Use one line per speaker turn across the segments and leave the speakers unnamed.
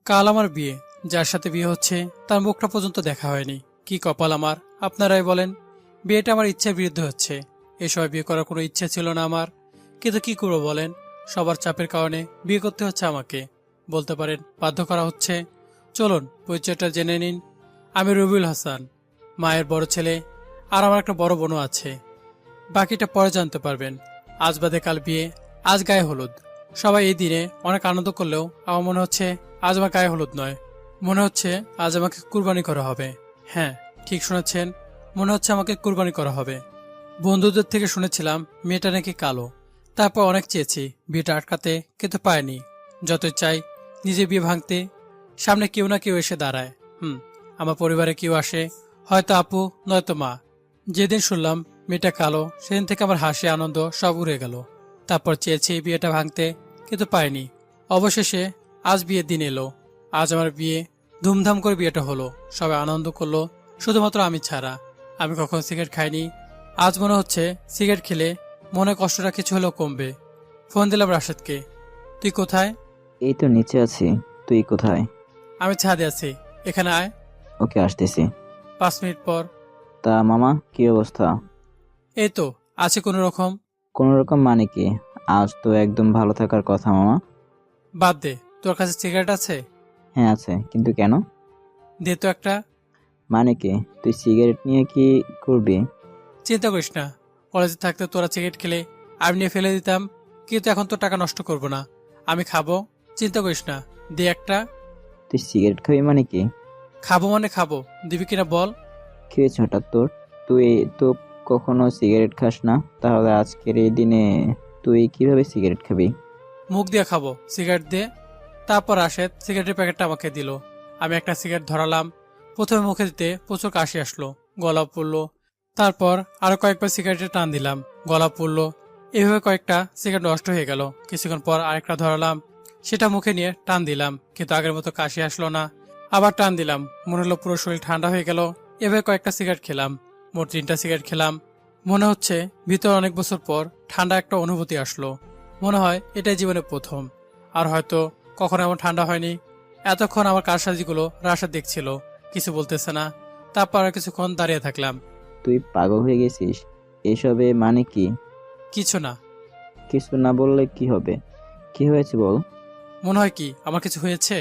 কাল আমার বিয়ে। যার সাথে বিয়ে হচ্ছে তার মুখটা পর্যন্ত দেখা হয়নি। কি কপাল আমার, আপনারাই বলেন। বিয়েটা আমার ইচ্ছার বিরুদ্ধে হচ্ছে। এ সময় বিয়ে করার কোনো ইচ্ছা ছিল না আমার, কিন্তু কি করবো বলেন। সবার চাপের কারণে বিয়ে করতে হচ্ছে আমাকে, বলতে পারেন বাধ্য করা হচ্ছে। চলুন পরিচয়টা জেনে নিন। আমি রবিউল হাসান, মায়ের বড় ছেলে, আর আমার একটা বড় বোনও আছে। বাকিটা পরে জানতে পারবেন। আজ বাদে কাল বিয়ে, আজ গায়ে হলুদ। সবাই এই দিনে অনেক আনন্দ করলেও আমার মনে হচ্ছে আজ আমার গায়ে হলুদ নয়, মনে হচ্ছে আজ আমাকে কুরবানি করা হবে। হ্যাঁ, ঠিক শুনেছেন, মনে হচ্ছে আমাকে কুরবানি করা হবে। বন্ধুদের থেকে শুনেছিলাম মেয়েটা নাকি কালো। তারপর অনেক চেয়েছি বিয়েটা আটকাতে, কিন্তু পাইনি। যতই চাই নিজে বিয়ে ভাঙতে, সামনে কেউ না কেউ এসে দাঁড়ায়। আমার পরিবারে কেউ আসে, হয়তো আপু নয়তো মা। যেদিন শুনলাম মেয়েটা কালো, সেদিন থেকে আমার হাসি আনন্দ সব উড়ে গেল। তারপর চেয়েছি বিয়েটা ভাঙতে, কিন্তু পাইনি। অবশেষে আজ বিয়ের দিন এলো। আজ আমার বিয়ে, ধুমধাম করে বিয়েটা হলো। সবাই আনন্দ করলো, শুধুমাত্র আমি ছাড়া। আমি কখনো সিগারেট খাইনি। আজ মনে হচ্ছে সিগারেট খেলে মনে কষ্টটা কিছু হলেও কমবে। ফোন দিলাম রাশেদকে। তুই কোথায়?
এই তো নিচে আছি। তুই কোথায়?
আমি ছাদে আছি, এখানে আয়।
ওকে, আসতেছি।
5 মিনিট পর।
তা মামা, কি অবস্থা?
এই তো আছে কোনো রকম।
কোন রকম মানে কি? আজ তো একদম ভালো থাকার কথা মামা।
বাদ দে, তোর কাছে সিগারেট আছে?
হ্যাঁ আছে, কিন্তু কেন?
দে তো একটা।
মানে কি, তুই সিগারেট নিয়ে কি করবি?
চিন্তা করিস না, কলেজে থাকতে তোরা সিগারেট খেলে আমি নিয়ে ফেলে দিতাম, কিন্তু এখন তো টাকা নষ্ট করব না, আমি খাবো। চিন্তা করিস না, দে একটা।
তুই সিগারেট খাবি মানে কি?
খাবো মানে খাবো, দিবি কিনা বল।
কি হয়েছে হঠাৎ তোর? তুই তো কখনো সিগারেট খাস না, তাহলে আজকের এই দিনে তুই কিভাবে সিগারেট খাবি?
মুখ দিয়ে খাবো, সিগারেট দে। তারপর রাশেদ সিগারেটের প্যাকেটটা আমাকে দিল। আমি একটা সিগারেট ধরালাম। প্রথমে মুখে দিতে প্রচুর কাশি আসলো, গলা পড়লো। তারপর আরো কয়েকবার সিগারেটে টান দিলাম, গলা পড়লো। এভাবে কয়েকটা সিগারেট নষ্ট হয়ে গেল। কিছুক্ষণ পর আরেকটা ধরালাম, সেটা মুখে নিয়ে টান দিলাম, কিন্তু আগের মতো কাশি আসলো না। আবার টান দিলাম, মনে হলো পুরো শরীর ঠান্ডা হয়ে গেল। এভাবে কয়েকটা সিগারেট খেলাম, মোট 3টা সিগারেট খেলাম। মনে হচ্ছে ভিতর অনেক বছর পর ঠান্ডা একটা অনুভূতি আসলো। মনে হয় এটাই জীবনে প্রথম। আর হয়তো কখনো এমন ঠান্ডা হয়নি। এতক্ষণ আমার কারসাজিগুলো রাশাদ দেখছিল, কিছু বলতেছে না। তারপর আর কিছুক্ষণ দাঁড়িয়ে থাকলাম।
তুই পাগল হয়ে গেছিস? এসবে মানে কি?
কিছু না।
কিছু না বললে কি হবে? কি হয়েছে বল।
মনে হয় কি আমার কিছু হয়েছে?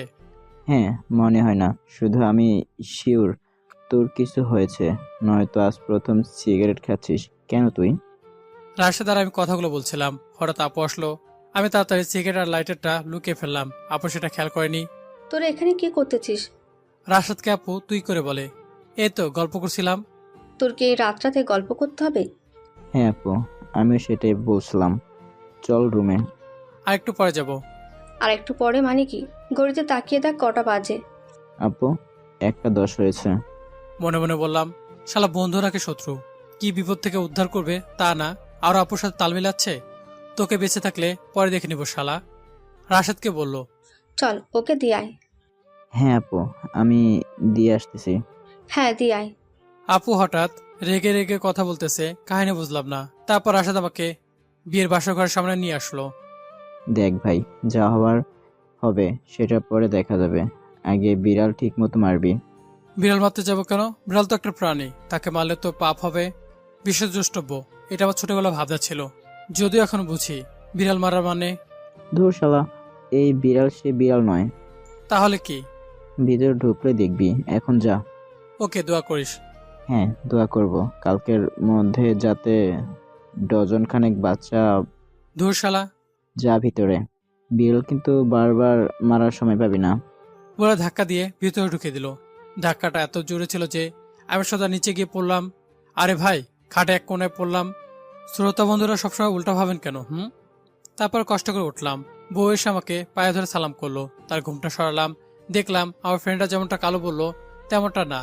হ্যাঁ, মনে হয় না, শুধু আমি শিওর তোর কিছু হয়েছে। নয়তো আজ প্রথম সিগারেট খাচ্ছিস কেন তুই?
রাশেদ আর আমি কথাগুলো বলছিলাম, হঠাৎ আপু আসলো। আমি তাড়াতাড়ি সিগারেট আর লাইটারটা লুকিয়ে ফেললাম, আপু সেটা খেয়াল করেনি।
তোরা এখানে কি করতেছিস?
রাশেদকে আপু তুই করে বলে। এই তো গল্প করছিলাম।
তোর কি এই রাত রাতে গল্প করতে হবে?
হ্যাঁ আপু, আমিও সেটাই বলছিলাম। চল রুমে।
আর একটু পরে যাব।
আর একটু পরে মানে কি? ঘড়িতে তাকিয়ে দেখ কটা বাজে।
আপু, 1:10 হয়েছে।
মনে মনে বললাম, শালা বন্ধু নাকি শত্রু, কি বিপদ থেকে উদ্ধার করবে তা না, আর আপুর সাথে তাল মিলাচ্ছে। তোকে বেঁচে থাকলে পরে দেখে নিব শালা। রাশেদকে বলল।
চল ওকে দিয়ে আয়।
হ্যাঁ আপু, আমি দিয়ে আসতেছি।
হ্যাঁ দিয়ে আয়।
আপু হঠাৎ রেগে রেগে কথা বলতেছে, কাহিনী বুঝলাম না। তারপর রাশেদ আমাকে বিয়ের বাসর ঘরের সামনে নিয়ে আসলো।
দেখ ভাই, যা হবার হবে সেটা পরে দেখা যাবে। আগে বিড়াল ঠিক মতো মারবি।
বিড়াল মারতে যাবো কেন? বিড়াল তো একটা প্রাণী, তাকে মারলে তো পাপ হবে, বিশেষ দ্রষ্টব্য। এটা আমার ছোটবেলা ভাবনা ছিল, যদিও এখন বুঝি বিড়াল মারার মানে।
ধুর শালা, এই বিড়াল সে বিড়াল নয়।
তাহলে কি?
ভিতরে ঢুকলে দেখবি। এখন যা।
ওকে, দোয়া করিস।
হ্যাঁ, দোয়া করব কালকের মধ্যে যাতে ডজন খানেক বাচ্চা।
ধুর শালা।
যা ভিতরে। বিড়াল কিন্তু বারবার মারার সময় পাবি না।
বলে ধাক্কা দিয়ে ভিতরে ঢুকে দিল। ধাক্কাটা এত জোরে ছিল যে আমি সোজা নিচে গিয়ে পড়লাম। আরে ভাই, খাটে এক কোণে পড়লাম। শ্রোতা বন্ধুরা সবসময় উল্টা ভাবেন কেন? তারপর কষ্ট করে উঠলাম। বউ এসে আমাকে পায়ে ধরে সালাম করলো। তার ঘুমটা সরালাম। দেখলাম আমার ফ্রেন্ডরা যেমনটা কালো বললো তেমনটা না।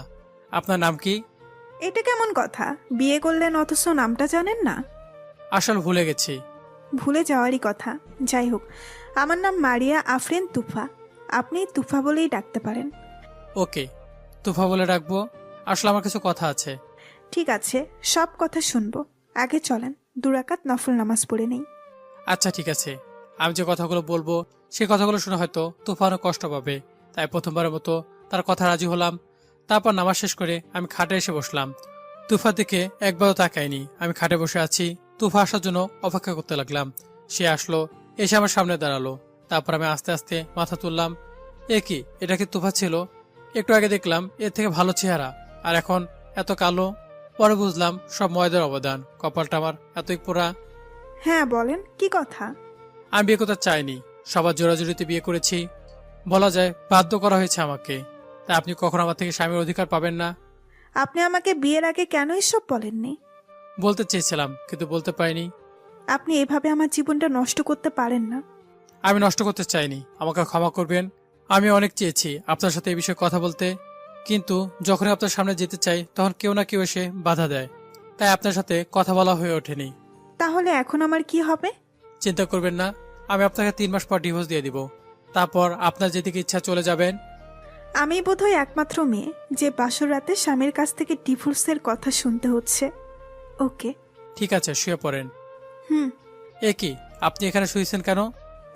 আপনার নাম কি?
এটা কেমন কথা? বিয়ে করলেন অথচ নামটা জানেন না?
আসল ভুলে গেছি।
ভুলে যাওয়ারই কথা। যাই হোক, আমার নাম মারিয়া আফরিন তুফা। আপনি তুফা বলেই ডাকতে পারেন।
ওকে, তুফা বলে ডাকবো। আসলে আমার কিছু কথা আছে।
ঠিক আছে, সব কথা শুনবো। আগে চলেন 2 রাকাত নফল নামাজ পড়ে নেই।
আচ্ছা ঠিক আছে। আমি যে কথাগুলো বলবো সেই কথাগুলো শুনে হয়তো তুফানও কষ্ট পাবে, তাই প্রথমবারের মতো তার কথা রাজি হলাম। তারপর নামাজ শেষ করে আমি খাটে এসে বসলাম। তুফা দিকে একবারও তাকাইনি। আমি খাটে বসে আছি, তুফা আসার জন্য অপেক্ষা করতে লাগলাম। সে আসলো, এসে আমার সামনে দাঁড়ালো। তারপর আমি আস্তে আস্তে মাথা তুললাম। এ কি, এটা কি তুফা ছিল? একটু আগে দেখলাম এর থেকে ভালো চেহারা, আর এখন এত কালো। পরে বুঝলাম সব ময়দার অবদান। কপালটা আমার এতই পোড়া।
হ্যাঁ বলেন, কি কথা?
আমি বিয়ে করতে চাইনি, সবার জোরাজুরিতে বিয়ে করেছি। বলা যায় বাধ্য করা হয়েছে আমাকে। তাই আপনি কখনো আমার থেকে স্বামীর অধিকার পাবেন না।
আপনি আমাকে বিয়ের আগে কেন এসব বলেননি?
বলতে চেয়েছিলাম কিন্তু বলতে পারিনি।
আপনি এভাবে আমার জীবনটা নষ্ট করতে পারেন না।
আমি নষ্ট করতে চাইনি, আমাকে ক্ষমা করবেন। আমি অনেক চেয়েছি আপনার সাথে এই বিষয়ে কথা বলতে, কিন্তু যখনই আপনার সামনে যেতে চাই তখন কেউ না কেউ এসে বাধা দেয়। তাই আপনার সাথে কথা বলা হয়ে ওঠেনি।
তাহলে এখন আমার কি হবে?
চিন্তা করবেন না, আমি আপনাকে 3 মাস পর ডিভোর্স দিয়ে দিব। তারপর আপনার যেদিকে ইচ্ছা চলে যাবেন।
আমি বোধহয় একমাত্র মেয়ে যে বাসর রাতে স্বামীর কাছ থেকে ডিভোর্সের কথা শুনতে হচ্ছে। ওকে।
ঠিক আছে, শুয়ে পড়েন।
হুম।
এ কি, আপনি এখানে শুয়েছেন কেন?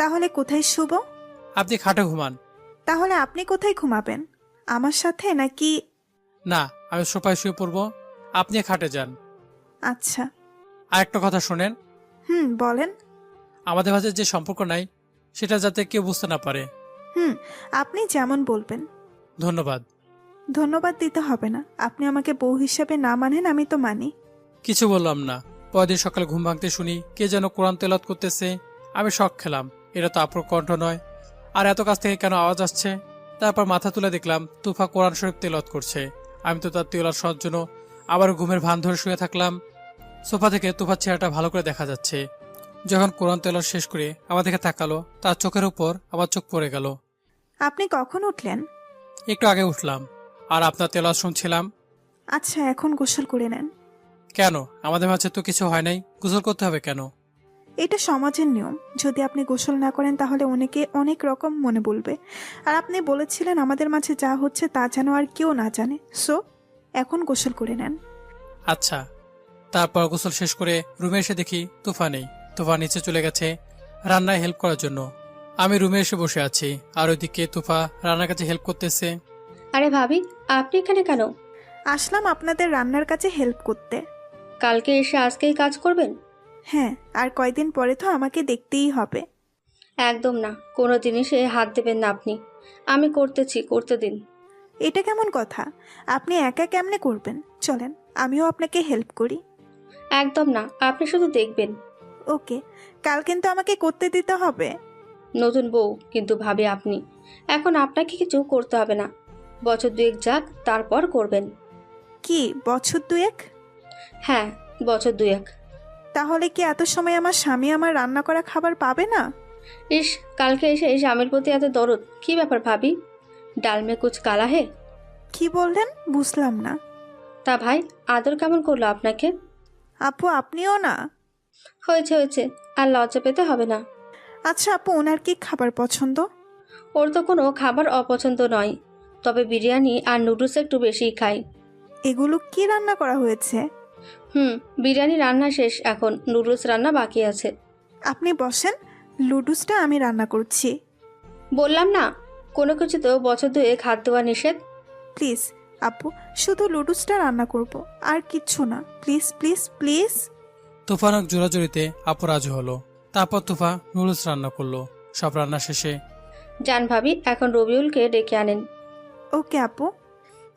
তাহলে কোথায় শুব?
আপনি খাটে ঘুমান।
তাহলে আপনি কোথায় ঘুমাবেন? আমার সাথে নাকি?
না, আমি সোফায় শুয়ে পড়বো, আপনি খাটে যান।
আচ্ছা।
আর একটা কথা শোনেন,
বলেন।
আমাদের মাঝে যে সম্পর্ক নাই সেটা যাতে কেউ বুঝতে না পারে।
আপনি যেমন বলবেন।
ধন্যবাদ।
ধন্যবাদ দিতে হবে না। আপনি আমাকে বউ হিসাবে না মানেন, আমি তো মানি।
কিছু বললাম না। পরদিন সকালে ঘুম ভাঙতে শুনি কে যেন কোরআন তেলাওয়াত করতেছে। আমি শক খেলাম, এটা তো আপুর কণ্ঠ নয়। আর এত কাছ থেকে কেন আওয়াজ আসছে? তারপর মাথা তুলে দেখলাম তুফা কোরআন শরীফ তেলাওয়াত করছে। আমি তো তার তেলাওয়াত শোনার জন্য আবার ঘুমের ভান ধরে শুয়ে থাকলাম। সোফা থেকে তুফার চেহারাটা ভালো করে দেখা যাচ্ছে। যখন কোরআন তেলাওয়াত শেষ করে আমার দিকে তাকালো, তার চোখের উপর আমার চোখ পড়ে গেল।
আপনি কখন উঠলেন?
একটু আগে উঠলাম, আর আপনার তেলাওয়াত শুনছিলাম।
আচ্ছা, এখন গোসল করে নেন।
কেন? আমাদের মাঝে তো কিছু হয় নাই, গোসল করতে হবে কেন?
এটা সমাজের নিয়ম। যদি আপনি গোসল না করেন তাহলে অনেকে অনেক রকম মনে বলবে। আর আপনি বলেছিলেন আমাদের মাঝে যা হচ্ছে তা যেন আর কেউ না জানে। সো এখন গোসল করে নেন।
আচ্ছা। তারপর গোসল শেষ করে রুমে এসে দেখি তুফা নেই। তুফা নিচে চলে গেছে রান্নায় হেল্প করার জন্য। আমি রুমে এসে বসে আছি, আর ওইদিকে তুফা রান্নার কাছে হেল্প করতেছে।
আরে ভাবি, আপনি এখানে কেন?
আসলাম আপনাদের রান্নার কাছে হেল্প করতে।
কালকে এসে আজকেই কাজ করবেন?
হ্যাঁ, আর কয়দিন পরে তো আমাকে দেখতেই হবে।
একদম না, কোনো জিনিসে হাত দেবেন না আপনি। আমি করতেছি, করতে দিন।
এটা কেমন কথা? আপনি একা কেমনে করবেন? চলেন, আমিও আপনাকে হেল্প করি।
একদম না, আপনি শুধু দেখবেন।
ওকে, কাল কিন্তু আমাকে করতে দিতে হবে।
নতুন বউ কিন্তু ভাবি আপনি, এখন আপনাকে কিছু করতে হবে না। বছর দুয়েক যাক, তারপর করবেন।
কি বছর দুয়েক?
হ্যাঁ, বছর দুয়েক।
তাহলে কি এত সময় আমার স্বামী আমার রান্না করা খাবার পাবে না?
ইস, কালকে এসে স্বামীর প্রতি এত দরদ, কি ব্যাপার ভাবি? ডাল মে কুচ কালা হে?
কি বললেন? বুঝলাম না।
তা ভাই আদর কেমন করলো আপনাকে?
আপু, আপনিও না?
হয়েছে হয়েছে, আর লজ্জা পেতে হবে না।
আচ্ছা আপু, ওনার কি খাবার পছন্দ?
ওর তো কোনো খাবার অপছন্দ নয়, তবে বিরিয়ানি আর নুডলস একটু বেশিই খায়।
এগুলো কি রান্না করা হয়েছে?
বিরিয়ানি রান্না শেষ, এখন নুডলস রান্না বাকি আছে।
আপনি বসেন, লুডুসটা আমি রান্না করছি।
বললাম না, কোনো কিছু তো বছর দুয়েক হাত দেওয়া নিষেধ।
প্লিজ আপু, শুধু লুডুসটা রান্না করব, আর কিচ্ছু না। Please please please.
তুফানক জোরাজুরিতে আপু রাজি হলো। তারপর তুফা নুডলস রান্না করলো। সব রান্না শেষে
জান ভাবি, এখন রবিউলকে ডেকে আনেন।
ওকে আপু।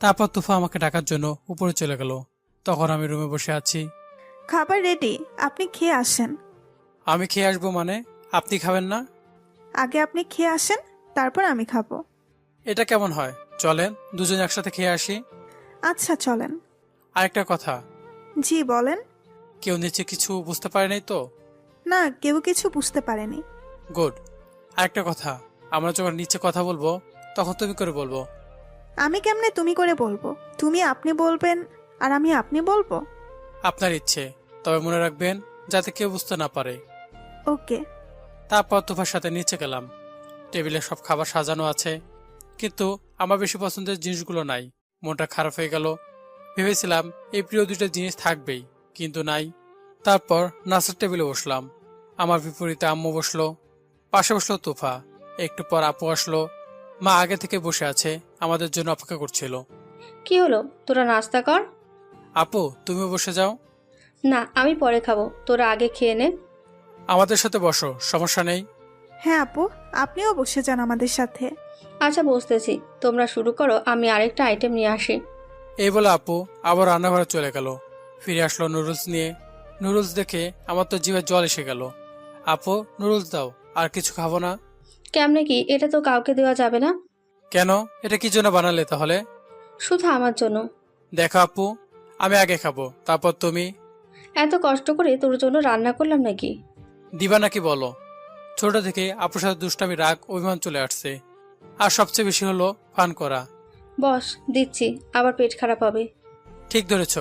তারপর তুফা আমাকে ডাকার জন্য উপরে চলে গেল। তখন আমি রুমে বসে আছি।
খাবার রেডি, আপনি খেয়ে আসেন।
আমি খেয়ে আসবো মানে? আপনি খাবেন না?
আগে আপনি খেয়ে আসেন, তারপর আমি খাবো।
এটা কেমন হয়? চলেন দুজন একসাথে খেয়ে আসি।
আচ্ছা চলেন।
আরেকটা কথা,
জি বলেন।
কেউ নিচে কিছু বুঝতে পারে নাই তো?
না, কেউ কিছু বুঝতে পারেনি।
গুড। আরেকটা কথা, আমরা যখন নিচে কথা বলবো তখন তুমি করে বলবো।
আমি কেমনে তুমি করে বলবো? তুমি আপনি বলবেন, আর আমি আপনি বলবো।
আপনার ইচ্ছে, তবে মনে রাখবেন যাতে কেউ বুঝতে না পারে।
ওকে।
তারপর তুফার সাথে নিচে গেলাম। টেবিলে সব খাবার সাজানো আছে, কিন্তু আমার বেশি পছন্দের জিনিসগুলো নাই। মনটা খারাপ হয়ে গেল। ভেবেছিলাম এই প্রিয় দুইটা জিনিস থাকবেই, কিন্তু নাই। তারপর নাস্তার টেবিলে বসলাম। আমার বিপরীতে আম্মু বসলো। পাশে বসলো তুফা। একটু পর আপু আসলো। মা আগে থেকে বসে আছে, আমাদের জন্য অপেক্ষা করছিল।
কি হলো, তোরা নাস্তা কর।
আপু তুমিও বসে যাও।
না, আমি পরে খাবো, তোরা আগে খেয়ে নে।
আমাদের সাথে বসো, সমস্যা নেই।
হ্যাঁ আপু, আপনিও বসে যান আমাদের সাথে।
আচ্ছা বসতেছি, তোমরা শুরু করো, আমি আরেকটা আইটেম নিয়ে আসি।
এই বলে আপু আবার রান্নাঘরে চলে গেল। ফিরে আসলো নুডলস নিয়ে। নুডলস দেখে আমার তো জিভে জল এসে গেল। আপু নুডলস দাও, আর কিছু খাবো না।
কেমনে কি, এটা তো কাউকে দেওয়া যাবে না।
কেন, এটা কি জন্য বানালে তাহলে?
শুধু আমার জন্য।
দেখো আপু, আমি আগে খাবো, তারপর তুমি।
এত কষ্ট করে তোর জন্য রান্না করলাম নাকি?
দিবা নাকি বলো? ছোট থেকে আপুর সাথে দুষ্টামি, রাগ, অভিমান চলে আসছে। আর সবচেয়ে বেশি হলো ফান করা।
বস, দিচ্ছি, আবার পেট খারাপ হবে।
ঠিক ধরেছ,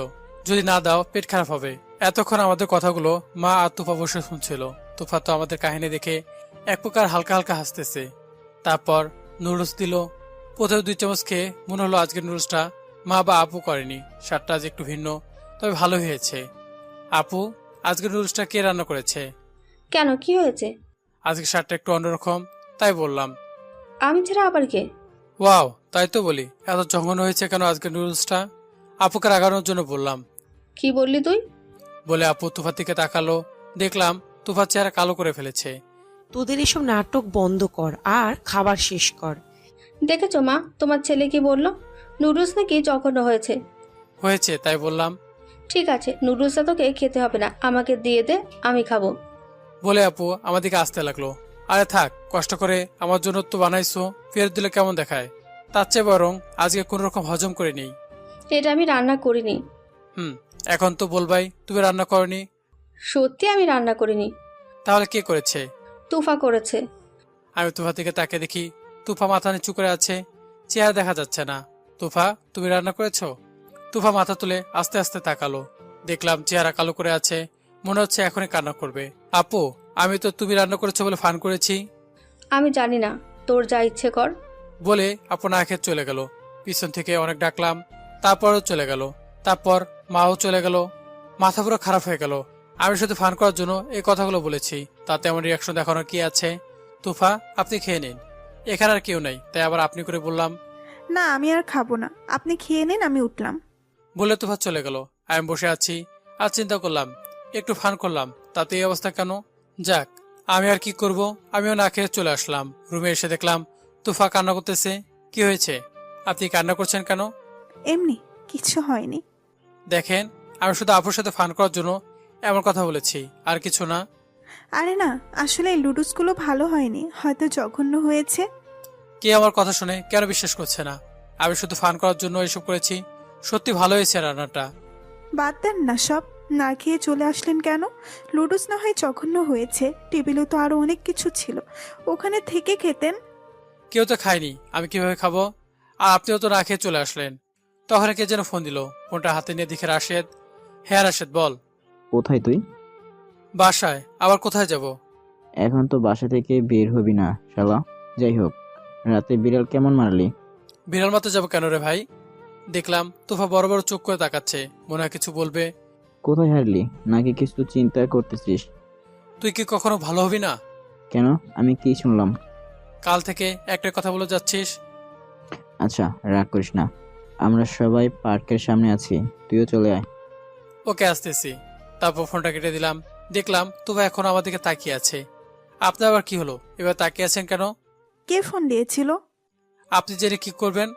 যদি না দাও পেট খারাপ হবে। এতক্ষণ আমাদের কথাগুলো মা আর তুফা বসে শুনছিল। তুফা তো আমাদের কাহিনী দেখে এক প্রকার হালকা হালকা হাসতেছে। তারপর নুডলস দিল। প্রথমে 2 চামচ খেয়ে মনে হলো আজকের নুডলসটা মা বা আপু করেনি, স্বাদটা আজ একটু ভিন্ন, তবে ভালো হয়েছে। আপু, আজকের নুডলসটা কে রান্না করেছে?
কেন, কি হয়েছে?
আজকে স্বাদটা একটু অন্যরকম, তাই বললাম।
আমি ছাড়া আবার কে?
ওয়াও, তাই তো বলি, এত জঘন্য হয়েছে কেন আজকের নুডলসটা? আপুকে রাগানোর জন্য বললাম।
কি বললি তুই?
বলে আপু তুফার দিকে তাকালো। দেখলাম তুফার চেহারা কালো করে ফেলেছে।
তোদের এসব নাটক বন্ধ কর আর খাবার শেষ কর।
দেখেছো মা, তোমার ছেলে কি বললো? নুডলস নাকি জঘন্য হয়েছে।
হয়েছে তাই বললাম।
ঠিক আছে, নুডলসটা তোকে খেতে হবে না, আমাকে দিয়ে দে, আমি খাবো।
বলে আপু আমাদিকে আসতে লাগলো। আরে থাক, কষ্ট করে আমার জন্য তো বানাইছো, ফেরত দিলে কেমন দেখায়? তার চেয়ে বরং আজকে কোন রকম হজম করে নেই।
এটা আমি রান্না করিনি।
এখন তো বলবাই তুমি রান্না করনি।
সত্যি আমি রান্না করিনি।
তাহলে কে করেছে?
তুফা করেছে।
আমি তুফা থেকে তাকে দেখি, তুফা মাথা নিচু করে আছে, চেহারা দেখা যাচ্ছে না। তুফা, তুমি রান্না করেছো? তুফা মাথা তুলে আস্তে আস্তে তাকালো। দেখলাম চেহারা কালো করে আছে, মনে হচ্ছে এখনই কান্না করবে। আপু, আমি তো তুমি রান্না করেছো বলে ফান করেছি।
আমি জানি না, তোর যা ইচ্ছে কর।
বলে আপু না খেয়ে চলে গেল। পিছন থেকে অনেক ডাকলাম, তারপরও চলে গেল। তারপর মাও চলে গেল। মাথা পুরো খারাপ হয়ে গেল। আমি শুধু ফান করার জন্য এই কথাগুলো বলেছি, তাতে এমন রিয়াকশন দেখানোর কি আছে? তুফা, আপনি খেয়ে নিন, এখানে আর কেউ নেই, তাই আবার আপনি করে বললাম।
না, আমি আর খাবো না, আপনি খেয়ে নিন, আমি উঠলাম।
বলে তুফা চলে গেল। আমি বসে আছি আর চিন্তা করলাম, একটু ফান করলাম, তাতে এই অবস্থা কেন? যাক, আমি আর কি করব, আমিও না খেয়ে চলে আসলাম। রুমে এসে দেখলাম তুফা কান্না করতেছে। কি হয়েছে, আপনি কান্না করছেন কেন?
এমনি, কিছু হয়নি।
দেখেন, আমি শুধু আপুর সাথে ফান করার জন্য এমন কথা বলেছি, আর কিছু না।
আরে না, আসলে এই লুডুসগুলো ভালো হয়নি, হয়তো জঘন্য হয়েছে।
কে আমার কথা শুনে কেন বিশ্বাস করছে না? আমি শুধু ফান করার জন্য এসব করেছি। সত্যি ভালো হয়েছে রান্নাটা।
বাদ দেন না সব, না খেয়ে চলে আসলেন কেন? লুডুস না হয় জঘন্য হয়েছে, টেবিলে তো আরো অনেক কিছু ছিল, ওখানে থেকে খেতেন।
কেউ তো খায়নি, আমি কিভাবে খাবো? আর আপনিও তো না খেয়ে চলে আসলেন। তখন কে যেন ফোন দিল, ফোনটা হাতে নিয়ে দেখে রাশেদ। হ্যাঁ রাশেদ, বল।
কোথায় তুই?
বাসায়। আবার কোথায় যাব?
এখন তো বাসা থেকে বের হবি না শালা। যাই হোক, রাতে বিড়াল কেমন মারলি?
বিড়াল মারতে যাবো কেন রে ভাই? দেখলাম তুফা বড় বড় চোখ করে তাকাচ্ছে, মনে হয় কিছু বলবে।
কোথায় হারলি, নাকি কিছু চিন্তা করতেছিস?
তুই কি কখনো ভালো হবি না?
কেন, আমি কি শুনলাম?
কাল থেকে একটা কথা বলে যাচ্ছিস।
আচ্ছা, রাগ করিস না, আমরা সবাই পার্কের সামনে আছি, তুইও চলে আয়।
ওকে, আসতেছি। তারপর ফোনটা কেটে দিলাম। দেখলাম তুফা এখন আমার দিকে তাকিয়ে আছে। আপনার আবার কি হলো, এবার তাকিয়ে আছেন কেন?
কে ফোন দিয়েছিল?
আপনি জেনে কি করবেন?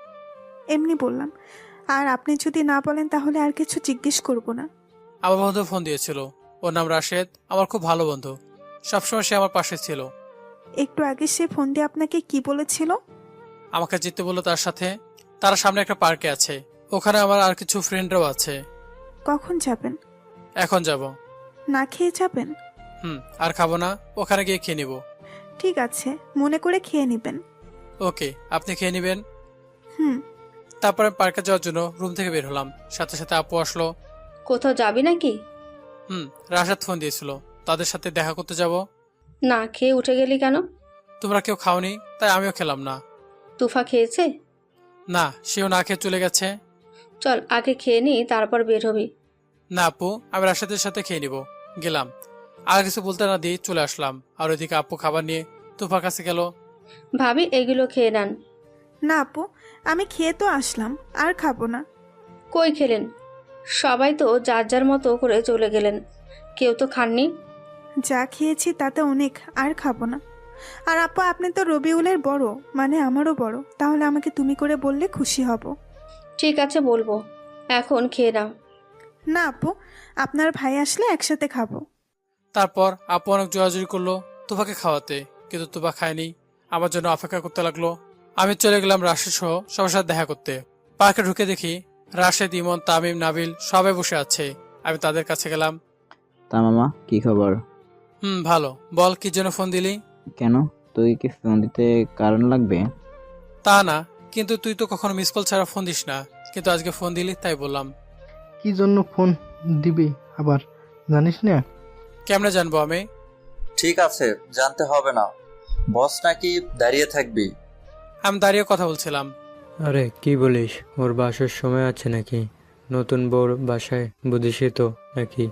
এমনি বললাম, আর আপনি যদি না বলেন তাহলে আর কিছু জিজ্ঞেস করব না।
আমার বন্ধু ফোন দিয়েছিল। ওর নাম রাশেদ, আমার খুব ভালো বন্ধু। সবসময় সে আমার পাশে ছিল।
একটু আগে সে ফোন দিয়ে আপনাকে কি বলেছিল?
আমাকে যেতে বললো তার সাথে। তারা সামনে একটা পার্কে আছে, ওখানে আমার আর কিছু ফ্রেন্ডরাও আছে।
কখন যাবেন?
এখন যাব।
না খেয়ে যাবেন?
আর খাবো না, ওখানে গিয়ে খেয়ে নিব।
ঠিক আছে, মনে করে খেয়ে নেবেন।
ওকে, আপনি খেয়ে নিবেন।
হুম।
তারপরে পার্কে যাওয়ার জন্য রুম থেকে বের হলাম। সাথে সাথে আপু আসলো।
কোথাও যাবি নাকি?
রাশেদ ফোন দিয়েছিল, তাদের সাথে দেখা করতে যাব।
না খেয়ে উঠে গেলি কেন?
তোমরা কেউ খাওনি, তাই আমিও খেলাম না।
তুফা খেয়েছে?
না, সেও না খেয়ে চলে গেছে।
চল আগে খেয়ে নি, তারপর বের হবি।
না আপু, আমি রাশেদের সাথে খেয়ে নিব। গেলাম। আর কিছু বলতে না দিয়ে চলে আসলাম। আর ওইদিকে আপু খাবার নিয়ে তুফার কাছে গেল।
ভাবি এগুলো খেয়ে নেন।
না আপু, আমি খেয়ে তো আসলাম, আর খাবো না।
কই খেলেন? সবাই তো যার যার মতো করে চলে গেলেন, কেউ তো খাননি।
যা খেয়েছি তাতে অনেক, আর খাবো না। আর আপু, আপনি তো রবিউলের বড়, মানে আমারও বড়, তাহলে আমাকে তুমি করে বললে খুশি হব।
ঠিক আছে বলবো, এখন খেয়ে নাও।
না আপু, আপনার ভাই আসলে একসাথে খাবো।
তারপর আপু অনেক জোরাজুরি করলো তুফাকে খাওয়াতে, কিন্তু তুফা খায়নি। আমার জন্য অপেক্ষা করতে লাগলো। আমি চলে গেলাম রাশেদ সহ সবার সাথে দেখা করতে। পার্কে ঢুকে দেখি রাশেদ, ইমন, তামিম, নাবিল সবাই বসে আছে। আমি তাদের কাছে গেলাম।
তা মামা, কি খবর?
ভালো। বল, কি জন্য ফোন দিলি?
কেন, তুই কি ফোন দিতে কারণ লাগবে?
তা না, কিন্তু তুই তো কখনো মিস কল ছাড়া ফোন দিস না, কিন্তু আজকে ফোন দিলি তাই বললাম।
কি জন্য ফোন দিবি আবার, জানিস না?
কেমনে জানবো আমি?
ঠিক আছে, জানতে হবে না। বস নাকি দাঁড়িয়ে থাকবি?
আমি দাঁড়িয়ে কথা বলছিলাম।
আরে কি বলিস, ওর বাসার সময় আছে নাকি? নতুন বউর বাসায় বুঝিসই তো নাকি?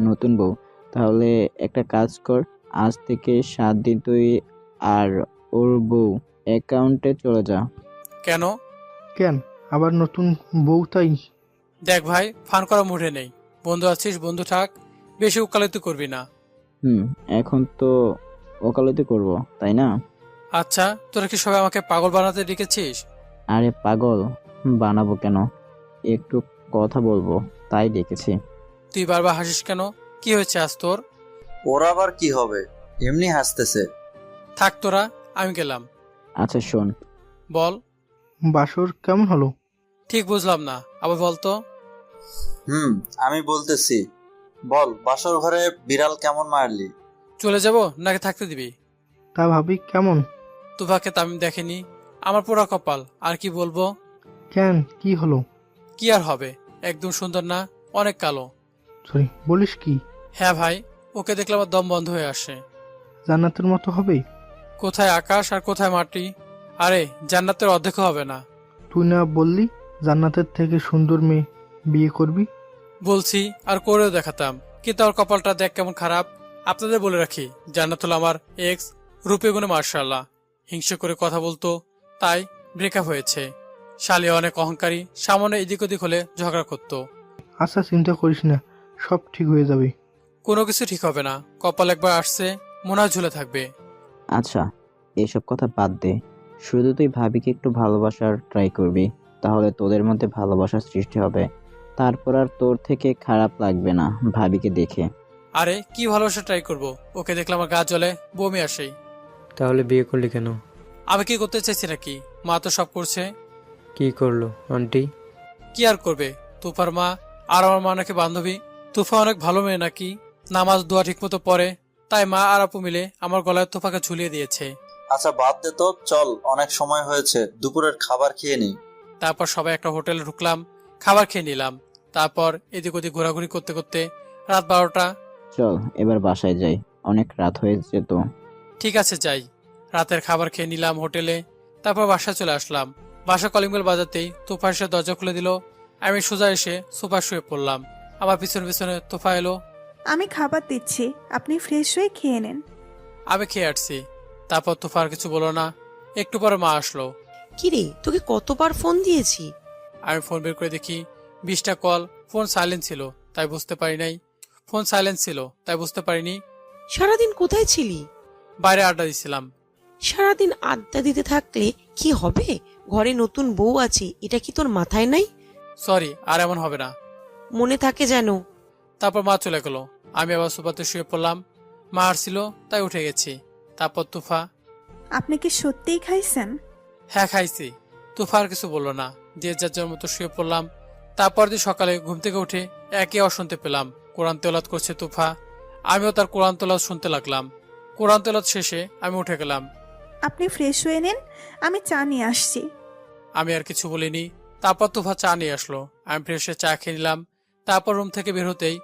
নতুন বউ? তাহলে একটা কাজ কর, আজ থেকে 7 দিন তুই আর ওর বউ অ্যাকাউন্টে চলে যা।
কেন?
কেন আবার নতুন বউ তাই?
দেখ ভাই, ফান করা মুডে নেই। বন্ধু আছিস, বন্ধু থাক, বেশি উকালতি করবি না।
এখন তো ওকালতি করব, তাই না?
আচ্ছা, তোরা কি সবাই আমাকে পাগল বানাতে ডেকেছিস?
আরে পাগল বানাবো কেন, একটু কথা বলবো তাই ডেকেছি।
তুই বারবার হাসিস কেন? কি হয়েছে আজ তোর?
ওর আবার কি হবে, এমনি হাসতেছে।
থাক তোরা, আমি গেলাম।
আচ্ছা শোন,
বল।
বাসর কেমন হলো?
ঠিক বুঝলাম না, আবার বলতো।
আমি বলতেছি, বল বাসর ঘরে বিড়াল কেমন মারলি?
চলে যাব নাকি থাকতে দিবি?
তা ভাবি কেমন?
তুফাকে তামিম দেখেনি, আমার পোড়া কপাল, আর কি বলবো।
কেন, কি হলো?
কি আর হবে, একদম সুন্দর না, অনেক কালো।
সরি, বলিস কি?
হ্যাঁ ভাই, ওকে দেখলে আমার দম বন্ধ হয়ে আসে।
জান্নাতের মতো হবে?
কোথায় আকাশ আর কোথায় মাটি? আরে জান্নাতের অর্ধেক হবে না।
তুই না বললি জান্নাতের থেকে সুন্দর মেয়ে বিয়ে করবি?
বলছি, আর করেও দেখাতাম, কিন্তু আমার কপালটা দেখ কেমন খারাপ। আপনাদের বলে রাখি, জান্নাত হলো আমার এক্স, রূপে গুণে মার্শাল্লাহ, হিংসে করে কথা বলতো, তাই ব্রেকআপ হয়েছে। শালি অনেক অহংকারী, সামনে এদিক ওদিক হলে ঝগড়া করতো।
আচ্ছা, চিন্তা করিস না, সব ঠিক হয়ে যাবে।
কোনো কিছু ঠিক হবে না, কপাল একবার আসছে, মনে হয় ঝুলে থাকবে।
আচ্ছা এসব কথা বাদ দে, শুধু তুই ভাবিকে একটু ভালোবাসার ট্রাই করবি, তাহলে তোদের মধ্যে ভালোবাসার সৃষ্টি হবে। তারপর আর তোর থেকে খারাপ লাগবে না ভাবিকে দেখে।
আরে কি ভালোবাসা ট্রাই করব, ওকে দেখলে আমার গা জ্বলে, বমি আসেই।
তাহলে বিয়ে করলি কেন?
আমি কি করতে চাইছি নাকি? মা তো সব করছে।
কি করলো আন্টি?
কি আর করবে, তুফার মা আর আমার মা নাকি বান্ধবী। তুফা অনেক ভালো মেয়ে নাকি, নামাজ দোয়া ঠিক মতো পড়ে, তাই মা আর আপু মিলে আমার গলায় তুফাকে ঝুলিয়ে দিয়েছে।
আচ্ছা বাদ দে তো, চল অনেক সময় হয়েছে, দুপুরের খাবার খেয়ে নি।
তারপর সবাই একটা হোটেলে ঢুকলাম, খাবার খেয়ে নিলাম। তারপর এদিক ওদিক ঘোরাঘুরি করতে করতে রাত 12টা।
চল এবার বাসায় যাই, অনেক রাত হয়েছে তো।
ঠিক আছে যাই। রাতের খাবার খেয়ে নিলাম হোটেলে, তারপর বাসায় চলে আসলাম। বাসা কলিং বেল বাজাতেই তোফা এসে দরজা খুলে দিল। আমি সোজা এসে সোফা শুয়ে পড়লাম। আমার পিছনে পিছনে তোফা এলো।
আমি খাবার দিচ্ছি, আপনি ফ্রেশ হয়ে খেয়ে নেন।
আমি খেয়ে আসছি। তারপর তোফা আর কিছু বলো না। একটু পরে মা আসলো।
কিরে, তোকে কতবার ফোন দিয়েছি?
আমি ফোন বের করে দেখি 20টা কল, ফোন সাইলেন্ট ছিল তাই বুঝতে পারি নাই। ফোন সাইলেন্ট ছিল তাই বুঝতে পারিনি।
সারাদিন কোথায় ছিলি?
বাইরে আড্ডা দিছিলাম।
সারাদিন আড্ডা দিতে থাকলে কি হবে? ঘরে নতুন বউ আছে, এটা কি তোর মাথায় নাই?
সরি, আর এমন হবে না।
মনে থাকে যেন।
তারপর মা চলে গেল। আমি আবার সোফাতে শুয়ে পড়লাম। মা আসছিল তাই উঠে গেছি। তারপর তুফা।
আপনি কি সত্যিই খাইছেন?
হ্যাঁ খাইছি। তুফা আর কিছু বললো না, যে যার যার মতো শুয়ে পড়লাম। তারপর দিন সকালে ঘুম থেকে উঠে একে শুনতে পেলাম কোরআন তেলাওয়াত করছে তুফা। আমিও তার কোরআন তেলাওয়াত শুনতে লাগলাম। কোরআন তেলাওয়াত শেষে আমি উঠে গেলাম।
আপনি ফ্রেশ হয়ে নেন, আমি চা নিয়ে আসছি।
আমি আর কিছু বলিনি। তারপর তুফা চা নিয়ে আসলো। আমি ফ্রেশ হয়ে চা খেয়ে নিলাম। তারপর রুম থেকে বের হতেই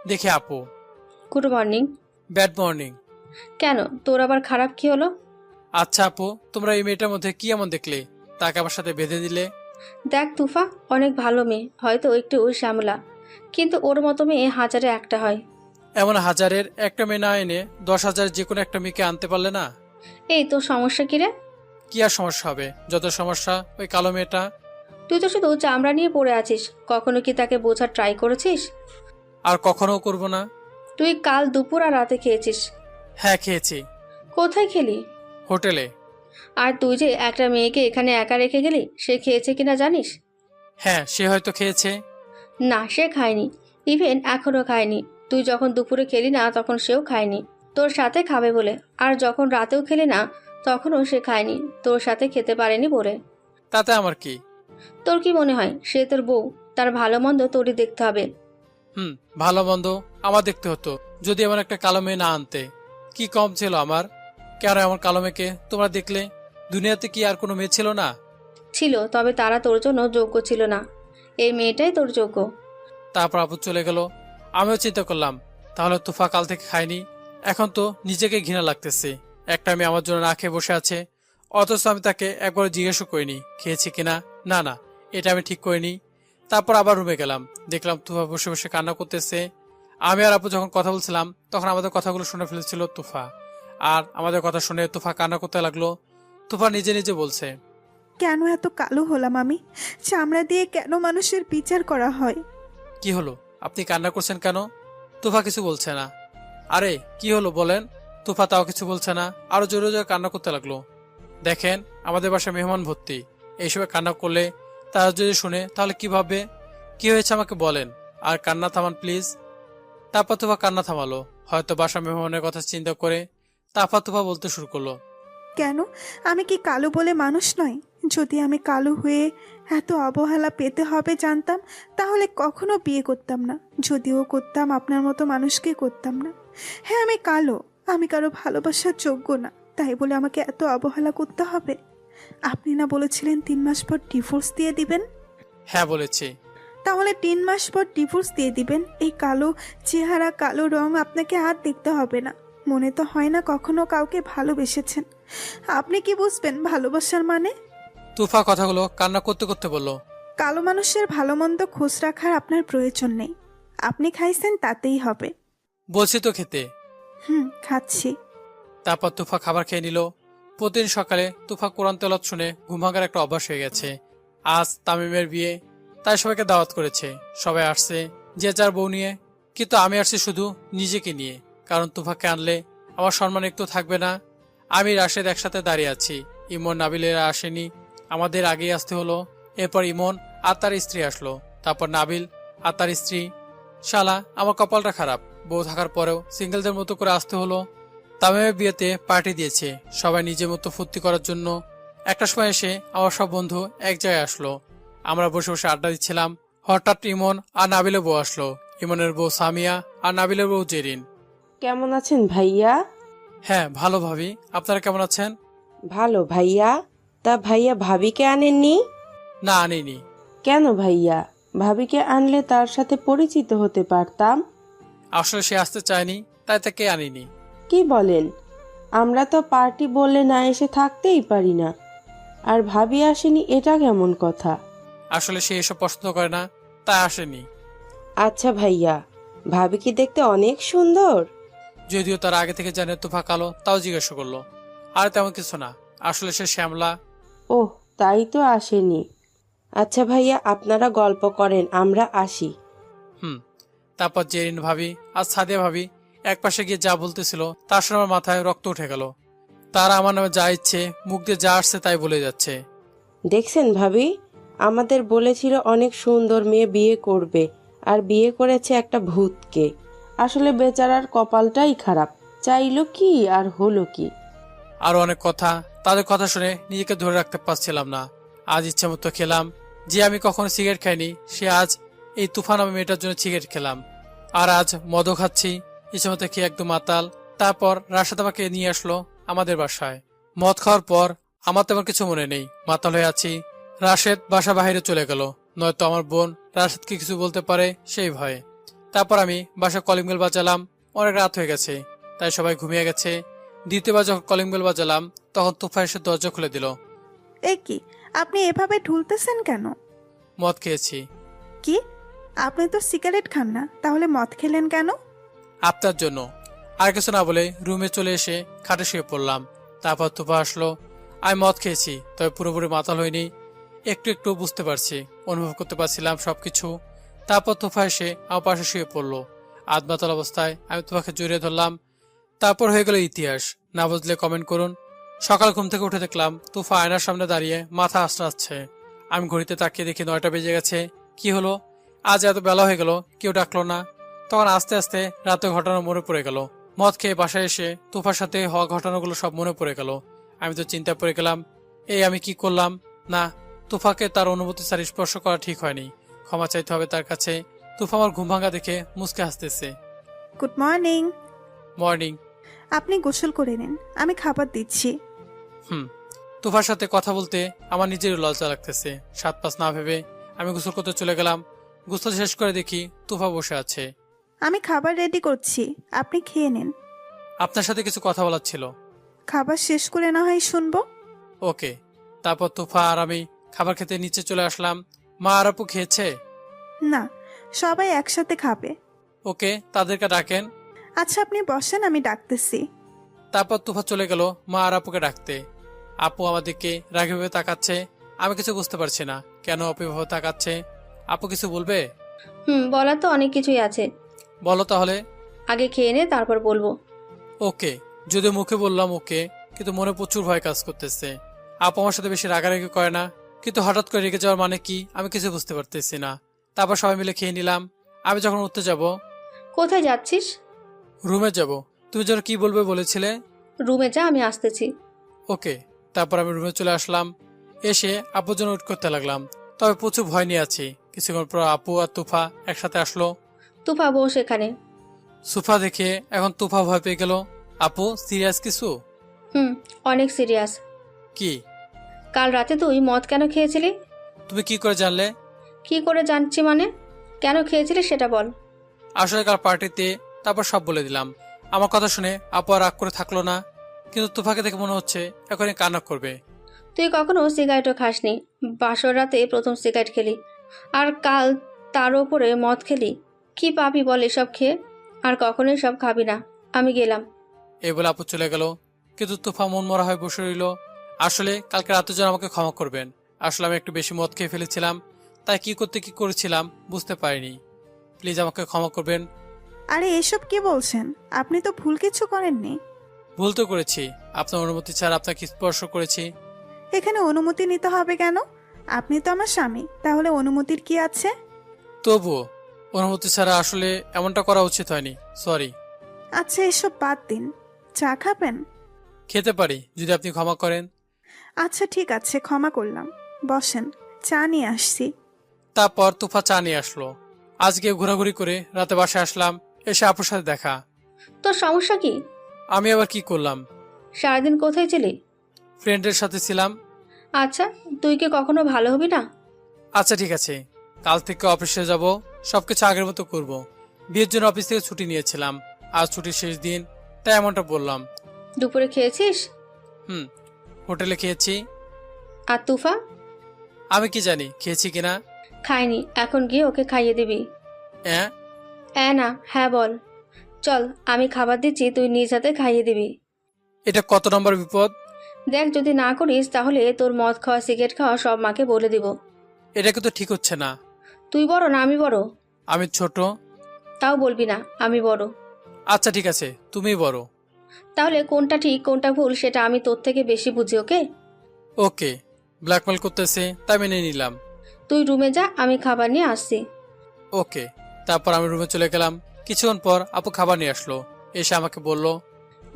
দেখি আপু।
Good morning.
Bad morning.
কেন, তোর আবার খারাপ কি হলো?
আচ্ছা আপু, তোমরা এই মেয়েটার মধ্যে কি এমন দেখলে তাকে আমার সাথে বেঁধে দিলে?
দেখ তুফা অনেক ভালো মেয়ে, হয়তো একটু শ্যামলা, কিন্তু ওর মতো মেয়ে হাজারে একটা হয়।
এমন হাজারের একটা মেয়ে না এনে 10,000 যে কোনো একটা মেয়েকে আনতে পারলে না?
এই তোর সমস্যা কি রে?
কি আর সমস্যা হবে? যত সমস্যা ওই কালো মেয়েটা।
তুই তো শুধু চামড়া নিয়ে পড়ে আছিস, কখনো কি তাকে বোঝার ট্রাই করেছিস?
আর কখনো করব না।
তুই কাল দুপুর আর রাতে খেয়েছিস।
হ্যাঁ খেয়েছি,
কোথায় খেলি?
হোটেলে।
আর তুই যে একটা মেয়েকে এখানে একা রেখে গেলি, সে খেয়েছে কিনা জানিস?
হ্যাঁ সে হয়তো খেয়েছে।
না, সে খায়নি। ইভেন এখনো খায়নি। তুই যখন দুপুরে খেলি না তখন সেও খায়নি তোর সাথে খাবে বলে, আর যখন রাতেও খেলি না তখনও সে খায়নি তোর সাথে খেতে পারেনি বলে।
তাতে আমার কি?
তোর কি মনে হয় সে তোর বউ? তার ভালো মন্দ তোরই দেখতে হবে।
ভালো মন্দ আমার দেখতে হতো যদি এমন একটা কালো মেয়ে না আনতে। কি কম ছিল আমার? কেন এমন কালো মেয়েকে তোমরা দেখলে? দুনিয়াতে কি আর কোনো মেয়ে ছিল না?
ছিল, তবে তারা তোর জন্য যোগ্য ছিল না। এই মেয়েটাই তোর যোগ্য।
তারপর আপু চলে গেল। আমিও চিন্তা করলাম তাহলে তুফা কাল থেকে খায়নি। এখন তো নিজেকে ঘৃণা লাগতেছে, একটা মেয়ে আমার জন্য না খেয়ে বসে আছে, অথচ আমি তাকে একবার জিজ্ঞেসও করিনি খেয়েছি কিনা। না না, এটা আমি ঠিক করিনি। তারপর আবার রুমে গেলাম, দেখলাম তুফা বসে বসে কান্না করতেছে। আমি আর আপু যখন কথা বলছিলাম তখন আমাদের কথাগুলো শুনে ফেলেছিল তুফা, আর আমাদের কথা শুনে তুফা কান্না করতে লাগলো। তুফা নিজে নিজে বলছে,
কেন এত কালো হলাম আমি? চামড়া দিয়ে কেন মানুষের বিচার করা হয়?
কি হলো, আপনি কান্না করছেন কেন? তুফা কিছু বলছে না। আরে কি হলো বলেন? তুফা তাও কিছু বলছে না, আরো জোরে জোরে কান্না করতে লাগলো। দেখেন আমাদের বাসায় মেহমান ভর্তি, এইসবে কান্না করলে তারা যদি শুনে তাহলে কি ভাববে? কি হয়েছে আমাকে বলেন, আর কান্না থামান প্লিজ। তারপর তুফা কান্না থামালো, হয়তো বাসা মেহমানের কথা চিন্তা করে। তারপর তুফা বলতে শুরু করলো,
কেন? আমি কি কালো বলে মানুষ নয়? যদি আমি কালো হয়ে এত অবহেলা পেতে হবে জানতাম তাহলে কখনো বিয়ে করতাম না। যদিও করতাম আপনার মতো মানুষকে করতাম না। হ্যাঁ আমি কালো, আমি কারো ভালোবাসার যোগ্য না, তাই বলে আমাকে এত অবহেলা করতে হবে? আপনি না বলেছিলেন 3 মাস পর ডিভোর্স দিয়ে দিবেন?
হ্যাঁ বলেছি।
তাহলে 3 মাস পর ডিভোর্স দিয়ে দিবেন। এই কালো চেহারা, কালো রং আপনাকে আর দেখতে হবে না। মনে তো হয় না কখনো কাউকে ভালোবেসেছেন। আপনি কি বুঝবেন ভালোবাসার মানে?
তুফা কথাগুলো কান্না করতে করতে বলল,
কালো মানুষের ভালো মন্দ খোঁজ রাখার আপনার প্রয়োজন নেই। আপনি খাইছেন তাতেই হবে।
বলছি তো খেতে।
খাচ্ছি।
তারপর তুফা খাবার খেয়ে নিল। প্রতিদিন সকালে তুফা কোরআন তেলাওয়াত শুনে ঘুম ভাঙার একটা অভ্যাস হয়ে গেছে। আজ তামিমের বিয়ে, তাই সবাইকে দাওয়াত করেছে। সবাই আসছে যে যার বউ নিয়ে, কিন্তু আমি আসছি শুধু নিজেকে নিয়ে, কারণ তুফাকে আনলে আমার সম্মান একটু থাকবে না। আমি রাশেদ একসাথে দাঁড়িয়ে আছি, ইমন নাবিলেরা আসেনি, আমাদের আগেই আসতে হলো। এরপর ইমন আর তার স্ত্রী আসলো, তারপর নাবিল আর তার স্ত্রী। শালা আমার কপালটা খারাপ, বউ থাকার পরেও সিঙ্গেলদের মতো করে আসতে হলো। তামিমের বিয়েতে পার্টি দিয়েছে, সবাই নিজের মতো ফুর্তি করার জন্য। একটা সময় এসে আমার সব বন্ধু এক জায়গায় আসলো, আমরা বসে বসে আড্ডা দিচ্ছিলাম। হঠাৎ ইমন আর নাবিলের বউ আসলো, ইমনের বউ সামিয়া আর নাবিলের বউ জেরিন।
কেমন আছেন ভাইয়া?
হ্যাঁ ভালো ভাবি, আপনারা কেমন আছেন?
ভালো ভাইয়া। তা ভাইয়া ভাবিকে আনেননি?
না আনিনি।
কেন ভাইয়া? ভাবিকে আনলে তার সাথে পরিচিত হতে পারতাম।
আসলে সে আসতে চায়নি, তাই তাকে আনিনি।
কি বলেন? আমরা তো পার্টি বললে না এসে থাকতেই পারি না, আর ভাবি আসেনি এটা কেমন কথা?
আসলে সে এসব পছন্দ করে না, তাই আসেনি।
আচ্ছা ভাইয়া, ভাবি কি দেখতে অনেক সুন্দর?
যদিও তার আগে থেকে জানে তুফা কালো, তাও জিজ্ঞাসা করলো। আর তেমন কিছু না, আসলে সে শ্যামলা।
ওহ, তাই তো আসেনি। আচ্ছা ভাইয়া, আপনারা গল্প করেন, আমরা আসি।
তারপর জেরিন ভাবি আর সাদিয়া ভাবি এক পাশে গিয়ে যা বলতেছিল তার শুনে আমার মাথায় রক্ত উঠে গেল। তারা আমার নামে যা ইচ্ছে মুখ দিয়ে যা আসছে তাই বলে যাচ্ছে।
দেখছেন ভাবি, আমাদের বলেছিল অনেক সুন্দর মেয়ে বিয়ে করবে, আর বিয়ে করেছে একটা ভূতকে। আসলে বেচারার কপালটাই খারাপ, চাইলো কি আর হলো কি।
আরো অনেক কথা, তাদের কথা শুনে নিজেকে ধরে রাখতে পারছিলাম না। আজ ইচ্ছে মতো খেলাম, যে আমি কখনো সিগারেট খাইনি সে আজ এই তুফান নামে মেয়েটার জন্য সিগারেট খেলাম। আর আজ মদও খাচ্ছি, ইচ্ছে মতো খেয়ে একদম মাতাল। তারপর রাশেদ আমাকে নিয়ে আসলো আমাদের বাসায়। মদ খাওয়ার পর আমার তেমন কিছু মনে নেই, মাতাল হয়ে আছি। রাশেদ বাসা বাহিরে চলে গেল, নয়তো আমার বোন রাশেদকে কিছু বলতে পারে সেই ভয়ে। তারপর আমি বাসায় কলিং বেল বাজালাম, অনেক রাত হয়ে গেছে তাই সবাই ঘুমিয়ে গেছে। দ্বিতীয়বার যখন কলিং বেল বাজালাম তখন তুফা এসে দরজা খুলে দিল।
এ কি, আপনি এভাবে ঢুলতেছেন কেন?
মদ খেয়েছি।
কি? আপনি তো সিগারেট খান না, তাহলে মদ খেলেন কেন?
আপনার জন্য। আর কিছু না বলে রুমে চলে এসে খাটে শুয়ে পড়লাম। তারপর তুফা আসলো। আমি মদ খেয়েছি, তবে পুরোপুরি মাতাল হয়নি। একটু একটু বুঝতে পারছি, অনুভব করতে পারছিলাম সবকিছু। তারপর তুফা এসে আমার পাশে শুয়ে পড়লো। আধমাতাল অবস্থায় আমি তুফাকে জড়িয়ে ধরলাম। তারপর হয়ে গেল ইতিহাস। না বুঝলে কমেন্ট করুন। সকাল ঘুম থেকে উঠে দেখলাম তুফা আয়নার সামনে দাঁড়িয়ে মাথা আঁচড়াচ্ছে। আমি ঘড়িতে তাকিয়ে দেখি 9টা বেজে গেছে। কি হলো, আজ এত বেলা হয়ে গেল, কেউ ডাকলো না। তখন আস্তে আস্তে রাতে ঘটনা মনে পড়ে গেল। মদ খেয়ে বাসায় এসে তুফার সাথে হওয়া ঘটনাগুলো সব মনে পড়ে গেল। আমি তো চিন্তায় পড়ে গেলাম, এই আমি কি করলাম। না, তুফাকে তার অনুমতি ছাড়া স্পর্শ করা ঠিক হয়নি। ক্ষমা চাইতে হবে তার কাছে। তুফা আমার ঘুম ভাঙা দেখে মুচকে হাসতেছে।
Good morning.
মর্নিং।
আপনি গোসল করে নিন, আমি খাবার দিচ্ছি।
তুফার সাথে কথা বলতে আমার নিজেরই লজ্জা লাগতেছে। 7-5 না ভেবে আমি গোসল করতে চলে গেলাম। গোসল শেষ করে দেখি তুফা বসে আছে।
আমি খাবার রেডি করছি, আপনি খেয়ে নিন।
আপনার সাথে কিছু কথা বলার ছিল।
খাবার শেষ করে না হয় শুনবো।
ওকে। তারপর তুফা আর আমি খাবার খেতে নিচে চলে আসলাম। মা আর আপু খেয়েছে?
না, সবাই একসাথে খাবে।
ওকে, তাদেরকে ডাকেন।
আচ্ছা, আপনি বসেন, আমি ডাকতেছি।
তারপর তুফা চলে গেল মা আর আপুকে ডাকতে। আপু আমার দিকে রাগীভাবে তাকাচ্ছে। আমি কিছু বুঝতে পারছি না কেন আপু এভাবে তাকাচ্ছে। আপু কিছু বলবে?
বলার তো অনেক কিছুই আছে।
বলো তাহলে।
আগে খেয়ে নে, তারপর বলবো।
ওকে। যদি মুখে বললাম ওকে, কিন্তু মনে প্রচুর ভয় কাজ করতেছে। আপু আমার সাথে বেশি রাগারাগি করে না, কিন্তু হঠাৎ করে রেগে যাওয়ার মানে কি আমি কিছু বুঝতে পারতেছি না। তারপর সবাই মিলে খেয়ে নিলাম। আমি যখন উঠতে যাব।
কোথায় যাচ্ছিস?
রুমে যাব। তুমি যেন কি বলবে বলেছিলে?
রুমে যা, আমি আসতেছি।
ওকে। তারপর আমি রুমে চলে আসলাম। এসে আপুর জন্য ওয়েট করতে লাগলাম। তবে প্রচুর ভয় নিয়ে আছি। কিছুক্ষণ পর আপু আর তুফা একসাথে আসলো।
তুফা বস এখানে।
সুফা দেখে এখন তুফা ভয় পেয়ে গেল। আপু, সিরিয়াস কিছু?
অনেক সিরিয়াস।
কি?
কাল রাতে তুই মদ কেন খেয়েছিলি?
তুমি কি করে জানলে?
কি করে জানছি মানে? কেন খেয়েছিলি সেটা বল।
আসলে কাল পার্টিতে, তারপর সব বলে দিলাম। আমার কথা শুনে আপু আর রাগ করে থাকলো না, কিন্তু তুফাকে দেখে মনে হচ্ছে এখনই কান্না করবে।
তুই কখনো সিগারেটও খাসনি, বাসর রাতে প্রথম সিগারেট খেলি, আর কাল তার ওপরে মদ খেলি। কি পাবি বল এসব খেয়ে? আর কখনোই সব খাবি না। আমি গেলাম।
এই বলে আপু চলে গেল। কিন্তু তুফা মন মরা হয়ে বসে রইল। আসলে কালকে রাতে যেন আমাকে ক্ষমা করবেন। আসলে আমি একটু বেশি মদ খেয়ে ফেলেছিলাম, তাই কি করেছিলাম বুঝতে পারিনি। প্লিজ আমাকে ক্ষমা করবেন।
আরে এসব কি বলছেন? আপনি তো ভুল কিছু করেননি।
ভুল তো করেছি, আপনার অনুমতি ছাড়া আপনাকে স্পর্শ করেছি।
এখানে অনুমতি নিতে হবে কেন? আপনি তো আমার স্বামী, তাহলে অনুমতির কি আছে?
তবুও অনুমতি ছাড়া আসলে এমনটা করা উচিত হয়নি। সরি।
আচ্ছা, এসব বাদ দিন। চা খাবেন?
খেতে পারি যদি আপনি ক্ষমা করেন।
আচ্ছা ঠিক আছে, ক্ষমা করলাম। বসেন, চা নিয়ে আসছি।
তারপর তুফা চা নিয়ে আসলো। আজকে ঘোরাঘুরি করে রাতে বাসায় আসলাম। এসে আপুর সাথে দেখা।
তোর সমস্যা কি?
আমি আবার কি করলাম?
সারাদিন কোথায় ছিলি?
ফ্রেন্ডের সাথে ছিলাম।
আচ্ছা, তুই কি কখনো ভালো হবি না?
আচ্ছা ঠিক আছে, কাল থেকে অফিসে যাব, সবকিছু আগের মতো করব। বিয়ের জন্য অফিস থেকে ছুটি নিয়েছিলাম, আজ ছুটির শেষ দিন, তাই এমনটা বললাম।
দুপুরে খেয়েছিস?
হোটেলে খেয়েছি।
আর তুফা?
আমি কি জানি খেয়েছি কিনা।
খাইনি, এখন গিয়ে ওকে খাইয়ে দিবি। না, হ্যাঁ বল। চল, আমি খাবার দিচ্ছি, তুই নিজ হাতে খাইয়ে দিবি।
এটা কত নম্বর বিপদ?
দেখ, যদি না করিস তাহলে তোর মদ খাওয়া সিগারেট খাওয়া সব মাকে বলে দিব।
এটা কিন্তু ঠিক হচ্ছে না।
তুই বড় না আমি বড়?
আমি ছোট।
তাও বলবি না আমি বড়?
আচ্ছা ঠিক আছে, তুমি বড়।
তাহলে কোনটা ঠিক কোনটা ভুল সেটা আমি তোর থেকে বেশি বুঝি। ওকে?
ওকে। ব্ল্যাকমেল করতেছে তাই মেনে নিলাম।
তুই রুমে যা, আমি খাবার নিয়ে আসছি।
ওকে। তারপর আমি রুমে চলে গেলাম। কিছুক্ষণ পর আপু খাবার নিয়ে আসলো। এসে আমাকে বলল,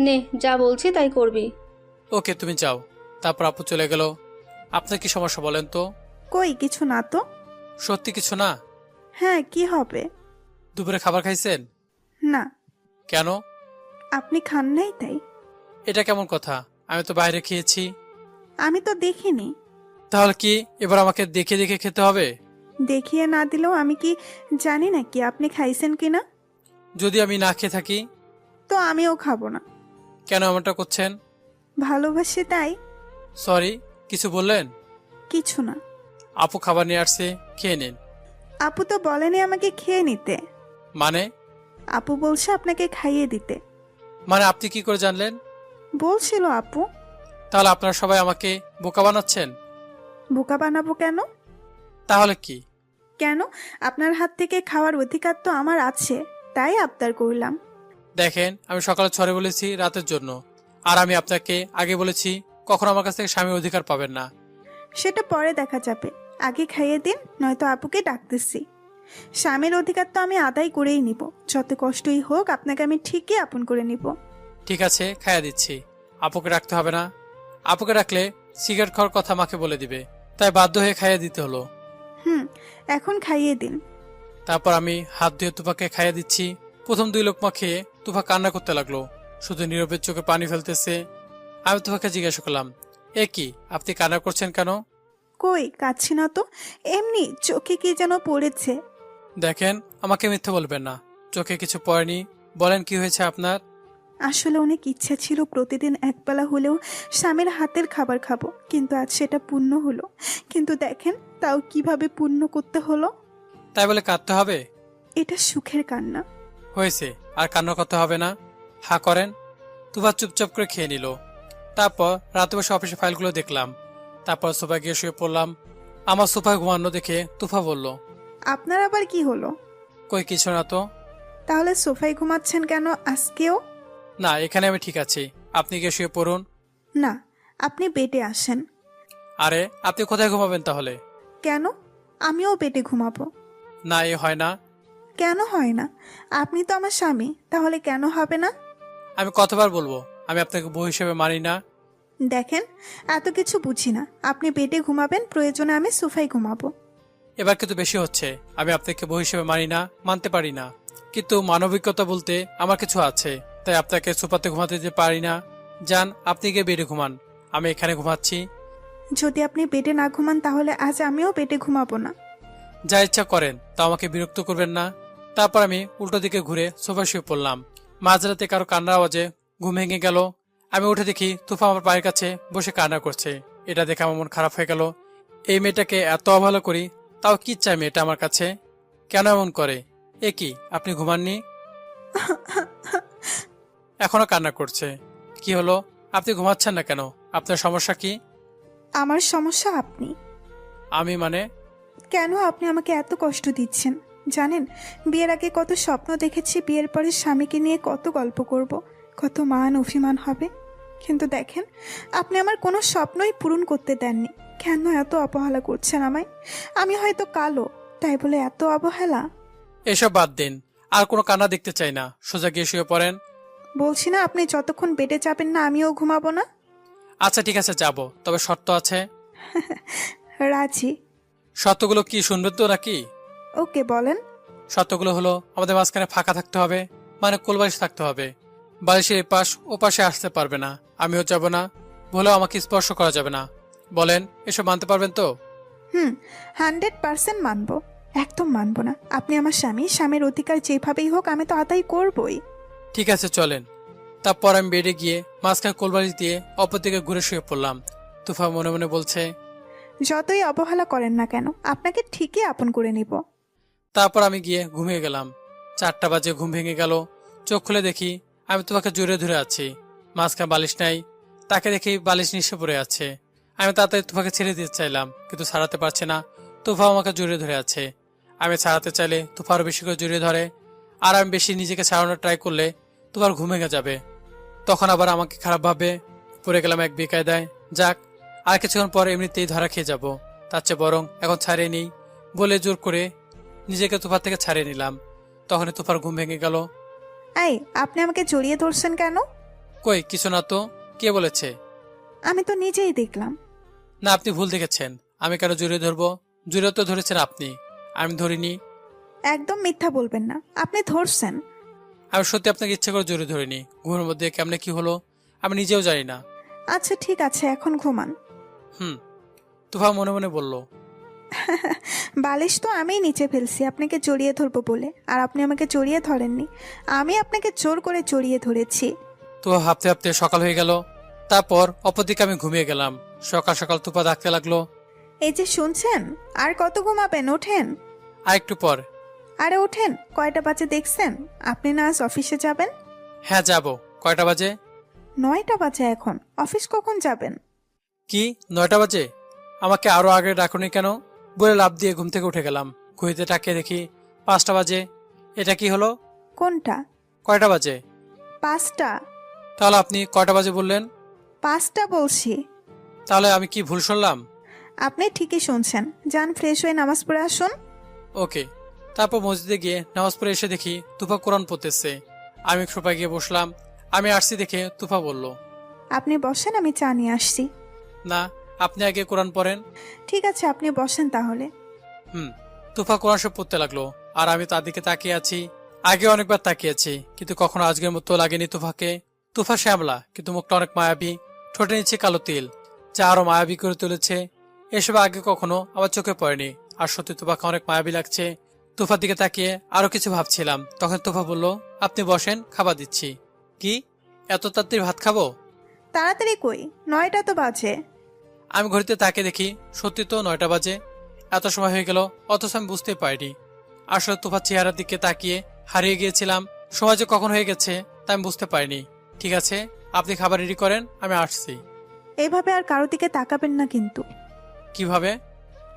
নে, যা বলছি তাই করবি।
ওকে তুমি যাও। তারপর আপু চলে গেল। আপনার কি সমস্যা বলেন তো?
কই কিছু না তো।
সত্যি কিছু না?
হ্যাঁ, কি হবে?
দুপুরে খাবার খাইছেন?
না।
কেন?
আপনি খান নাই তাই।
এটা কেমন কথা? আমি তো বাইরে খেয়েছি।
আমি তো দেখিনি।
তাহলে কি এবার আমাকে দেখে দেখে খেতে হবে?
দেখিয়ে না দিলেও আমি কি জানি না কি আপনি খাইছেন কিনা?
যদি আমি না খেয়ে থাকি?
তো আমিও খাবো না।
কেন এমনটা করছেন?
ভালোবাসি তাই।
সরি, কিছু বললেন?
কিছু না।
আপু খাবার নিয়ে আসছে, খেয়ে নিন।
আপু তো বলেনি আমাকে খেয়ে নিতে।
মানে?
আপু বলছে আপনাকে খাইয়ে দিতে।
মানে আপনি কি করে জানলেন?
বলছিল আপু।
তাহলে আপনারা সবাই আমাকে বোকা বানাচ্ছেন?
বোকা বানাবো কেন?
তাহলে কি?
কেন? আপনার হাত থেকে খাওয়ার অধিকার তো আমার আছে, তাই আবদার করলাম।
দেখেন, আমি সকালে ছড়ে বলেছি রাতের জন্য, আর আমি আপনাকে আগে বলেছি কখনো আমার কাছ থেকে স্বামীর অধিকার পাবেন না।
সেটা পরে দেখা যাবে, আগে খাইয়ে দিন, নয়তো আপুকে ডাকতেছি। স্বামীর অধিকার তো আমি আদায় করেই নিব, যত কষ্টই হোক আপনাকে আমি ঠিকই আপন করে নিব।
ঠিক আছে, খাইয়ে দিচ্ছি। আপুকে রাখতে হবে না। আপুকে রাখলে সিগারেট খাওয়ার কথা মাকে বলে দিবে, তাই বাধ্য হয়ে খাইয়ে দিতে হলো।
এখন খাইয়ে দিন।
তারপর আমি হাত ধুয়ে তুফাকে খাইয়ে দিচ্ছি। প্রথম 2 লোকমা খেয়ে তুফা কান্না করতে লাগলো, শুধু নীরবের চোখে পানি ফেলতেছে। আমি তুফাকে জিজ্ঞাসা করলাম, এ কি, আপনি কান্না করছেন কেন?
কই, কাচ্ছি না তো, এমনি চোখে কি যেন পড়েছে।
দেখেন, আমাকে মিথ্যে বলবেন না, চোখে কিছু পড়েনি। বলেন কি হয়েছে আপনার?
আসলে অনেক ইচ্ছা ছিল প্রতিদিন একবেলা হলেও স্বামীর হাতের খাবার খাবো, কিন্তু আজ সেটা পূর্ণ হলো। কিন্তু দেখেন, তাও কিভাবে পূর্ণ করতে হলো।
তাই বলে কাঁদতে হবে?
এটা সুখের কান্না।
হয়েছে, আর কান্না করতে হবে না। হা করেন। তুফা চুপচাপ করে খেয়ে নিল। তারপর রাতে বসে অফিসে ফাইলগুলো দেখলাম। তারপর সোফায় গিয়ে শুয়ে পড়লাম। আমার সোফায় ঘুমানো দেখে তুফা বলল,
আপনার আবার কি হলো?
কই কিছু না তো।
তাহলে সোফায় ঘুমাচ্ছেন কেন আজকেও?
না, এখানে আমি ঠিক আছি, আপনি গিয়ে শুয়ে পড়ুন।
না, আপনি বেডে আসেন।
আরে, আপনি কোথায় ঘুমাবেন তাহলে?
কেন? আমিও বেডে ঘুমাবো।
না, এ হয় না।
কেন হয় না? আপনি তো আমার স্বামী, তাহলে কেন হবে না?
আমি কতবার বলবো আমি আপনাকে বউ হিসেবে মানি না?
দেখেন, এত কিছু বুঝি না, আপনি বেডে ঘুমাবেন, প্রয়োজনে আমি সোফায় ঘুমাবো।
এবার কিন্তু বেশি হচ্ছে। আমি আপনাকে বউ হিসেবে মানি না, মানতে পারি না, কিন্তু মানবিকতা বলতে আমার কিছু আছে, তাই আপনাকে সোফাতে ঘুমাতে দিতে পারি না। যান, আপনি গিয়ে বেডে ঘুমান, আমি এখানে ঘুমাচ্ছি।
যদি আপনি বেডে না ঘুমান তাহলে আজ আমিও বেডে ঘুমাবো না।
যা ইচ্ছা করেন, তা আমাকে বিরক্ত করবেন না। তারপর আমি উল্টো দিকে ঘুরে সোফায় শুয়ে পড়লাম। মাঝরাতে কারো কান্নার আওয়াজে ঘুম ভেঙে গেল। আমি উঠে দেখি তুফা আমার পায়ের কাছে বসে কান্না করছে। এটা দেখে আমার মন খারাপ হয়ে গেল। এই মেয়েটাকে এত অবহেলা করি, তাও কি চায় মেয়েটা আমার কাছে? কেন এমন করে? এ কি, আপনি ঘুমাননি? এখনো কান্না করছে। কি হলো, আপনি ঘুমাচ্ছেন না কেন? আপনার সমস্যা কি?
আমার সমস্যা আপনি।
আমি মানে?
কেন আপনি আমাকে এত কষ্ট দিচ্ছেন? জানেন, বিয়ের আগে কত স্বপ্ন দেখেছি, বিয়ের পরে স্বামীকে নিয়ে কত গল্প করব, কত মান অভিমান হবে। কিন্তু দেখেন, আপনি আমার কোনো স্বপ্নই পূরণ করতে দেননি। কেন এত অবহেলা করছেন আমায়? আমি হয়তো কালো, তাই বলে এত অবহেলা?
এসব বাদ দিন, আর কোনো কান্না দেখতে চাই না। সোজা গিয়ে শুয়ে পড়েন।
বলছি না, আপনি যতক্ষণ বেডে যাবেন না আমিও ঘুমাবো না।
আচ্ছা ঠিক আছে, যাব, তবে শর্ত আছে।
রাজি।
শর্তগুলো কি শুনবেন তো নাকি?
ওকে, বলেন।
শর্তগুলো হলো, আমাদের মাঝখানে ফাঁকা থাকতে হবে, মানে কোলবালিশ থাকতে হবে। বালিশের এপাশ ও পাশে আসতে পারবে না, আমিও যাব না। বলেও আমাকে স্পর্শ করা যাবে না। বলেন, এসব মানতে পারবেন তো?
100% মানবো। একদম মানবো না। আপনি আমার স্বামী, স্বামীর অধিকার যেভাবেই হোক আমি তো আদায় করবই।
ঠিক আছে, চলেন। তারপর আমি বেডে গিয়ে মাঝখানে কোলবালিশ দিয়ে অপর দিকে ঘুরে শুয়ে পড়লাম। তুফা মনে মনে বলছে,
যতই অবহেলা করেন না কেন, আপনাকে ঠিকই আপন করে নিব।
তারপর আমি গিয়ে ঘুমিয়ে গেলাম। 4টা বাজে ঘুম ভেঙে গেল। চোখ খুলে দেখি আমি তোমাকে জোরে ধরে আছি, মাঝখানে বালিশ নাই। তাকে দেখি বালিশ নিচে পড়ে আছে। আমি তাড়াতাড়ি তুফাকে ছেড়ে দিতে চাইলাম, কিন্তু ছাড়াতে পারছে না। তুফা আমাকে জড়িয়ে ধরে আছে। আমি ছাড়াতে চাইলে তুফা আরো বেশি করে জড়িয়ে ধরে, আর আমি বেশি নিজেকে ছাড়ানোর ট্রাই করলে তুফার ঘুম ভেঙে যাবে। তখন আবার আমাকে খারাপ ভাবে পড়ে গেলাম এক বেকায়দায়। যাক, আর কিছুক্ষণ পর এমনিতেই ধরা খেয়ে যাব, তার চেয়ে বরং এখন ছাড়িয়ে নিই বলে জোর করে নিজেকে তুফার থেকে ছাড়িয়ে নিলাম। তখনই তুফার ঘুম ভেঙে গেল।
এই, আপনি আমাকে জড়িয়ে ধরছেন কেন?
কই কিছু না তো, কে বলেছে?
আমি তো নিজেই দেখলাম।
না, আপনি ভুল দেখেছেন। আমি কেন জড়িয়ে ধরবো? জড়িয়ে তো ধরেছেন আপনি, আমি ধরিনি।
একদম মিথ্যা বলবেন না, আপনি ধরছেন।
আমি সত্যি আপনাকে ইচ্ছে করে জড়িয়ে ধরিনি। ঘুমের মধ্যে কেমনে কি হলো আমি নিজেও জানি না।
আচ্ছা ঠিক আছে, এখন ঘুমান।
তুফা মনে মনে বলল,
বালিশ তো আমিই নিচে ফেলছি আপনাকে জড়িয়ে ধরবো বলে, আর আপনি আমাকে জড়িয়ে ধরেননি, আমি আপনাকে জোর করে জড়িয়ে ধরেছি।
তুফা ভাবতে ভাবতে সকাল হয়ে গেল। তারপর অপরদিকে আমি ঘুমিয়ে গেলাম। সকাল সকাল তুফা ডাকতে লাগলো,
এই যে শুনছেন, আর কত ঘুমাবেন, ওঠেন।
আর একটু পর।
আরে ওঠেন, কয়টা বাজে দেখছেন? আপনি না আজ অফিসে যাবেন?
হ্যাঁ যাব। কয়টা বাজে?
9টা বাজে এখন, অফিস কখন যাবেন?
কি 9টা বাজে? আমাকে আরো আগে ডাকুনি কেন? বলে লাফ দিয়ে ঘুম থেকে উঠে গেলাম। ঘড়িতে তাকিয়ে দেখি 5টা বাজে। এটা কি হলো?
কোনটা?
কয়টা বাজে?
5টা।
তাহলে আপনি কয়টা বাজে বললেন?
5টা বলছি।
তাহলে আমি কি ভুল শুনলাম?
আপনি ঠিকই শুনছেন। যান, ফ্রেশ হয়ে নামাজ পড়ে আসুন।
ওকে। তারপর মসজিদে গিয়ে নামাজ পড়ে এসে দেখি তুফা কোরআন পড়তেছে। আমি সোফায় গিয়ে বসলাম। আমি আসছি দেখে তুফা বলল,
আপনি বসেন, আমি চা নিয়ে আসছি।
না, আপনি আগে কোরআন পড়েন।
ঠিক আছে, আপনি বসেন তাহলে।
তুফা কোরআন সব পড়তে লাগলো আর আমি তার দিকে তাকিয়ে আছি। আগে অনেকবার তাকিয়েছি কিন্তু কখনো আজকের মতো লাগেনি তুফাকে। তুফা শ্যামলা কিন্তু মুখটা অনেক মায়াবী, ঠোঁটে নিচে কালো তিল যা আরো মায়াবী করে তুলেছে। এসব আগে কখনো আমার চোখে পড়েনি। আর সত্যি তুফাকে অনেক মায়াবী লাগছে। তুফার দিকে তাকিয়ে আরো কিছু ভাবছিলাম, তখন তুফা বলল, আপনি বসেন, খাবার দিচ্ছি। কি এত তাড়াতাড়ি ভাত খাবো?
তাড়াতাড়ি কই, 9টা তো বাজে।
আমি ঘড়িতে তাকিয়ে দেখি সত্যি তো 9টা বাজে। এত সময় হয়ে গেল অথচ আমি বুঝতে পারিনি। আসলে তুফার চেহারার দিকে তাকিয়ে হারিয়ে গিয়েছিলাম। সময় যে কখন হয়ে গেছে তা আমি বুঝতে পারিনি। ঠিক আছে, আপনি খাবার রেডি করেন, আমি আসছি।
এইভাবে আর কারো দিকে তাকাবেন না কিন্তু।
কিভাবে?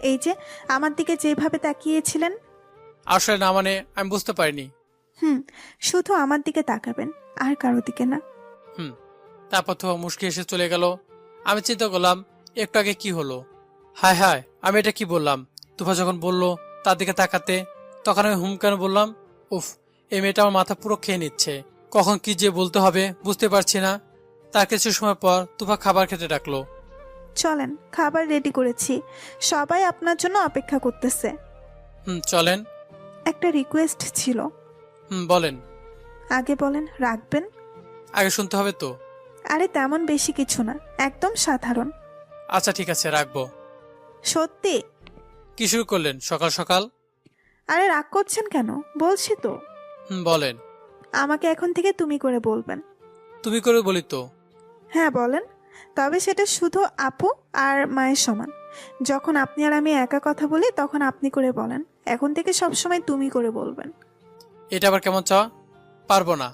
এই যে আমার দিকে যেভাবে তাকিয়েছিলেন।
আসলে না মানে আমি বুঝতে পারিনি।
শুধু আমার দিকে তাকাবেন, আর কারো দিকে না।
তারপর তো মুশকিল এসে চলে গেল। আমি চিন্তা করলাম একটু আগে কি হলো। হায় হায়, আমি এটা কি বললাম? তুফা যখন বলল তার দিকে তাকাতে, তখন আমি হুম কেন বললাম? উফ, এই মেয়েটা আমার মাথা পুরো খেয়ে নিচ্ছে। কখন কি যে বলতে হবে বুঝতে পারছি না। তার কিছু সময় পর তুফা খাবার খেতে ডাকলো।
চলেন, খাবার রেডি করেছি, সবাই আপনার জন্য অপেক্ষা করতেছে।
চলেন।
একটা রিকোয়েস্ট ছিল।
বলেন।
আগে বলেন, রাখবেন?
আগে শুনতে হবে তো।
আরে তেমন বেশি কিছু না, একদম সাধারণ।
আচ্ছা ঠিক আছে, রাখবো।
সত্যি?
কি শুরু করলেন সকাল সকাল?
আরে রাগ করছেন কেন, বলছি তো।
বলেন।
আমাকে এখন থেকে তুমি করে বলবেন।
তুমি করে বলি তো।
হ্যাঁ বলেন, তবে সেটা শুধু আপু আর মায়ের সমান। যখন আপনি আর আমি একা কথা বলি তখন আপনি করে বলেন, এখন থেকে সবসময় তুমি করে বলবেন।
এটা আবার কেমন চাওয়া? পারবো না।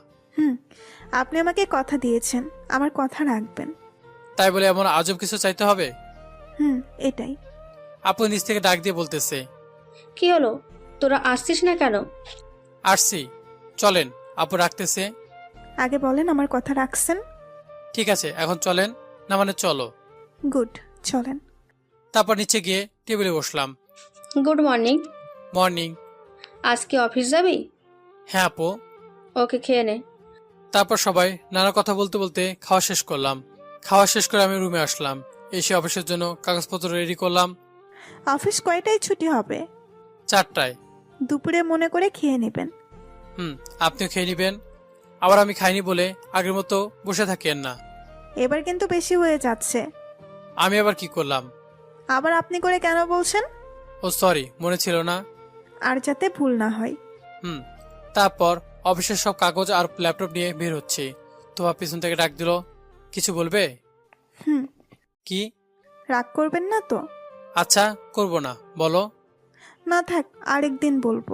আপনি আমাকে কথা দিয়েছেন, আমার কথা রাখবেন।
তাই বলে এমন আজব কিছু চাইতে হবে?
এটাই।
আপু নিচ থেকে ডাক দিয়ে বলতেছে,
কি হলো, তোরা আসছিস না কেন?
আসছি, চলেন। আপু রাখতেছে।
আগে বলেন আমার কথা রাখছেন।
ঠিক আছে, এখন চলেন। না মানে চলো।
গুড, চলেন।
তারপর নিচে গিয়ে টেবিলে বসলাম।
Good morning.
মর্নিং।
আজকে অফিস যাবি?
হ্যাঁ আপু।
ওকে, খেয়ে নে।
তারপর সবাই নানা কথা বলতে বলতে খাওয়া শেষ করলাম। খাওয়া শেষ করে আমি রুমে আসলাম। এসে অফিসের জন্য কাগজপত্র রেডি করলাম।
অফিস কয়টায় ছুটি হবে?
4টায়।
দুপুরে মনে করে খেয়ে নেবেন।
আপনিও খেয়ে নিবেন। আবার আমি খাইনি বলে আগের মতো বসে থাকেন না।
এবার কিন্তু বেশি হয়ে যাচ্ছে।
আমি আবার কি করলাম?
আবার আপনি করে কেন বলছেন?
ও সরি, মনে ছিল না।
আর যাতে ভুল না হয়।
তারপর অফিসের সব কাগজ আর ল্যাপটপ নিয়ে বের হচ্ছে। তোমার পিছন থেকে ডাক দিল, কিছু বলবে? কি?
রাগ করবেন না তো?
আচ্ছা, করব না, বলো।
না থাক, আরেকদিন বলবো।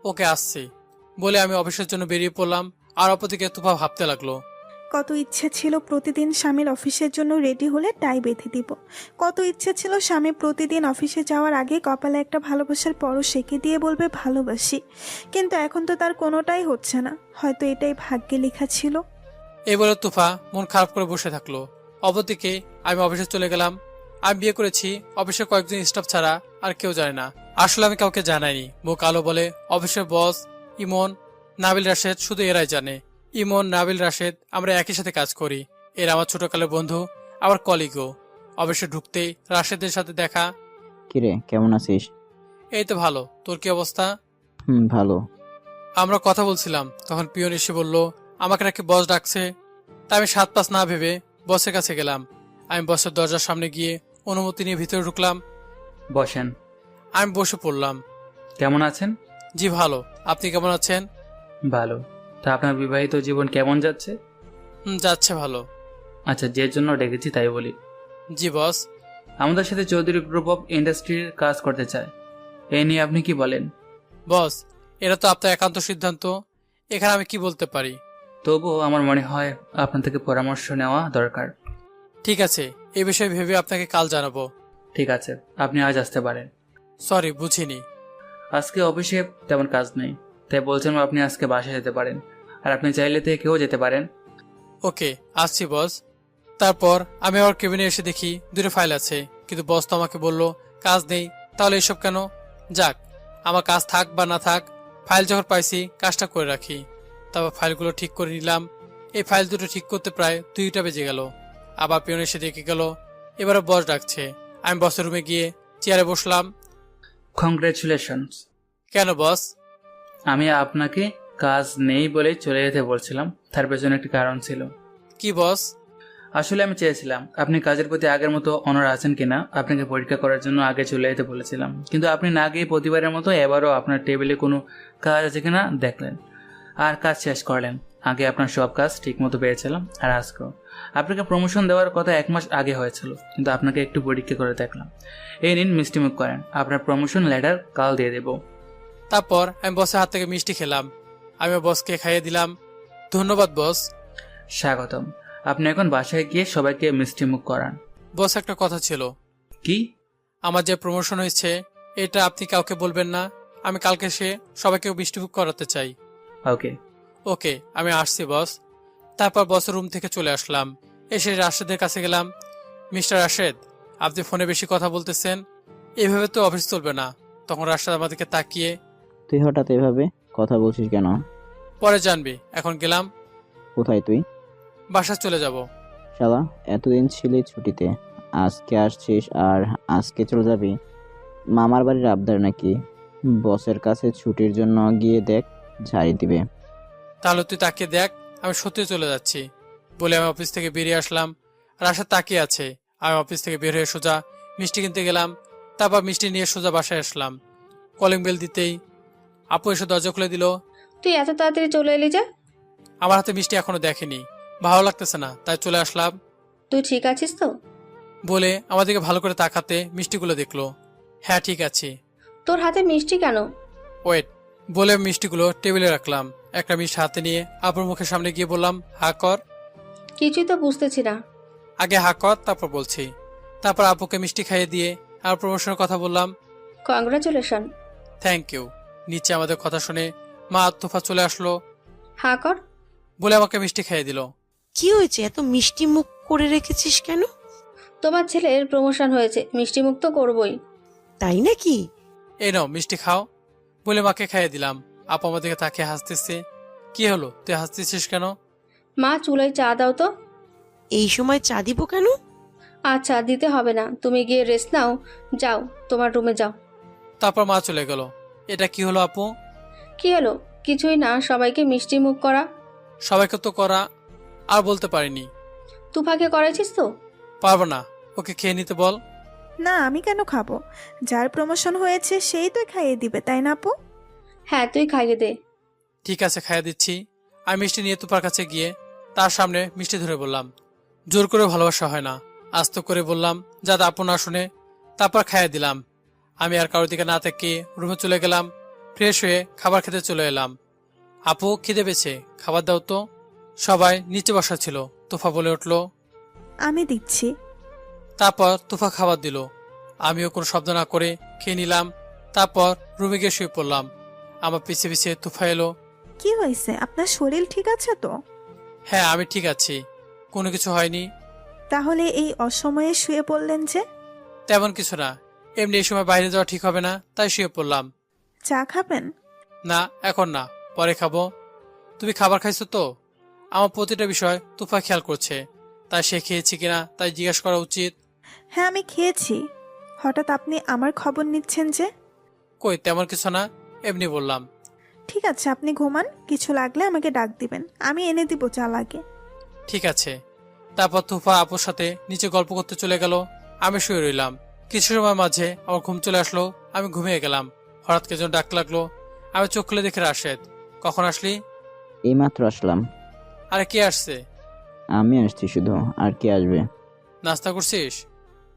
ওকে, আসছি বলে আমি অফিসের জন্য বেরিয়ে পড়লাম। আর অপরদিকে তুফা ভাবতে লাগলো,
কত ইচ্ছে ছিল প্রতিদিন স্বামীর অফিসের জন্য রেডি হলে টাই বেঁধে দিব। কত ইচ্ছে ছিল স্বামী প্রতিদিন অফিসে যাওয়ার আগে কপালে একটা ভালোবাসার পরশ এঁকে দিয়ে বলবে ভালোবাসি। কিন্তু এখন তো তার কোনোটাই হচ্ছে না, হয়তো এটাই ভাগ্যে লেখা ছিল।
এই বলে তুফা মন খারাপ করে বসে থাকলো। অপরদিকে আমি অফিসে চলে গেলাম। আমি বিয়ে করেছি অফিসের কয়েকজন স্টাফ ছাড়া আর কেউ জানে না। আসলে আমি কাউকে জানাইনি। মুখ কালো বলে অফিসের বস ইমন, নাবিল রাশেদ শুধু এরাই জানে। ইমন, নাবিল, রাশেদ আমরা একই সাথে কাজ করি। এরা আমার ছোটকালের বন্ধু, আবার কলিগও। অফিসে ঢুকতেই রাশেদের সাথে দেখা।
কিরে, কেমন আছিস?
এই তো ভালো, তোর কি অবস্থা?
ভালো।
আমরা কথা বলছিলাম, তখন পিয়ন এসে বলল আমাকে নাকি বস ডাকছে। তাই আমি 7-5 না ভেবে বসের কাছে গেলাম। আমি বসের দরজার সামনে গিয়ে অনুমতি নিয়ে ভিতরে ঢুকলাম।
বসেন।
আমি বসে পড়লাম।
কেমন আছেন?
জি ভালো, আপনি কেমন আছেন?
ভালো। তা আপনার বিবাহিত জীবন কেমন যাচ্ছে?
যাচ্ছে ভালো।
আচ্ছা, যে জন্য ডেকেছি তাই বলি।
জি বস।
আমাদের সাথে চৌধুরী গ্রুপ অফ ইন্ডাস্ট্রির কাজ করতে চায়, এই নিয়ে আপনি কি বলেন?
বস, এটা তো আপনার একান্ত সিদ্ধান্ত, এখানে আমি কি বলতে পারি?
তবুও আমার মনে হয় আপনার থেকে পরামর্শ নেওয়া দরকার।
ঠিক আছে, এই বিষয়ে ভেবে আপনাকে কাল জানাবো।
ঠিক আছে, আপনি আজ আসতে পারেন।
সরি, বুঝিনি।
আজকে অফিসে তেমন কাজ নেই, তাই বলছিলাম আপনি আজকে বাসায় যেতে পারেন, আর আপনি চাইলে থেকেও যেতে পারেন।
ওকে, আসছি বস। তারপর আমি আমার কেবিনে এসে দেখি দুটো ফাইল আছে, কিন্তু বস তো আমাকে বললো কাজ নেই। তাহলে এসব কেন? যাক, আমার কাজ থাক বা না থাক, ফাইল যখন পাইছি কাজটা করে রাখি। তারপর ফাইলগুলো ঠিক করে নিলাম। এই ফাইল দুটো ঠিক করতে প্রায় 2টা বেজে গেল। আবার পিয়ন এসে দেখে গেল এবারে বস ডাকছে। আমি বসের রুমে গিয়ে চেয়ারে বসলাম।
কংগ্রেচুলেশনস।
কেন বস?
আমি আপনাকে কাজ নেই বলে চলে যেতে বলছিলাম, তার পেছনে একটি কারণ ছিল।
কি বস?
আসলে আমি চেয়েছিলাম আপনি কাজের প্রতি আগের মতো অনড় আছেন কিনা, আপনাকে পরীক্ষা করার জন্য আগে চলে যেতে বলেছিলাম, কিন্তু আপনি না গিয়ে প্রতিবারের মতো এবারও আপনার টেবিলে কোনো কাজ আছে কিনা দেখলেন আর কাজ শেষ করলেন। আগে আপনার সব কাজ ঠিক মতো পেয়েছিলাম, আর আজকেও আপনাকে প্রমোশন দেওয়ার কথা 1 মাস আগে হয়েছিল, কিন্তু আপনাকে একটু পরীক্ষা করে দেখলাম। এই নিন, মিষ্টিমুখ করেন, আপনার প্রমোশন লেটার কাল দিয়ে দেব।
তারপর আমি বসের হাত থেকে মিষ্টি খেলাম। আমি বসকে খাইয়ে দিলাম। ধন্যবাদ বস।
স্বাগতম। আপনি এখন বাসায় গিয়ে সবাইকে মিষ্টিমুখ করান।
বস, একটা কথা ছিল।
কি?
আমার যে প্রমোশন হয়েছে এটা আপনি কাউকে বলবেন না। আমি কালকে সে সবাইকে মিষ্টিমুখ করাতে চাই।
ওকে।
ওকে, আমি আসছি বস। তারপর বসের রুম থেকে চলে আসলাম। এসে রাশেদের কাছে গেলাম। মিস্টার রাশেদ, আপনি ফোনে বেশি কথা বলতেছেন, এভাবে তো অফিস চলবে না। তখন রাশেদ আমাদেরকে তাকিয়ে,
তুই হঠাৎ এভাবে কথা বলছিস কেন?
পরে জানবি, এখন গেলাম।
কোথায় তুই?
বাসা চলে যাব।
শালা, এতদিন ছিলি ছুটিতে, আজকে আসছিস আর আজকে চলে যাবি? মামার বাড়ির আবদার নাকি? বসের কাছে ছুটির জন্য গিয়ে দেখ, ঝাড়ি দিবে।
তাহলে তুই তাকিয়ে দেখ, আমি সত্যি চলে যাচ্ছি বলে আমি অফিস থেকে বেরিয়ে আসলাম। রাশেদ তাকিয়ে আছে। আমি অফিস থেকে বের হয়ে সোজা মিষ্টি কিনতে গেলাম। তারপর মিষ্টি নিয়ে সোজা বাসায় আসলাম। কলিং বেল দিতেই আপু এসে দরজা খুলে দিল।
তুই এত তাড়াতাড়ি চলে এলি যে?
আমার হাতে মিষ্টি এখনো দেখেনি, ভালো লাগতেছে না, তাই চলে আসলাম।
তুই ঠিক আছিস তো?
বলে আমাদেরকে ভালো করে তাকাতে মিষ্টিগুলো দেখলো। হ্যাঁ, ঠিক আছে।
তোর হাতে মিষ্টি কেন?
ওয়েট, বলে মিষ্টিগুলো টেবিলে রাখলাম। একটা মিষ্টি হাতে নিয়ে আপুর মুখের সামনে গিয়ে বললাম, হা কর।
কিছুই তো বুঝতেছি না।
আগে হা কর, তারপর বলছি। তারপর আপুকে মিষ্টি খাইয়ে দিয়ে আর প্রমোশনের কথা বললাম।
কংগ্রাচুলেশন।
Thank you. নিচে আমাদের কথা শুনে মা আর তোফা চলে আসলো।
হা কর।
বলে আমাকে মিষ্টি খাইয়ে দিল।
কি হয়েছে, এত মিষ্টি মুখ করে রেখেছিস কেন?
তোমার ছেলের প্রমোশন হয়েছে, মিষ্টি মুখ তো করবই।
তাই নাকি?
এই নাও মিষ্টি খাও, বলে মাকে খাইয়ে দিলাম। আপু আমাদেরকে তাকে হাসতেছে। কি হলো, তুই হাসতেছিস কেন?
মা, চুলায় চা দাও তো।
এই সময় চা দিব কেন?
আচ্ছা, দিতে হবে না, তুমি গিয়ে রেস্ট নাও। যাও, তোমার রুমে যাও।
তারপর মা চলে গেল। এটা কি হলো আপু?
কি হলো? কিছুই না, সবাইকে মিষ্টি মুখ করা।
সবাইকে তো করা, আর বলতে পারিনি।
তুফাকে করেছিস তো?
পারবো না, ওকে খেয়ে নিতে বল।
না, আমি কেন খাবো? যার প্রমোশন হয়েছে সেই তো খাইয়ে দিবে, তাই না আপু?
হ্যাঁ, তুই খাইয়ে দে।
ঠিক আছে, খাইয়ে দিচ্ছি। আমি মিষ্টি নিয়ে তুপার কাছে গিয়ে তার সামনে মিষ্টি ধরে বললাম, জোর করে ভালোবাসা হয় না, আস্ত করে বললাম যাতে আপু না শুনে। তারপর খাইয়ে দিলাম। আমি আর কারোর দিকে না তাকিয়ে রুমে চলে গেলাম। ফ্রেশ হয়ে খাবার খেতে চলে এলাম। আপু খিদে পেয়েছে, খাবার দাও তো। সবাই নিচে বসা ছিল। তোফা বলে উঠলো,
আমি দিচ্ছি।
তারপর তোফা খাবার দিল। আমিও কোনো শব্দ না করে খেয়ে নিলাম। তারপর রুমে গিয়ে শুয়ে পড়লাম। আমার পিছে পিছে তোফা এলো।
কি হয়েছে, আপনার শরীর ঠিক আছে তো?
হ্যাঁ, আমি ঠিক আছি, কোনো কিছু হয়নি।
তাহলে এই অসময়ে শুয়ে পড়লেন যে?
তেমন কিছু না, এমনি এই সময় বাইরে যাওয়া ঠিক হবে না, তাই শুয়ে পড়লাম।
চা খাবেন?
না, এখন না, পরে খাবো। তুমি খাবার খাইছো তো? আমার প্রতিটা বিষয় তুফা খেয়াল করছে, তাই সে খেয়েছি কিনা তাই জিজ্ঞেস করা উচিত।
হ্যাঁ, আমি খেয়েছি। হঠাৎ আপনি আমার খবর নিচ্ছেন যে?
কই, তেমন কিছু না, এমনি বললাম।
ঠিক আছে, আপনি ঘুমান, কিছু লাগলে আমাকে ডাক দিবেন, আমি এনে দিব চা লাগে।
ঠিক আছে। তারপর তুফা আপুর সাথে নিচে গল্প করতে চলে গেল। আমি শুয়ে রইলাম। কিছু সময় মাঝে আমার ঘুম চলে আসলো। আমি ঘুমিয়ে গেলাম। হঠাৎ কে যেন ডাক লাগলো। আমি চোখ খুলে দেখে রাশেদ। কখন আসলি?
এইমাত্র আসলাম।
আরে কে আসছে?
আমি আসছি শুধু, আর কে আসবে?
নাস্তা করছিস?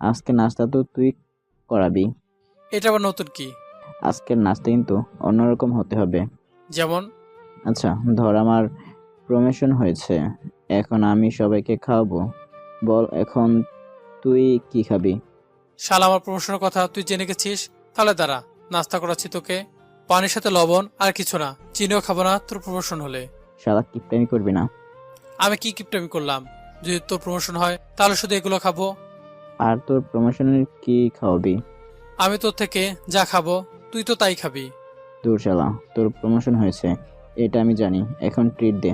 আজকে নাস্তা তো তুই করাবি।
এটা আবার নতুন কি?
আজকের নাস্তা কিন্তু অন্যরকম হতে হবে।
যেমন?
আচ্ছা ধর, আমার প্রমোশন হয়েছে, এখন আমি সবাইকে খাওয়াবো। বল এখন তুই কি খাবি?
শালা, আমার প্রমোশনের কথা তুই জেনে গেছিস? তাহলে দাঁড়া, নাস্তা করাচ্ছি তোকে। পানির সাথে লবণ আর কিছু না, চিনিও খাবো না তোর প্রমোশন হলে।
শালা কিপটামি করবি না।
আমি কি কিপটামি করলাম? যদি তোর প্রমোশন হয় তাহলে শুধু এগুলো খাবো।
আর তোর প্রমোশনের কি খাওয়াবি?
আমি তোর থেকে যা খাবো তুই তো তাই খাবি।
দূর শালা, তোর প্রমোশন হয়েছে এটা আমি জানি, এখন ট্রিট দে।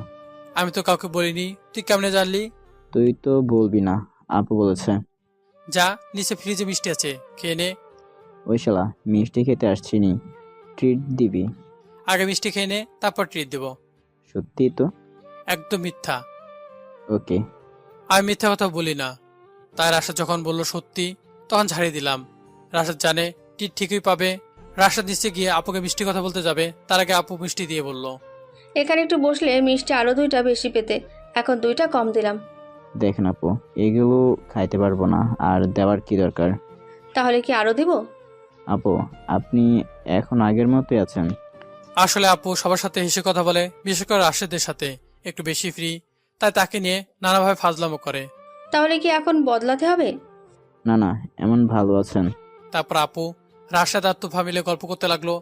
আমি তো কাউকে বলিনি, তুই কেমনে জানলি?
তুই তো বলবি না, আপু বলেছে।
যা, নিচে ফ্রিজে মিষ্টি আছে, খেয়ে নে।
ওই শালা মিষ্টি খেতে আসছিনি, ট্রিট দিবি?
আগে মিষ্টি খেয়ে নে, তারপর ট্রিট দেবো।
সত্যি তো?
একদম মিথ্যা।
ওকে।
আমি মিথ্যা কথা বলি না। তাই রাশাদ যখন বলল সত্যি, তখন ঝাড়িয়ে দিলাম। রাশাদ জানে ট্রিট ঠিকই পাবে। রাশাদ নিচে গিয়ে আপুকে মিষ্টি কথা বলতে যাবে, তার আগে আপু মিষ্টি দিয়ে বলল,
এখানে একটু বসলে মিষ্টি আরো 2টা বেশি পেতে, এখন 2টা কম দিলাম।
দেখেন আপু, এগুলো খাইতে পারবো না, আর দেওয়ার কি দরকার?
তাহলে কি আরো দিব?
আপু আপনি এখন আগের মতোই আছেন।
আসলে আপু সবার সাথে হেসে কথা বলে, বিশেষ করে রাশেদের সাথে একটু বেশি ফ্রি, তাই তাকে নিয়ে নানাভাবে ফাজলামো করে।
তাহলে কি এখন বদলাতে হবে?
না না, এমন ভালো আছেন।
তারপর আপু রাশেদ আর তুফা মিলে গল্প করতে লাগলো।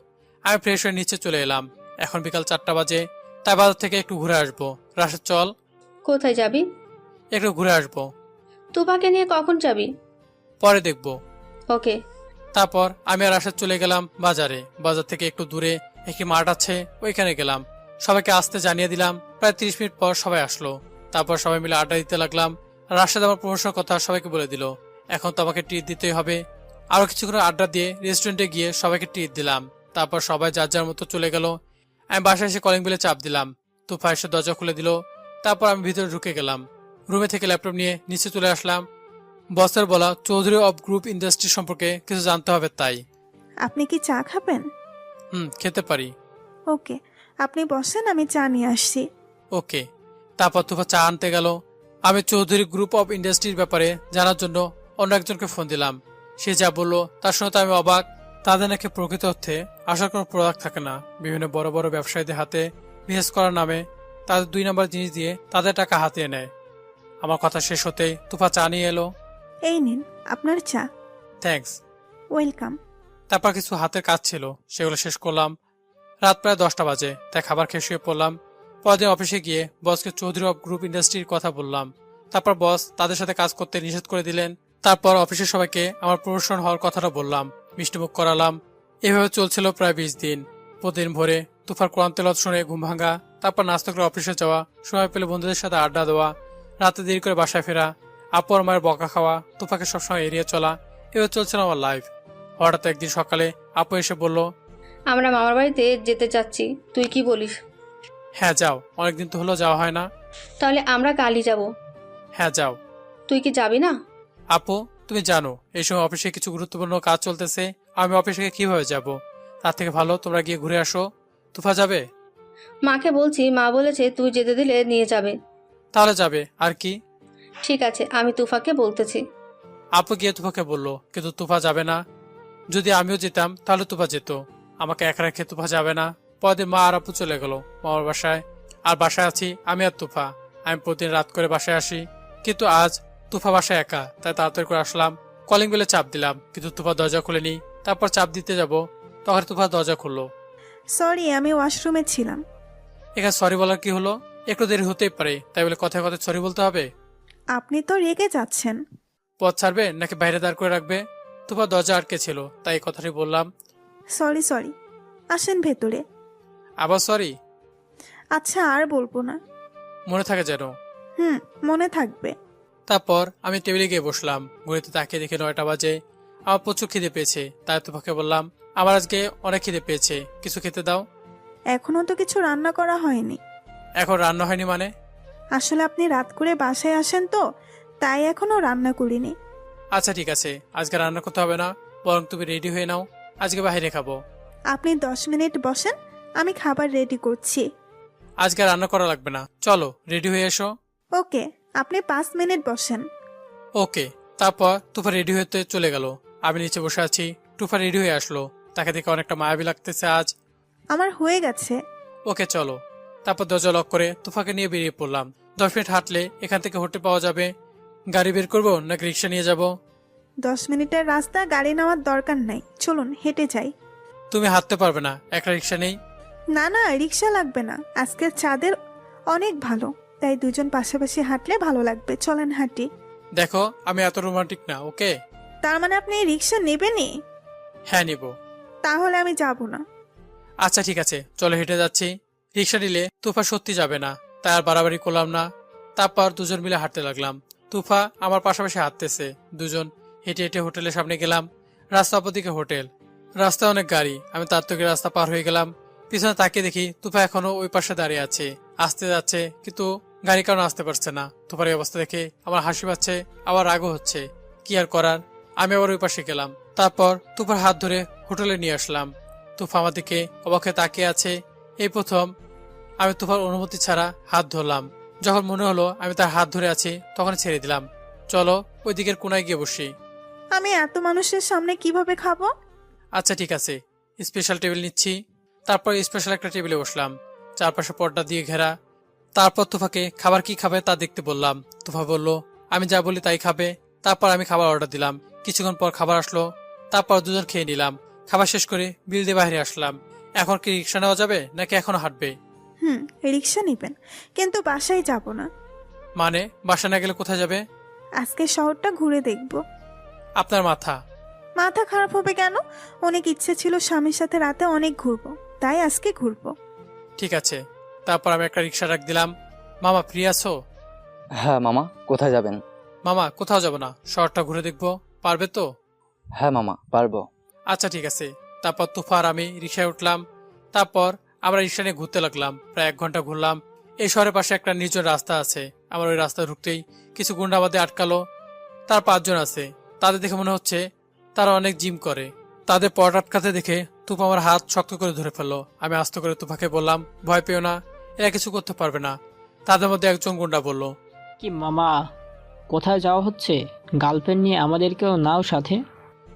আমি ফ্রেশ হয়ে নিচে চলে এলাম। এখন বিকাল 4টা বাজে, তাই বাজার থেকে একটু ঘুরে আসবো। রাশেদ চল,
কোথায় যাবি?
একটু ঘুরে আসবো।
তুপাকে নিয়ে কখন যাবি?
পরে দেখবো।
ওকে।
তারপর আমি আর রাশেদ চলে গেলাম বাজারে। বাজার থেকে একটু দূরে একটি মাঠ আছে, ওইখানে গেলাম। সবাইকে আসতে জানিয়ে দিলাম। প্রায় 30 মিনিট পর সবাই আসলো। তারপর সবাই মিলে আড্ডা দিতে লাগলাম। রাশেদ আমার প্রমোশনের কথা সবাইকে বলে দিল। এখন তো আমাকে ট্রিট দিতেই হবে। আরো কিছুক্ষণ আড্ডা দিয়ে রেস্টুরেন্টে গিয়ে সবাইকে ট্রিট দিলাম। তারপর সবাই যার যার মতো চলে গেল। আমি বাসায় এসে কলিং বেলে চাপ দিলাম। তুফা এসে দরজা খুলে দিল। তারপর আমি ভিতরে ঢুকে গেলাম। রুমে থেকে ল্যাপটপ নিয়ে নিচে চলে আসলাম। বসের বলা চৌধুরী অফ গ্রুপ ইন্ডাস্ট্রি সম্পর্কে কিছু জানতে হবে তাই।
আপনি কি চা খাবেন?
খেতে পারি।
ওকে, আপনি বসেন, আমি চা নিয়ে আসছি।
ওকে। তারপর তুফা চা আনতে গেল। আমি চৌধুরী গ্রুপ অফ ইন্ডাস্ট্রির ব্যাপারে জানার জন্য অন্য একজনকে ফোন দিলাম। সে যা বললো তার শুনে তো আমি অবাক। তাদের নাকি প্রকৃত অর্থে আসার কোনো প্রোডাক্ট থাকে না। বিভিন্ন বড় বড় ব্যবসায়ীদের হাতে বিজনেস করার নামে তাদের 2 নম্বর জিনিস দিয়ে তাদের টাকা হাতিয়ে নেয়। আমার কথা শেষ হতেই তুফা চা নিয়ে এলো।
এই নিন আপনার চা।
থ্যাঙ্কস।
ওয়েলকাম।
তারপর কিছু হাতের কাজ ছিল, সেগুলো শেষ করলাম। রাত প্রায় 10টা বাজে, তাই খাবার খেয়ে শুয়ে পড়লাম। পরদিন অফিসে গিয়ে বসকে চৌধুরী অফ গ্রুপ ইন্ডাস্ট্রির কথা বললাম। তারপর বস তাদের সাথে কাজ করতে নিষেধ করে দিলেন। তারপর অফিসের সবাইকে আমার প্রমোশন হওয়ার কথাটা বললাম, মিষ্টিমুখ করালাম। এভাবে চলছিল প্রায় 20 দিন। প্রতিদিন ভোরে তুফার কোরআন তেলাওয়াত শুনে ঘুম ভাঙা, তারপর নাস্তা করে অফিসে যাওয়া, সময় পেলে বন্ধুদের সাথে আড্ডা দেওয়া, রাতে দেরি করে বাসায় ফেরা, আপু আর মায়ের বকা খাওয়া, তুফাকে সবসময় এড়িয়ে চলা। এভাবে চলছিল আমার লাইফ। হঠাৎ একদিন সকালে আপু এসে বলল,
আমরা মামার বাড়িতে যেতে চাচ্ছি, তুই কি বলিস?
হ্যাঁ যাও, অনেকদিন তো হলো যাওয়া হয় না।
তাহলে আমরা কালই যাব।
হ্যাঁ যাও।
তুই কি যাবি না?
আপু তুমি জানো এই সময় অফিসে কিছু গুরুত্বপূর্ণ কাজ চলতেছে, আমি অফিসে কিভাবে যাব? তার থেকে ভালো তোমরা গিয়ে ঘুরে আসো। তুফা যাবে?
মাকে বলছি, মা বলেছে তুই যেতে দিলে নিয়ে যাবে।
তাহলে যাবে আর কি।
ঠিক আছে, আমি তুফাকে বলতেছি।
আপু গিয়ে তুফাকে বললো, কিন্তু তুফা যাবে না। যদি আমিও যেতাম তাহলে তুফা যেত, আমাকে একা রেখে তুফা যাবে না। পরদিন মা আর আপু চলে গেল মামার বাসায়। আর বাসায় আছি আমি আর তুফা। আমি প্রতিদিন রাত করে বাসায় আসি, কিন্তু আজ তুফা বাসায় একা, তাই তাড়াতাড়ি করে আসলাম। কলিং বেলে চাপ দিলাম, কিন্তু তুফা দরজা খুলেনি। তারপর চাপ দিতে যাব, তখন তুফা দরজা খুললো।
সরি, আমি ওয়াশরুমে ছিলাম।
এখানে সরি বলার কি হলো? একটু দেরি হতেই পারে, তাই বলে কথায় কথায় সরি বলতে হবে?
আপনি তো রেগে যাচ্ছেন।
পথ ছাড়বে নাকি বাইরে দাঁড় করে রাখবে? তুফা দরজা আটকে ছিল, তাই এই কথাটি বললাম।
সরি সরি, আসেন ভেতরে।
আবার সরি?
আচ্ছা আর বলবো না।
মনে থাকে যেন।
মনে থাকবে।
তারপর আমি টেবিলে গিয়ে বসলাম। ঘড়িতে তাকিয়ে দেখে 9টা বাজে। আমার প্রচুর খিদে পেয়েছে, তাই তুফাকে বললাম, আমার আজকে অনেক খিদে পেয়েছে, কিছু খেতে দাও।
এখনো তো কিছু রান্না করা হয়নি।
এখন রান্না হয়নি মানে?
আসলে আপনি রাত করে বাসায় আসেন তো, তাই এখনো রান্না করিনি।
আচ্ছা ঠিক আছে, আজকে রান্না করতে হবে না, বরং তুমি রেডি হয়ে নাও, আজকে বাইরে খাবো।
আপনি 10 মিনিট বসেন, আমি খাবার রেডি করছি।
আজকে রান্না করা লাগবে না, চলো রেডি হয়ে এসো।
ওকে, আপনি 5 মিনিট বসেন।
ওকে। তারপর তুফা রেডি হতে চলে গেল। আমি নিচে বসে আছি। তুফা রেডি হয়ে আসলো, তাকে দেখে অনেকটা মায়াবী লাগতেছে আজ।
আমার হয়ে গেছে।
ওকে চলো। তারপর দরজা লক করে তুফাকে নিয়ে বেরিয়ে পড়লাম। 10 মিনিট হাঁটলে এখান থেকে হোটেল পাওয়া যাবে। গাড়ি বের করবো নাকি রিক্সা নিয়ে যাব?
10 মিনিটের রাস্তা, গাড়ি নেওয়ার দরকার নাই, চলুন হেঁটে যাই।
তুমি হাঁটতে পারবে না, একটা রিক্সা নেই?
না না, রিক্সা লাগবে না, আজকের চাঁদের অনেক ভালো, তাই দুজন পাশাপাশি হাঁটলে ভালো লাগবে, চলেন হাঁটি।
দেখো আমি এত রোমান্টিক না, ওকে?
তার মানে আপনি রিক্সা নেবেনই?
হ্যাঁ নিব।
তাহলে আমি যাব না।
আচ্ছা ঠিক আছে, চলো হেঁটে যাচ্ছি। রিক্সা নিলে তুফা সত্যি যাবে না, তাই আর বাড়াবাড়ি করলাম না। তারপর দুজন মিলে হাঁটতে লাগলাম। তুফা আমার পাশাপাশি হাঁটতেছে। দুজন হেঁটে হেঁটে হোটেলের সামনে গেলাম। রাস্তা অপরদিকে হোটেল, রাস্তায় অনেক গাড়ি। আমি তার থেকে রাস্তা পার হয়ে গেলাম। পিছনে তাকিয়ে দেখি তুফা এখনো ওই পাশে দাঁড়িয়ে আছে, আসতে যাচ্ছে, কিন্তু গাড়ি কারণ আসতে পারছে না। তুফার এই অবস্থা দেখে আমার হাসি পাচ্ছে, আবার রাগও হচ্ছে। কি আর করার, আমি আবার ওই পাশে গেলাম। তারপর তুফার হাত ধরে হোটেলে নিয়ে আসলাম। তুফা আমার দিকে অবাক হয়ে তাকিয়ে আছে। এই প্রথম আমি তুফার অনুমতি ছাড়া হাত ধরলাম। যখন মনে হলো আমি তার হাত ধরে আছি, তখন ছেড়ে দিলাম। চলো ওই দিকের কোনায় গিয়ে বসি।
আমি এত মানুষের সামনে কিভাবে খাবো?
আচ্ছা ঠিক আছে, স্পেশাল টেবিল নিচ্ছি। তারপর স্পেশাল একটা টেবিলে বসলাম, চারপাশে পর্দা দিয়ে ঘেরা। তারপর তুফাকে খাবার কি খাবে তা দেখতে বললাম। তুফা বলল আমি যা বলি তাই খাবে। তারপর আমি খাবার অর্ডার দিলাম। কিছুক্ষণ পর খাবার আসলো। তারপর দুজন খেয়ে নিলাম। খাবার শেষ করে বিল দিয়ে বাইরে আসলাম। এখন কি রিক্সা নেওয়া যাবে নাকি এখনো হাঁটবে?
রিক্সা নেবেন, কিন্তু বাসায় যাব না।
মানে বাসা না গেলে কোথায় যাবে?
আজকে শহরটা ঘুরে দেখব।
আপনার মাথা
মাথা খারাপ হবে কেন? অনেক ইচ্ছে ছিল স্বামীর সাথে রাতে অনেক ঘুরবো, তাই আজকে ঘুরবো।
ঠিক আছে। তারপর আমি একটা রিক্সা ডাক দিলাম। মামা ফ্রি আছো?
হ্যাঁ মামা, কোথায় যাবেন?
মামা কোথাও যাব না, শহরটা ঘুরে দেখবো, পারবে তো?
হ্যাঁ মামা, পারবো।
আচ্ছা ঠিক আছে। তারপর তুফা আর আমি রিক্সায় উঠলাম। তারপর আমরা রিক্সা নিয়ে ঘুরতে লাগলাম। প্রায় 1 ঘন্টা ঘুরলাম। এই শহরের পাশে একটা নির্জন রাস্তা আছে। আমার ওই রাস্তা ঢুকতেই কিছু গুন্ডা আমাদের আটকালো। তার 5 জন আছে। তাদের দেখে মনে হচ্ছে তারা অনেক জিম করে। তাদের পট আটকাতে দেখে তুফা আমার হাত শক্ত করে ধরে ফেললো। আমি আস্তে করে তুফাকে বললাম ভয় পেও না, এরা কিছু করতে পারবে না। তাদের মধ্যে একজন গুন্ডা বলল,
কি মামা, কোথায় যাওয়া হচ্ছে? গার্লফ্রেন্ড নিয়ে আমাদেরকেও নাও সাথে।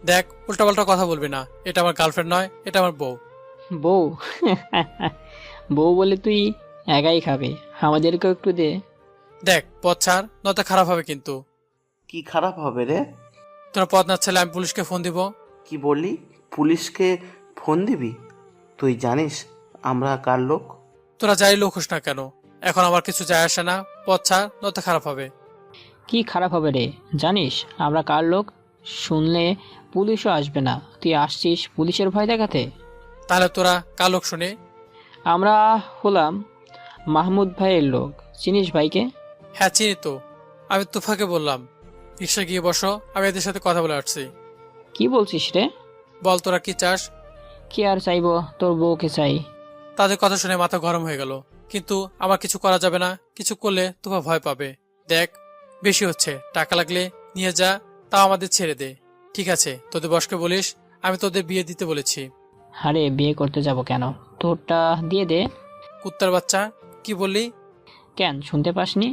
দেখ উল্টাপাল্টা কথা বলবি না, এটা আমার গার্লফ্রেন্ড নয়, এটা আমার বউ।
বউ? বউ বলে তুই একাই খাবে, আমাদেরকেও একটু দে।
দেখ পথ ছাড়, নয়তো খারাপ হবে কিন্তু।
কি খারাপ হবে রে?
তোরা পথ না ছাড়লে আমি পুলিশকে ফোন দিব।
কি বললি? পুলিশকে ফোন দিবি? তুই জানিস আমরা কার লোক?
তোরা যাই লোক হোস না কেন, এখন আমার কিছু যায় আসে না। পথ ছাড়, নয়তো খারাপ হবে।
কি খারাপ হবে রে? জানিস আমরা কার লোক? শুনলে পুলিশও আসবে না, তুই আসছিস পুলিশের ভয় দেখাতে?
তাহলে তোরা কার লোক শুনে?
আমরা হলাম মাহমুদ ভাইয়ের লোক, চিনিস ভাইকে?
হ্যাঁ চিনি তো। আমি তুফাকে বললাম রিক্সা গিয়ে বসো, আমি এদের সাথে কথা বলে আসছি।
কি বলছিস রে?
বল তোরা কি চাস?
কি আর চাইবো, তোর বউকে চাই।
তাদের কথা শুনে মাথা গরম হয়ে গেল, কিন্তু আমার কিছু করা যাবে না। কিছু করলে তুফা ভয় পাবে। দেখ বেশি হচ্ছে, টাকা লাগলে নিয়ে যা, তাও আমাদের ছেড়ে দে। ঠিক আছে, তোদের বসকে বলিস আমি তোদের বিয়ে দিতে বলেছি।
আরে বিয়ে করতে যাব কেন, তোরটা দিয়ে দে।
কুত্তার বাচ্চা, কি বললি?
কেন শুনতে পাসনি?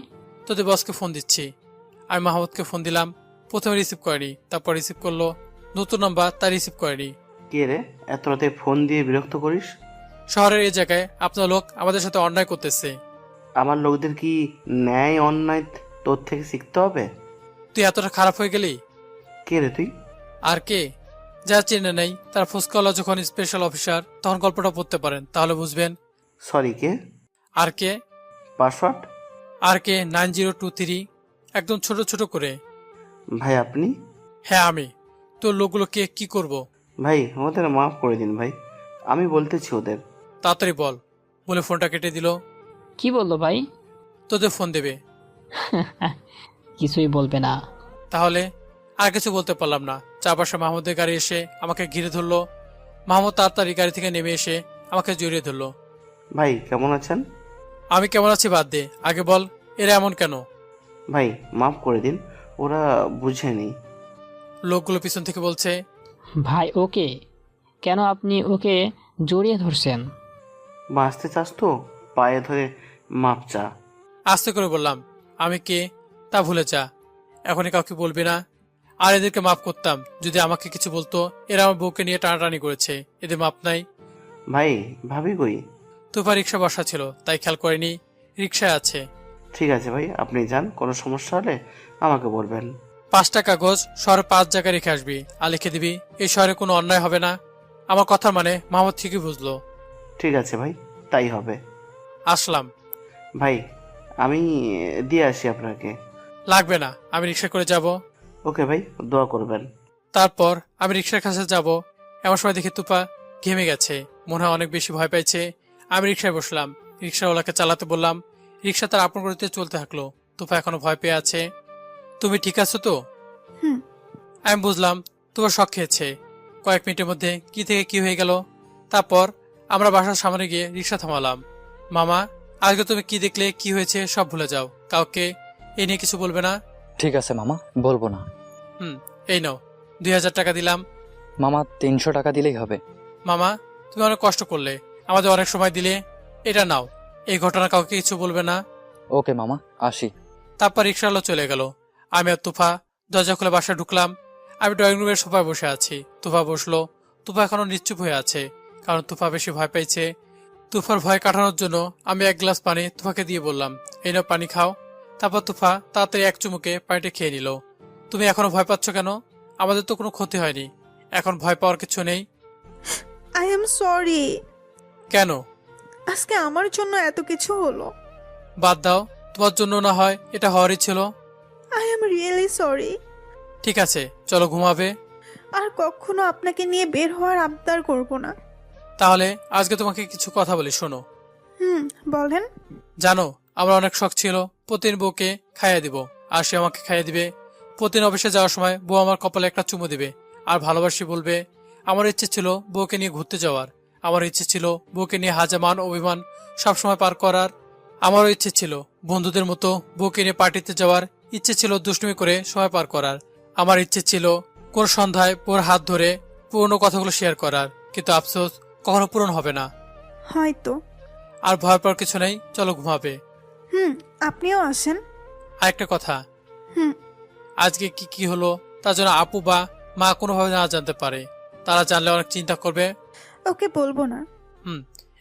তোদের বসকে ফোন দিচ্ছি। আমি মাহমুদকে ফোন দিলাম। প্রথমে রিসিভ করেনি, তারপর রিসিভ করলো। নতুন নাম্বার, তা রিসিভ করেনি।
কে রে এত রাতে ফোন দিয়ে বিরক্ত করিস?
শহরের এই জায়গায় আপনার লোক আমাদের সাথে অন্যায় করতেছে।
আমার লোকদের কি ন্যায় অন্যায় তোর থেকে শিখতে হবে?
তুই এতটা খারাপ হয়ে গেলি?
কে রে তুই?
আর কে? যা চেনে নেই তার ফুসকাওয়ালা যখন স্পেশাল অফিসার, তখন গল্পটা পড়তে পারেন, তাহলে বুঝবেন।
সরি কে?
আর কে?
পাসওয়ার্ড?
আর কে 9023, একদম ছোট ছোট করে।
ভাই আপনি?
হ্যাঁ আমি। তোর লোকগুলোকে কি করব?
ভাই আমাদের মাফ করে দিন ভাই, আমি বলতেছি ওদের।
তাড়াতাড়ি বল, বলে ফোনটা কেটে দিল।
কি বললো ভাই?
তোদের ফোন দেবে।
কিছুই বলবে না।
তাহলে আর কিছু বলতে পারলাম না। চারপাশে মাহমুদের গাড়ি এসে আমাকে ঘিরে ধরলো। মাহমুদ তাড়াতাড়ি গাড়ি থেকে নেমে এসে আমাকে জড়িয়ে ধরলো।
ভাই কেমন আছেন?
আমি কেমন আছি বাদ দে, আগে বল এরা এমন কেন?
ভাই মাফ করে দিন, ওরা বুঝেনি।
লোকগুলো পিছন থেকে বলছে,
ভাই ওকে কেন আপনি ওকে জড়িয়ে ধরছেন?
বাঁচতে চাস তো পায়ে ধরে মাপ চা।
আস্তে করে বললাম আমি কে তা ভুলে যা, এখনই কাউকে বলবি না। আর এদেরকে মাফ করতাম যদি আমাকে কিছু বলতো। এরা আমার বউকে নিয়ে টানাটানি করেছে, এদের মাপ নাই।
ভাই ভাবি কই?
তুফা রিক্সা বসা ছিল তাই খেয়াল করিনি রিক্সায় আছে।
ঠিক আছে ভাই, আপনি যান, কোনো সমস্যা হলে আমাকে বলবেন।
5টা কাগজ শহরে 5 জায়গায় রেখে আসবি আর লিখে দিবি এই শহরে কোনো অন্যায় হবে না। আমার কথার মানে মাহমুদ ঠিকই বুঝলো।
ঠিক আছে ভাই, তাই হবে।
আসলাম।
ভাই আমি দিয়ে আসি আপনাকে।
লাগবে না, আমি রিক্সা করে যাব।
ওকে ভাই, দোয়া করবেন।
তারপর আমি রিক্সার কাছে যাব, এমন সময় দেখি তুপা ঘেমে গেছে, মনে হয় অনেক বেশি ভয় পাইছে। আমি রিক্সায় বসলাম, রিক্সাওয়ালাকে চালাতে বললাম। রিক্সা তার আপন গতিতে চলতে থাকলো। তুপা এখনো ভয় পেয়ে আছে। তুমি ঠিক আছো তো?
হুম।
আমি বুঝলাম তুপা শক খেয়েছে। কয়েক মিনিটের মধ্যে কি থেকে কি হয়ে গেল। তারপর আমরা বাসার সামনে গিয়ে রিক্সা থামালাম। মামা, আজকে তুমি কি দেখলে, কি হয়েছে সব ভুলে যাও, কাউকে এ নিয়ে কিছু বলবে না।
ঠিক আছে মামা, বলবো না।
এই নাও 2000 টাকা দিলাম।
মামা 300 টাকা দিলেই হবে।
মামা, তুমি অনেক কষ্ট করলে, আমাদের অনেক সময় দিলে, এটা নাও। এই ঘটনা কাউকে কিছু বলবে না।
ওকে মামা, আসি।
তারপর রিক্সাওয়ালা চলে গেল। আমি আর তুফা দরজা খুলে বাসায় ঢুকলাম। আমি ড্রয়িং রুমের সোফায় বসে আছি, তুফা বসলো। তুফা এখনো নিশ্চুপ হয়ে আছে, কারণ তুফা বেশি ভয় পাইছে। তুফার ভয় কাটানোর জন্য আমি 1 গ্লাস পানি তুফাকে দিয়ে বললাম, এই নাও পানি খাও। তারপর তুফা তাড়াতাড়ি 1 চুমুকে পানিটা খেয়ে নিল। তুমি এখনো ভয় পাচ্ছ কেন? আমাদের তো কোনো ক্ষতি হয়নি, এখন ভয় পাওয়ার কিছু নেই।
I am sorry.
কেন?
আজকে আমার জন্য এত কিছু হলো।
বাদ দাও, তোমার জন্য না হয় এটা হওয়ারই ছিল।
I am really sorry.
ঠিক আছে, চলো ঘুমাবে।
আর কখনো আপনাকে নিয়ে বের হওয়ার আবদার করব না।
তাহলে আজকে তোমাকে কিছু কথা বলি, শোনো।
বলেন।
জানো, আমার অনেক শখ ছিল প্রতিদিন বউকে খাইয়ে দিব, আর সে আমাকে খাইয়ে দিবে। প্রতিদিন অফিসে যাওয়ার সময় বউ আমার কপালে একটা চুমু দিবে আর ভালোবাসি বলবে। আমার ইচ্ছে ছিল বউকে নিয়ে ঘুরতে যাওয়ার। আমার ইচ্ছে ছিল বউকে নিয়ে হাজার মান অভিমান সবসময় পার করার। আমারও ইচ্ছে ছিল বন্ধুদের মতো বউকে নিয়ে পার্টিতে যাওয়ার। ইচ্ছে ছিল দুষ্টুমি করে সময় পার করার। আমার ইচ্ছে ছিল কোন সন্ধ্যায় বউর হাত ধরে পুরনো কথাগুলো শেয়ার করার। কিন্তু আফসোস, কখনো পূরণ হবে না।
হয়তো।
আর ভয় পাওয়ার কিছু নেই, চলো ঘুমাবে।
আপনিও আসেন।
আরেকটা কথা,
হুম।
আজকে কি কি হলো তার জন্য আপু বা মা কোনোভাবে না জানতে পারে। তারা জানলে অনেক চিন্তা করবে।
ওকে বলবো না।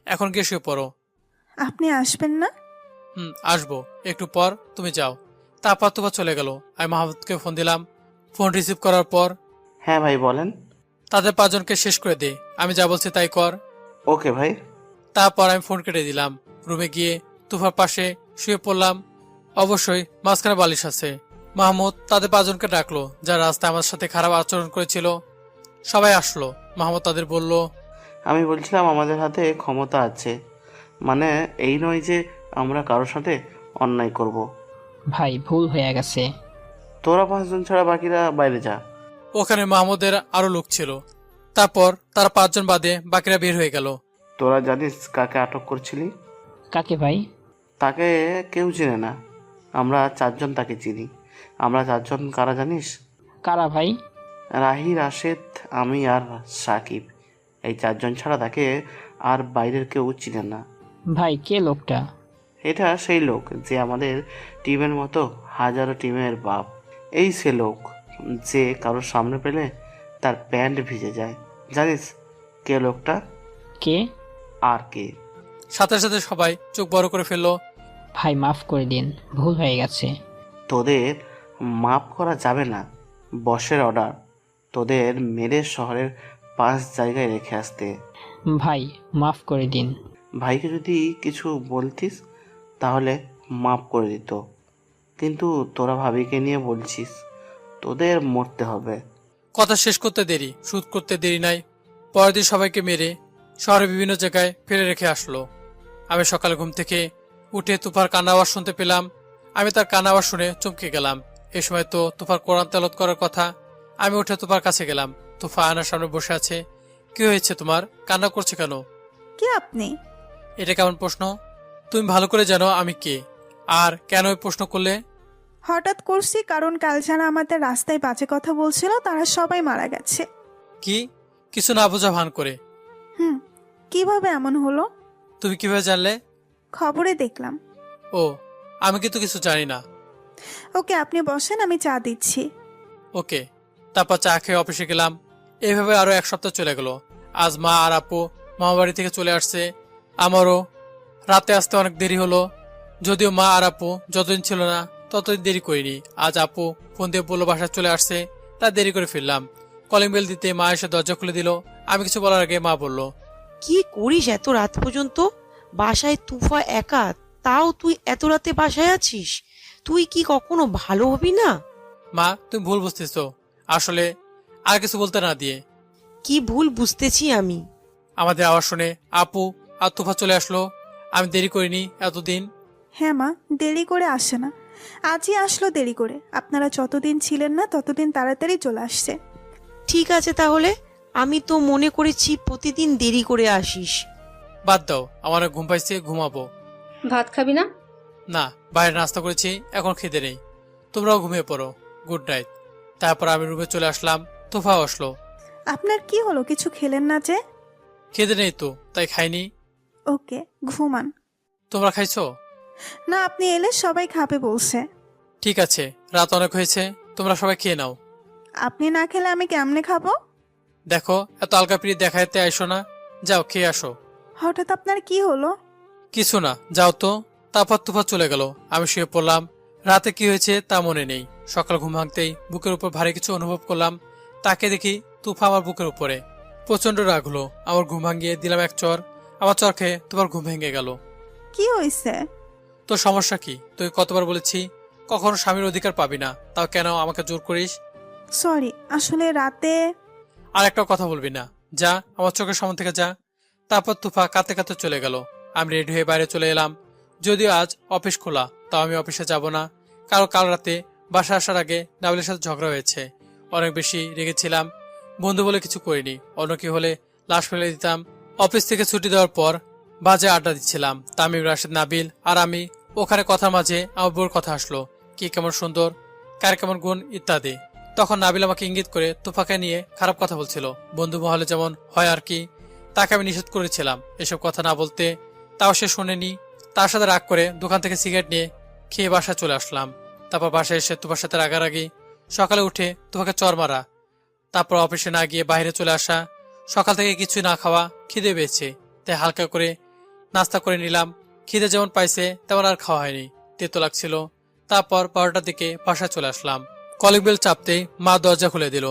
এখন গিয়ে শুয়ে পড়ো।
আপনি আসবেন না?
আসবো একটু পর, তুমি যাও। তারপর তোমার চলে গেল। আমি মাহমুদকে ফোন দিলাম। ফোন রিসিভ করার পর,
হ্যাঁ ভাই বলেন।
তাদের 5 জনকে শেষ করে দে, আমি যা বলছি তাই কর।
ওকে ভাই।
তারপর আমি ফোন কেটে দিলাম। রুমে গিয়ে তুফার পাশে শুয়ে পড়লাম। অবশ্যই মাঝখানে বালিশ আছে। মাহমুদ তাদের 5 জনকে ডাকলো, যারা রাস্তায় আমার সাথে খারাপ আচরণ করেছিল। সবাই আসলো। মাহমুদ তাদের বলল,
আমি বলছিলাম আমাদের হাতে ক্ষমতা আছে, মানে এই নয় যে আমরা কারোর সাথে অন্যায় করব।
ভাই ভুল হয়ে গেছে।
তোরা 5 জন ছাড়া বাকিরা বাইরে যা।
ওখানে মাহমুদের আরো লোক ছিল। তারপর তারা 5 জন বাদে বাকিরা বের হয়ে গেল।
তোরা জানিস কাকে আটক করছিলি?
কাকে ভাই?
তাকে কেউ চিনে না, আমরা 4 জন তাকে চিনি। আমরা 4 জন কারা জানিস?
কারা ভাই?
রাহি, রাশেদ, আমি আর সাকিব। এই 4 জন ছাড়া তাকে আর বাইরের কেউ চিনে না।
ভাই কে লোকটা?
এটা সেই লোক যে আমাদের টিমের মতো হাজারো টিমের বাপ। এই সে লোক যে কারোর সামনে পেলে তার প্যান্ট ভিজে যায়। জানিস কে লোকটা?
কে?
আর কে?
সাথে সাথে সবাই চোখ বড় করে ফেললো।
ভাই মাফ করে দিন, ভুল হয়ে গেছে।
তোদের মাফ করা যাবে না, বসের অর্ডার। তোদের মেরে শহরের 5 জায়গায় রেখে আসতে।
ভাই মাফ করে দিন।
ভাইকে যদি কিছু বলতিস তাহলে মাফ করে দিত, কিন্তু তোরা ভাবিকে নিয়ে বলছিস, তোদের মরতে হবে।
কথা শেষ করতে দেরি, শুট করতে দেরি নাই। পরের দিন সবাইকে মেরে শহরের বিভিন্ন জায়গায় ফেলে রেখে আসলো। আমি সকালে ঘুম থেকে উঠে তুফার কান্না আওয়াজ শুনতে পেলাম। আমি তার কান্না আওয়াজ শুনে চমকে গেলাম। এই সময় তো তুফার কোরআন তেলাওয়াত করার কথা। আমি উঠে তুফার কাছে গেলাম। তুফা আয়নার সামনে বসে আছে। কি হয়েছে তোমার, কান্না করছে কেন?
কে আপনি?
এটা কেমন প্রশ্ন? তুমি ভালো করে জানো আমি কে, আর কেন ওই প্রশ্ন করলে?
হঠাৎ করছি, কারণ কাল যারা আমাদের রাস্তায় বাজে কথা বলছিল তারা সবাই মারা গেছে।
কি? কিছু না বোঝা ভান করে।
কিভাবে এমন হলো?
তুমি কিভাবে জানলে?
খবরে দেখলাম।
ও, আমি কিন্তু কিছু জানি না।
ওকে আপনি বসেন, আমি চা দিচ্ছি।
ওকে। তারপর চা খেয়ে অফিসে গেলাম। এইভাবে আরো 1 সপ্তাহ চলে গেল। আজ মা আর আপু মামাবাড়ি থেকে চলে আসছে। আমারও রাতে আসতে অনেক দেরি হলো। যদিও মা আর আপু যতদিন ছিল না ততদিন দেরি করিনি। আজ আপু ফোন দিয়ে বললো বাসায় চলে আসছে, তা দেরি করে ফিরলাম। কলিং বেল দিতে মা এসে দরজা খুলে দিল। আমি কিছু বলার আগে মা বলল,
কি করিস এত রাত পর্যন্ত? বাসায় তুফা একা, তাও তুই এত রাতে বাসায় আছিস? তুই কি কখনো ভালো হবি না?
মা তুমি ভুল বুঝতেছো। আসলে আর কিছু বলতে না দিয়ে
কি ভুল বুঝতেছি আমি?
আমাদের আওয়াজ শুনে আপু আর তুফা চলে আসলো। আমি দেরি করিনি এতদিন।
হ্যাঁ মা, দেরি করে আসে না, আজই আসলো দেরি করে। আপনারা যতদিন ছিলেন না ততদিন তাড়াতাড়ি চলে আসছে।
ঠিক আছে তাহলে, আমি তো মনে করেছি প্রতিদিন দেরি করে আসিস।
বাদ দাও, আমার অনেক ঘুম পাইছে, ঘুমাবো।
ভাত খাবি না?
না, বাইরে নাস্তা করেছি, এখন খিদে নেই। তোমরাও ঘুমিয়ে পড়ো। Good night. তারপর আমি রুমে চলে আসলাম। তুফাও আসলো।
আপনার কি হলো, কিছু খেলেন না যে?
খিদে নেই তো, তাই খাইনি।
ওকে, ঘুমান।
তোমরা খাইছো?
না, আপনি এলে সবাই খাবে বলছে।
ঠিক আছে, রাত অনেক হয়েছে, তোমরা সবাই খেয়ে নাও।
আপনি না খেলে আমি কেমনে খাবো?
দেখো, এত আলগা পিড়ি দেখাইতে আইসো না, যাও খেয়ে আসো।
হঠাৎ আপনার কি হলো?
কিছু না, যাও তো। তারপর তুফা চলে গেল। আমি শুয়ে পড়লাম। রাতে কি হয়েছে তা মনে নেই। সকাল ঘুম ভাঙতেই বুকের উপর ভারী কিছু অনুভব করলাম। তাকে দেখি তুফা আমার বুকের উপরে। প্রচন্ড রাগ হলো। আমার ঘুম ভাঙিয়ে দিলাম এক চর। আমার চর খেয়ে তোমার ঘুম ভেঙে গেল।
কি হয়েছে?
তোর সমস্যা কি? তুই কতবার বলেছি কখনো স্বামীর অধিকার পাবি না, তাও কেন আমাকে জোর করিস?
সরি, আসলে রাতে।
আর একটা কথা বলবি না, যা আমার চোখের সামনে থেকে যা। তারপর তুফা কাঁদতে কাঁদতে চলে গেল। আমি রেডি হয়ে বাইরে চলে এলাম। যদিও আজ অফিস খোলা, তাও আমি অফিসে যাব না, কারণ কাল রাতে বাসা আসার আগে নাবিলের সাথে ঝগড়া হয়েছে। অনেক বেশি রেগেছিলাম। বন্ধু বলে কিছু করিনি, অন্য কি হলে লাশ ফেলে দিতাম। অফিস থেকে ছুটি দেওয়ার পর বাজে আড্ডা দিচ্ছিলাম তামিম, রাশেদ, নাবিল আর আমি। ওখানে কথার মাঝে আমার বউর কথা আসলো, কি কেমন সুন্দর, কার কেমন গুণ ইত্যাদি। তখন নাবিল আমাকে ইঙ্গিত করে তুফাকে নিয়ে খারাপ কথা বলছিল, বন্ধু মহলে যেমন হয় আর কি। তাকে আমি নিষেধ করেছিলাম এসব কথা না বলতে, তাও সে শোনেনি। তার সাথে রাগ করে দোকান থেকে সিগারেট নিয়ে খেয়ে বাসায় চলে আসলাম। তারপর বাসায় এসে তুফার সাথে রাগারাগি, সকালে উঠে তুফাকে চর মারা, তারপর অফিসে না গিয়ে বাইরে চলে আসা। সকাল থেকে কিছু না খাওয়া, খিদে পেয়েছে, তাই হালকা করে নাস্তা করে নিলাম। খিদে যেমন পাইছে তেমন আর খাওয়া হয়নি, তেতো লাগছিল। তারপর 12টার দিকে বাসায় চলে আসলাম। কলিং বেল চাপতেই মা দরজা খুলে দিল।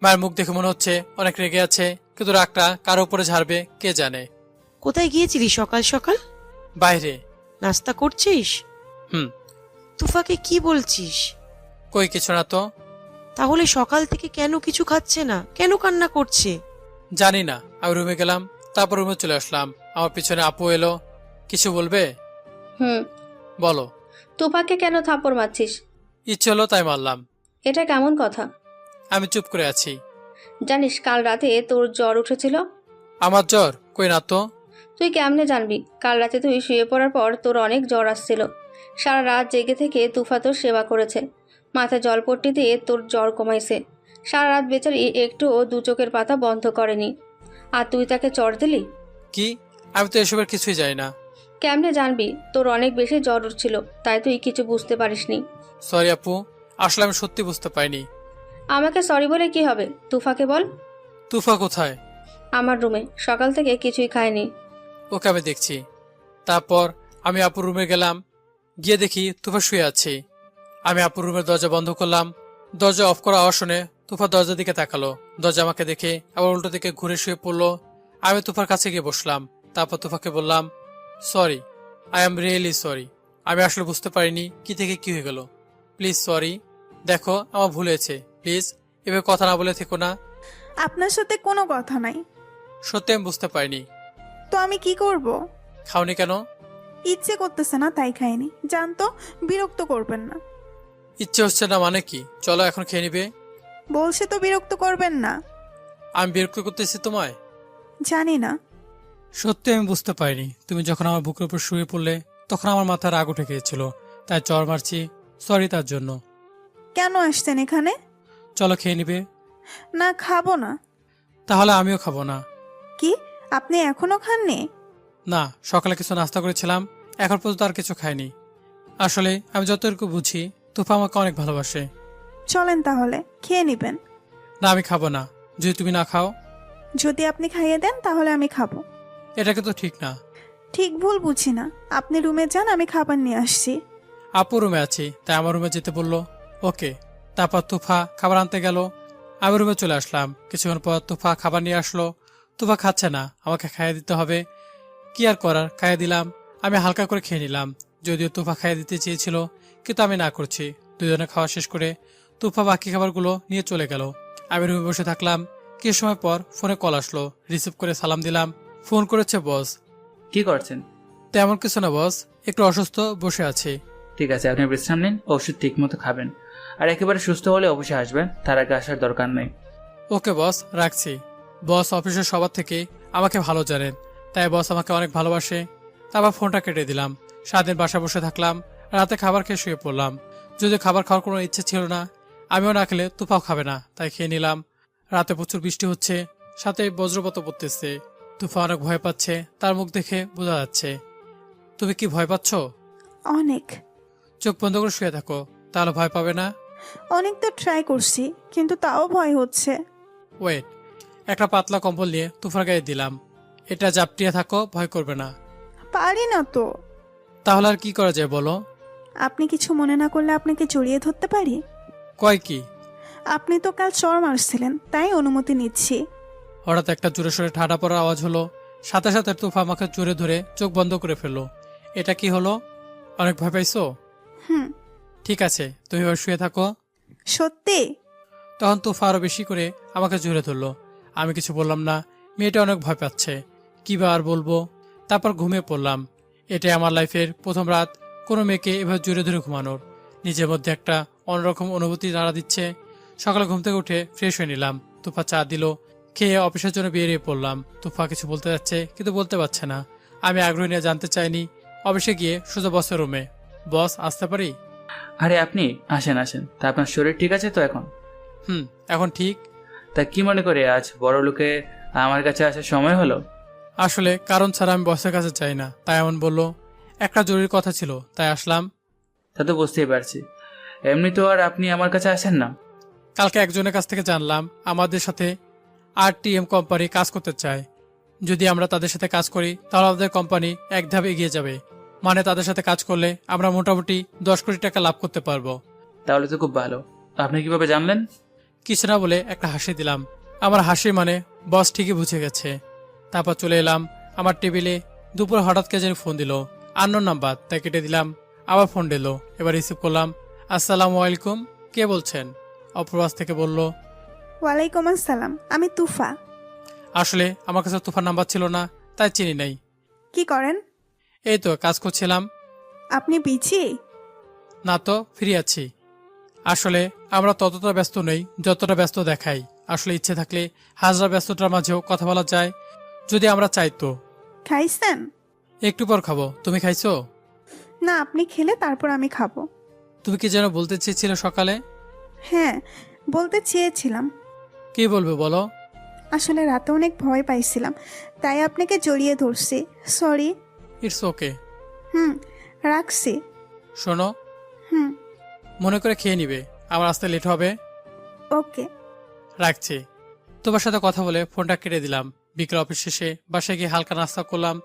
মায়ের মুখ দেখে মনে হচ্ছে অনেক রেগে আছে, কিন্তু রাগটা কার উপরে ঝাড়বে কে জানে।
কোথায় গিয়েছিলি সকাল সকাল?
বাইরে।
নাস্তা করছিস?
হুম।
তুফাকে কি বলছিস?
কই কিছু না তো।
তাহলে সকাল থেকে কেন কিছু খাচ্ছে না, কেন কান্না করছে?
জানি না। আমি রুমে গেলাম, তারপর রুমে চলে আসলাম। আমার পিছনে আপু এলো। কিছু বলবে? বলো।
তুফাকে কেন থাপ্পড় মারছিস?
ইচ্ছে হলো তাই মারলাম।
এটা কেমন কথা?
আমি চুপ করে আছি।
জানিস কাল রাতে তোর জ্বর উঠেছিল?
আমার জ্বর? কই না তো।
তুই কেমনে জানবি? কাল রাতে তুই শুয়ে পড়ার পর তোর অনেক জ্বর আসছিল। সারা রাত জেগে থেকে তুফা তোর সেবা করেছে, মাথায় জলপট্টি দিয়ে তোর জ্বর কমাইছে। সারা রাত বেচারি একটুও দু চোখের পাতা বন্ধ করেনি, আর তুই তাকে চড় দিলি?
কি? আমি তো এসবের কিছুই জানি না।
কেমনে জানবি? তোর অনেক বেশি জ্বর উঠছিল, তাই তুই কিছু বুঝতে পারিসনি।
সরি আপু, আসলে আমি সত্যি বুঝতে পারিনি।
আমাকে সরি বলে কি হবে? তুফাকে বল।
তুফা কোথায়?
আমার রুমে, সকাল থেকে কিছুই খায়নি।
ওকে আমি দেখছি। তারপর আমি আপুর রুমে গেলাম, গিয়ে দেখি তুফা শুয়ে আছে। আমি আপুর রুমের দরজা বন্ধ করলাম। দরজা অফ করা আওয়াজ শুনে তুফা দরজার দিকে তাকালো। দরজা আমাকে দেখে আবার উল্টো দিকে ঘুরে শুয়ে পড়লো। আমি তুফার কাছে গিয়ে বসলাম। তারপর তুফাকে বললাম, sorry, I am really sorry. আমি আসলে বুঝতে পারিনি কি থেকে কি হয়ে গেল। Please sorry. দেখো আমার ভুল হয়েছে, প্লিজ এভাবে কথা না বলে থেকো না।
আপনার সাথে কোনো কথা নাই।
সত্যি আমি বুঝতে পারিনি।
তো আমি কি করব?
খাওনি কেন?
ইচ্ছে করতেছে না তাই খাইনি। জানতো, বিরক্ত করবেন না।
ইচ্ছে হচ্ছে না মানে কি? চলো এখন খেয়ে নিবে।
বলছে তো বিরক্ত করবেন না।
আমি বিরক্ত করতেছি তোমায়?
জানি না।
সত্যি আমি বুঝতে পারিনি। তুমি যখন আমার বুকের উপর শুয়ে পড়লে তখন আমার মাথায় রাগ উঠে গিয়েছিল, তাই চর মারছি। সরি তার জন্য।
কেন আসছেন এখানে?
চলো খেয়ে নিবে।
না, খাবো না।
তাহলে আমিও খাবো না।
কি, আপনি এখনো খাননি?
না, সকালে কিছু নাস্তা করেছিলাম, এখন পর্যন্ত আর কিছু খাইনি। আসলে আমি যতটুকু বুঝি তুফা আমাকে অনেক ভালোবাসে।
চলেন তাহলে, খেয়ে নিবেন।
না, আমি খাবো না যদি তুমি না খাও।
যদি আপনি খাইয়ে দেন তাহলে আমি খাবো।
এটা কিন্তু ঠিক না।
ঠিক ভুল বুঝি না। আপনি রুমে যান, আমি খাবার নিয়ে আসছি।
আপু রুমে আছি, তাই আমার রুমে যেতে বললো। ওকে। তারপর তুফা খাবার আনতে গেল, আমি রুমে চলে আসলাম। কিছুক্ষণ পর তুফা খাবার নিয়ে আসলো। তুফা খাচ্ছে না, আমাকে খাইয়ে দিতে হবে। কি আর করার, খাইয়ে দিলাম। আমি হালকা করে খেয়ে নিলাম, যদিও তুফা খাইয়ে দিতে চেয়েছিল, কিন্তু আমি না করছি। দুজনে খাওয়া শেষ করে তুফা বাকি খাবারগুলো নিয়ে চলে গেল। আমি রুমে বসে থাকলাম। কিছু সময় পর ফোনে কল আসলো, রিসিভ করে সালাম দিলাম। ফোন করেছে বস।
কি করছেন?
তেমন কিছু না বস, একটু অসুস্থ, বসে আছি।
ঠিক আছে, আপনি বিশ্রাম নিন, ওষুধ ঠিক মতো খাবেন, আর একেবারে সুস্থ হলে অবশ্যই আসবেন, তার আগে আসার দরকার নেই।
ওকে বস, রাখছি। বস অফিসের সবার থেকে আমাকে ভালো জানেন, তাই বস আমাকে অনেক ভালোবাসে। তারপর ফোনটা কেটে দিলাম। সারাদিন বাসায় বসে থাকলাম, রাতে খাবার খেয়ে শুয়ে পড়লাম। যদি খাবার খাওয়ার কোনো ইচ্ছে ছিল না, আমিও না খেলে তুফাও খাবে না, তাই খেয়ে নিলাম। রাতে প্রচুর বৃষ্টি হচ্ছে, সাথে বজ্রপাত পড়তেছে। তুফা অনেক ভয় পাচ্ছে, তার মুখ দেখে বোঝা যাচ্ছে। তুমি কি ভয় পাচ্ছ?
অনেক।
চোখ বন্ধ করে শুয়ে থাকো, তাহলে ভয় পাবে না।
অনেক তো ট্রাই করছি, কিন্তু তাও ভয় হচ্ছে।
ওয়েট, একটা পাতলা কম্বল নিয়ে তুফার গায়ে দিলাম। এটা জাপটিয়ে থাকো, ভয় করবে না।
পারি না তো।
তাহলে আর কি করা যায় বলো?
আপনি কিছু মনে না করলে আপনাকে জড়িয়ে ধরতে পারি?
কয় কি?
আপনি তো কাল চর মারছিলেন, তাই অনুমতি নিচ্ছি।
হঠাৎ একটা জোরে সোরে ঠাডা পড়ার আওয়াজ হলো, সাথে সাথে তুফা আমাকে জোরে ধরে চোখ বন্ধ করে ফেললো। এটা কি হলো? অনেক ভয় পাইছো?
হুম।
ঠিক আছে, তুমি এবার শুয়ে থাকো।
সত্যি?
তখন তুফা আরো বেশি করে আমাকে জোরে ধরলো। আমি কিছু বললাম না, মেয়েটা অনেক ভয় পাচ্ছে, কি বা আর বলবো। তারপর ঘুমিয়ে পড়লাম। এটাই আমার লাইফের প্রথম রাত কোনো মেয়েকে এভাবে জোরে ধরে ঘুমানোর। নিজের মধ্যে একটা অন্যরকম অনুভূতি নাড়া দিচ্ছে। সকালে ঘুম থেকে উঠে ফ্রেশ হয়ে নিলাম। তুফা চা দিল, খেয়ে অফিসের জন্য বেরিয়ে পড়লাম। তুফা কিছু বলতে যাচ্ছে, কিন্তু বলতে পারছে না। আমি আগ্রহ নিয়ে জানতে চাইনি। অফিসে গিয়ে সোজা বসের রুমে। বস, আসতে পারি?
আরে আপনি আসেন আসেন, তা আপনার শরীর ঠিক আছে তো এখন?
এখন ঠিক।
তা কি মনে করে আজ বড় লোকে আমার কাছে আসার সময় হলো?
আসলে কারণ ছাড়া আমি বসের কাছে চাই না, তাই এমন বললো। একটা জরুরি কথা ছিল, তাই আসলাম।
তা তো বুঝতেই পারছি, এমনি তো আর আপনি আমার কাছে আসেন না।
কালকে একজনের কাছ থেকে জানলাম আমাদের সাথে RTM কোম্পানি কাজ করতে চায়। যদি আমরা তাদের সাথে কাজ করি, তাহলে আমাদের কোম্পানি এক ধাপ এগিয়ে যাবে। মানে তাদের সাথে কাজ করলে আমরা মোটামুটি 10 কোটি টাকা লাভ করতে পারবো।
তাহলে তো খুব ভালো। আপনি কিভাবে জানলেন?
কিছু না বলে একটা হাসি দিলাম। আমার হাসি মানে বস ঠিকই বুঝে গেছে। তারপর চলে এলাম আমার টেবিলে। দুপুরে হঠাৎ কে যেন ফোন দিল, আননোন নাম্বার, তাই কেটে দিলাম। আবার ফোন দিল, এবার রিসিভ করলাম। আসসালামু আলাইকুম, কে বলছেন? অপ্রবাস থেকে বলল।
ওয়ালাইকুম আসসালাম, আমি তুফা।
আসলে আমার কাছে তুফার নাম্বার ছিল না, তাই চিনি নাই।
কি করেন?
এই তো কাজ করছিলাম।
আপনি বিজি?
না তো, ফ্রি আছি। আসলে আমরা ততটা ব্যস্ত নই যতটা ব্যস্ত দেখাই। আসলে ইচ্ছে থাকলে হাজার ব্যস্ততার মাঝেও কথা বলা যায়, যদি আমরা চাই তো।
খাইছেন?
একটু পর খাবো, তুমি খাইছো?
না, আপনি খেলে তারপর আমি খাবো।
তুমি কি যেন বলতে চেয়েছিলে সকালে?
হ্যাঁ, বলতে চেয়েছিলাম।
কি বলবে বলো?
আসলে রাতে অনেক ভয় পাইছিলাম, তাই আপনাকে জড়িয়ে ধরছি। সরি।
It's okay.
রাখছি।
শোনো,
হুম।
মনে করে খেয়ে নিবে, আমার আসতে লেট হবে।
ওকে।
রাখছি। তোমার সাথে কথা বলে ফোনটা কেটে দিলাম। বিকেল অফিস শেষে বাসায় গিয়ে হালকা নাস্তা করলাম,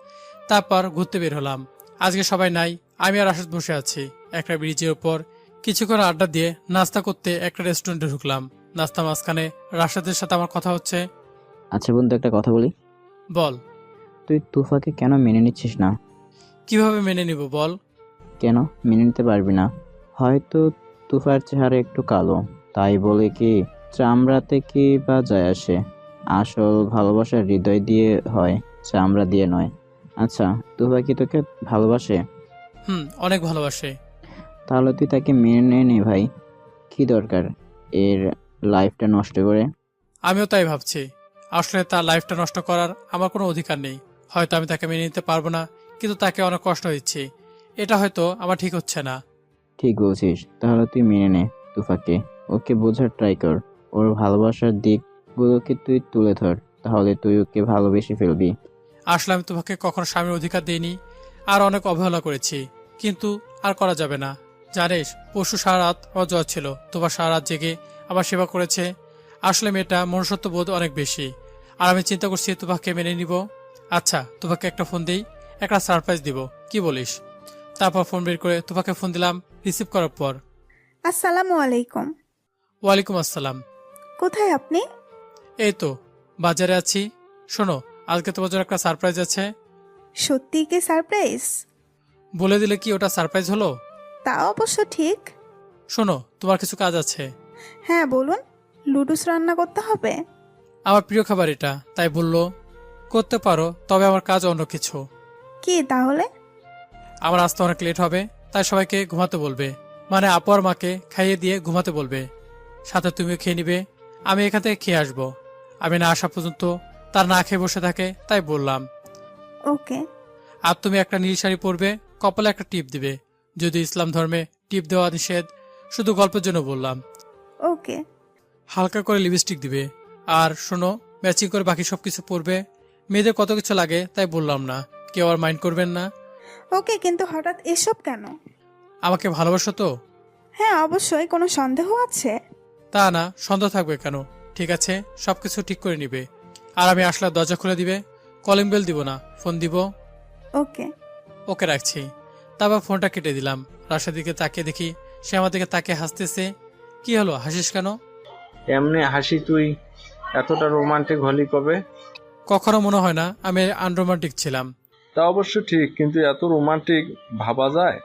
তারপর ঘুরতে বের হলাম। আজকে সবাই নাই, আমি আর রাশেদ বসে আছি একটা ব্রিজের উপর। কিছুক্ষণ আড্ডা দিয়ে নাস্তা করতে একটা রেস্টুরেন্টে ঢুকলাম। নাস্তা মাঝখানে রাশেদের সাথে আমার কথা হচ্ছে।
আচ্ছা বন্ধু, একটা কথা বলি।
বল।
তুই তুফাকে কেন মেনে নিচ্ছিস না?
কিভাবে মেনে নিব বল?
কেন মেনে নিতে পারবি না? হয়তো তুফার চেহারা একটু কালো, তাই বলে কি চামড়াতে কি বা যায় আসে? আসল ভালোবাসা হৃদয় দিয়ে হয়, চামড়া দিয়ে নয়। আচ্ছা, তুফা কি তোকে ভালোবাসে?
অনেক ভালোবাসে।
তাহলে তুই তাকে মেনে নে ভাই, কি দরকার এর লাইফটা নষ্ট করে?
আমিও তাই ভাবছি। আসলে তার লাইফটা নষ্ট করার আমার কোনো অধিকার নেই। হয়তো আমি তাকে মেনে নিতে পারবো না, কিন্তু তাকে অনেক কষ্ট দিচ্ছি। এটা হয়তো আমার ঠিক হচ্ছে না।
ঠিক বলছিস, তাহলে তুই মেনে নে তুফাকে। ওকে বোঝার ট্রাই কর, ওর ভালোবাসার দিকগুলোকে তুই তুলে ধর, তাহলে তুই ওকে ভালোবেসে ফেলবি।
আসলে আমি তোমাকে কখনো স্বামীর অধিকার দিইনি, আর অনেক অবহেলা করেছি, কিন্তু আর করা যাবে না। জানিস, পরশু সারা রাত আমার জ্বর ছিল, তোমার সারা রাত জেগে আমার সেবা করেছে। আসলে মেয়েটা মনুষ্যত্ব বোধ অনেক বেশি, আর আমি চিন্তা করছি তোমাকে মেনে নিব। আচ্ছা, তোমাকে একটা ফোন দেই, একটা সারপ্রাইজ দিব, কি বলিস? তারপর ফোন বের করে তোফাকে ফোন দিলাম। রিসিভ করার পর,
আসসালামু আলাইকুম।
ওয়ালাইকুম আসসালাম।
কোথায় আপনি?
এই তো বাজারে আছি। শোনো, আজকে তোমার জন্য একটা সারপ্রাইজ আছে।
সত্যি কি সারপ্রাইজ?
বলে দিলে কি ওটা সারপ্রাইজ হলো?
তা অবশ্য ঠিক।
শোনো, তোমার কিছু কাজ আছে।
হ্যাঁ বলুন। লুডুস রান্না করতে হবে?
আমার প্রিয় খাবার এটা, তাই বললো করতে পারো, তবে আমার কাজ অন্য কিছু।
কি তাহলে?
আমার আসতে অনেক লেট হবে, তাই সবাইকে ঘুমাতে বলবে। মানে আপু আর মাকে খাইয়ে দিয়ে ঘুমাতে বলবে, সাথে তুমিও খেয়ে নিবে। আমি এখান থেকে খেয়ে আসবো। আমি না আসা পর্যন্ত তার না খেয়ে বসে থাকে, তাই বললাম।
ওকে।
আর তুমি একটা নীল শাড়ি পরবে, কপালে একটা টিপ দিবে। যদি ইসলাম ধর্মে টিপ দেওয়া নিষেধ, শুধু গল্পের জন্য বললাম।
ওকে।
হালকা করে লিপস্টিক দিবে। আর শোনো, ম্যাচিং করে বাকি সবকিছু পরবে। মেয়েদের কত কিছু লাগে, তাই বললাম না, কেউ আর মাইন্ড করবেন না।
ওকে, কিন্তু হঠাৎ এসব কেন?
আমাকে ভালোবাসো তো?
হ্যাঁ অবশ্যই। কোনো সন্দেহ আছে?
তা না, সন্দেহ থাকবে কেন? ঠিক আছে, সবকিছু ঠিক করে নিবে। আর আমি আসলে দরজা খুলে দিবে, কলিং বেল দিব না, ফোন দিব।
ওকে।
ওকে, রাখছি। তারপর ফোনটা কেটে দিলাম। রাশের দিকে তাকিয়ে দেখি সে আমার দিকে তাকিয়ে হাসতেছে। কি হলো, হাসিস কেন?
এমনি হাসি, তুই এতটা রোমান্টিক হলি কবে?
কখনো মনে হয় না আমি আনরোমান্টিক ছিলাম।
তা অবশ্য ঠিক, কিন্তু এত রোমান্টিক ভাবা যায়?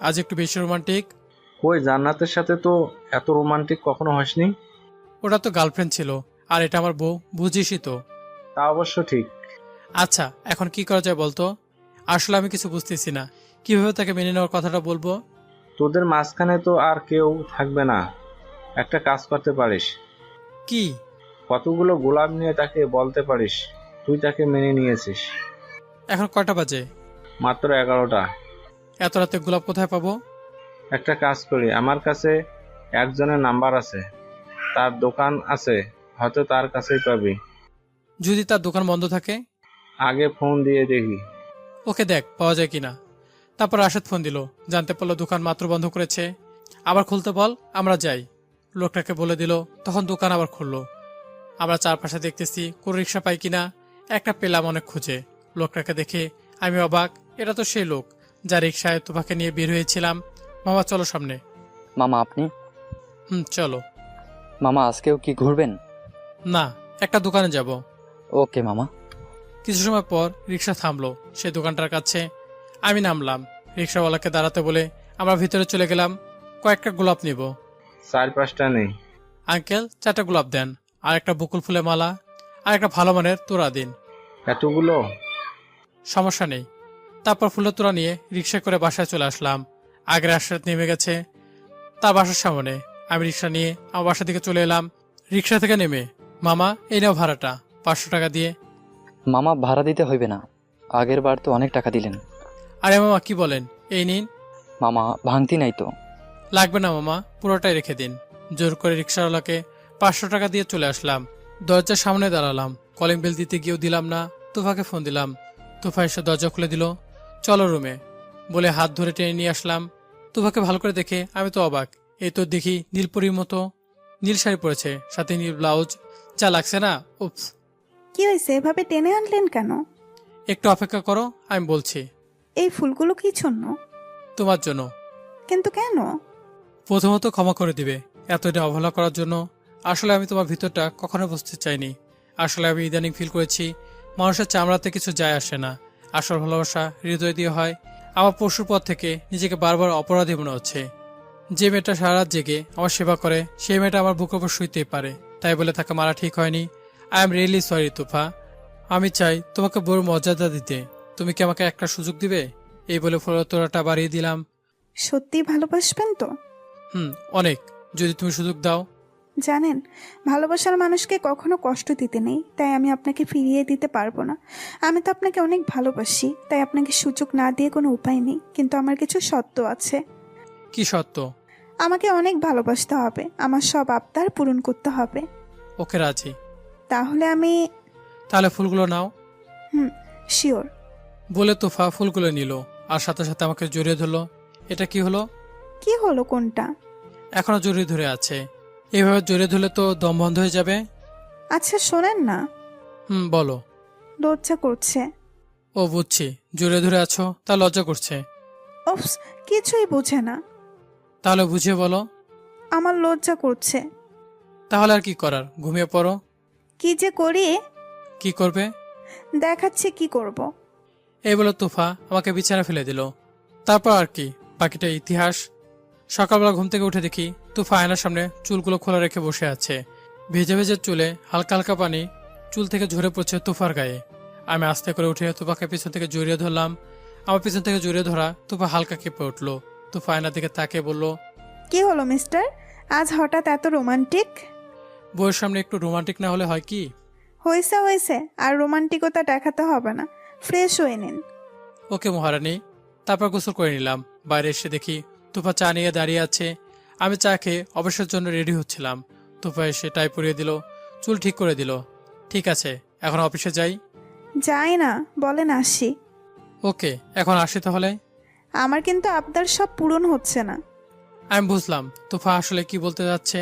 আজ একটু বেশি রোমান্টিক।
কই, জান্নাতের সাথে তো এত রোমান্টিক কখনো হসনি।
ওটা তো গার্লফ্রেন্ড ছিল, আর এটা আমার বউ, বুঝিসই তো।
তা অবশ্য ঠিক।
আচ্ছা, এখন কি করা যায় বলতো? আসলে আমি কিছু বুঝতেছি না, কিভাবে তাকে মেনে নেওয়ার কথাটা বলবো।
তোদের মাঝখানে তো আর কেউ থাকবে না, একটা কাজ করতে পারিস।
কি?
কতগুলো গোলাপ নিয়ে তাকে বলতে পারিস তুই তাকে মেনে নিয়েছিস।
এখন কয়টা বাজে?
মাত্র 11টা।
এত রাতে গোলাপ কোথায় পাবো?
একটা কাজ করি, আমার কাছে একজনের নাম্বার আছে, তার দোকান আছে, হয়তো তার কাছেই পাবি।
যদি তার দোকান বন্ধ থাকে?
আগে ফোন দিয়ে দেখি।
ওকে, দেখ পাওয়া যায় কিনা। তারপর রাশেদ ফোন দিল, জানতে পারলো দোকান মাত্র বন্ধ করেছে। আবার খুলতে বল, আমরা যাই। লোকটাকে বলে দিল, তখন দোকান আবার খুললো। আমরা চারপাশে দেখতেছি কোন রিক্সা পাই কিনা। একটা পেলাম অনেক খুঁজে। লোকটাকে দেখে আমি অবাক, এটা তো সেই লোক যা রিক্সায় তোফাকে নিয়ে বের হয়েছিলাম। মামা চলো সামনে।
মামা আপনি?
চলো।
মামা আজকেও কি ঘুরবেন?
না, একটা দোকানে যাব।
ওকে মামা।
কিছু সময় পর রিক্সা থামলো সেই দোকানটার কাছে। আমি নামলাম। রিক্সাওয়ালাকে দাঁড়াতে বলে আমরা ভিতরে চলে গেলাম। কয়েকটা গোলাপ নিব।
4-5টা নেই।
আঙ্কেল, 4টা গোলাপ দেন, আর একটা বকুল ফুলের মালা, আর একটা ভালো মানের তোড়া দিন।
এতগুলো?
সমস্যা নেই। তারপর ফুলের তোড়া নিয়ে রিক্সা করে বাসায় চলে আসলাম। আগের রাস্তায় নেমে গেছে তার বাসার সামনে। আমি রিক্সা নিয়ে আমার বাসা দিকে চলে এলাম। রিক্সা থেকে নেমে, মামা এই নাও ভাড়াটা, 500 টাকা দিয়ে।
মামা ভাড়া দিতে হইবে না, আগের বার তো অনেক টাকা দিলেন।
আরে মামা কি বলেন, এই নিন।
মামা ভাঙতি নাই তো?
লাগবে না মামা, পুরোটাই রেখে দিন। জোর করে রিক্সাওয়ালাকে 500 টাকা দিয়ে চলে আসলাম। দরজার সামনে দাঁড়ালাম। কলিং বেল দিতে গিয়েও দিলাম না। তোফাকে ফোন দিলাম। তোফা এসে দরজা খুলে দিল। চলো রুমে বলে হাত ধরে টেনে নিয়ে আসলাম। তোফাকে ভালো করে দেখে আমি তো অবাক। এই তো দেখি নীলপরির মতো নীল শাড়ি পরেছে, সাথে নীল ব্লাউজ। যা লাগছে না, উফ।
কি হয়েছে, এভাবে টেনে আনলেন কেন?
একটু অপেক্ষা করো, আমি বলছি।
এই ফুলগুলো কি জন্য?
তোমার জন্য।
কিন্তু কেন?
প্রথমত ক্ষমা করে দিবে এতটা অবহেলা করার জন্য। আসলে আমি তোমার ভিতরটা কখনো বুঝতে চাইনি। আসলে আমি ইদানিং ফিল করেছি মানুষের চামড়াতে কিছু যায় আসে না, আসল ভালোবাসা হৃদয় দিয়ে হয়। আমার পশুর পর থেকে নিজেকে বারবার অপরাধী মনে হচ্ছে। যে মেয়েটা সারা রাত জেগে আমার সেবা করে, সেই মেয়েটা আমার বুকের উপর শুইতেই পারে, তাই বলে তাকে মারা ঠিক হয়নি। I am really sorry Tofa. আমি চাই তোমাকে বড় মর্যাদা দিতে। তুমি কি আমাকে একটা সুযোগ দিবে? এই বলে ফুলের তোড়াটা বাড়িয়ে দিলাম।
সত্যি ভালোবাসবেন তো?
অনেক, যদি তুমি সুযোগ দাও।
জানেন, ভালোবাসার মানুষকে কখনো কষ্ট দিতে নেই, তাই আমি আপনাকে ফিরিয়ে দিতে পারবো না। আমি তো আপনাকে অনেক ভালোবাসি, তাই আপনাকে সুযোগ না দিয়ে কোনো উপায় নেই। কিন্তু আমার কিছু শর্ত আছে।
কি শর্ত?
আমাকে অনেক ভালোবাসতে হবে, আমার সব আবদার পূরণ করতে হবে।
ওকে, রাজি।
তাহলে
ফুলগুলো নাও।
শিওর।
বলে তোফা ফুলগুলো নিল, আর সাথে সাথে আমাকে জড়িয়ে ধরলো। এটা কি হলো?
কি হলো? কোনটা?
এখনো জড়িয়ে ধরে আছে। এভাবে জড়িয়ে ধরলে তো দম বন্ধ হয়ে যাবে।
আচ্ছা শোনেন না।
বলো।
লজ্জা করছে।
ও বুঝছি, জোরে ধরে আছো তা লজ্জা করছে।
ওফস, কিছুই বোঝে না।
তাহলে বুঝিয়ে বলো।
আমার লজ্জা করছে।
তাহলে আর কি করার, ঘুমিয়ে পড়ো।
কি যে করি,
কি করবে?
দেখাচ্ছি কি করব।
এই বলে তুফা আমাকে বিছানা ফেলে দিল। তারপর আর কি, বাকিটা ইতিহাস। সকালবেলা ঘুম থেকে উঠে দেখি তুফা আয়নার সামনে চুলগুলো খোলা রেখে বসে আছে। ভেজে ভেজে চুলে হালকা হালকা পানি চুল থেকে ঝরে পড়ছে তুফার গায়ে। আমি আস্তে করে উঠে তুফাকে পিছন থেকে জড়িয়ে ধরলাম। আমার পিছন থেকে জড়িয়ে ধরা তুফা হালকা কেঁপে উঠল। তুফা আয়নার দিকে তাকিয়ে বলল,
কি হলো মিস্টার, আজ হঠাৎ এত রোমান্টিক?
বউয়ের সামনে একটু রোমান্টিক না হলে হয় কি?
হয়েছে হয়েছে, আর রোমান্টিকতা দেখাতে হবে না, ফ্রেশ হয়ে নিন।
ওকে মহারানী। তারপর গোসল করে নিলাম। বাইরে এসে দেখি তুফা চা নিয়ে দাঁড়িয়ে আছে। আমি চা খেয়ে অবসরের জন্য রেডি হচ্ছিলাম। তুফা এসে টাই পরিয়ে দিল, চুল ঠিক করে দিল। ঠিক আছে, এখন অফিসে যাই।
যাই না, বলেন আসি।
ওকে, এখন আসি তাহলে।
আমার কিন্তু আবদার সব পূরণ হচ্ছে না।
আমি বুঝলাম তুফা আসলে কি বলতে যাচ্ছে।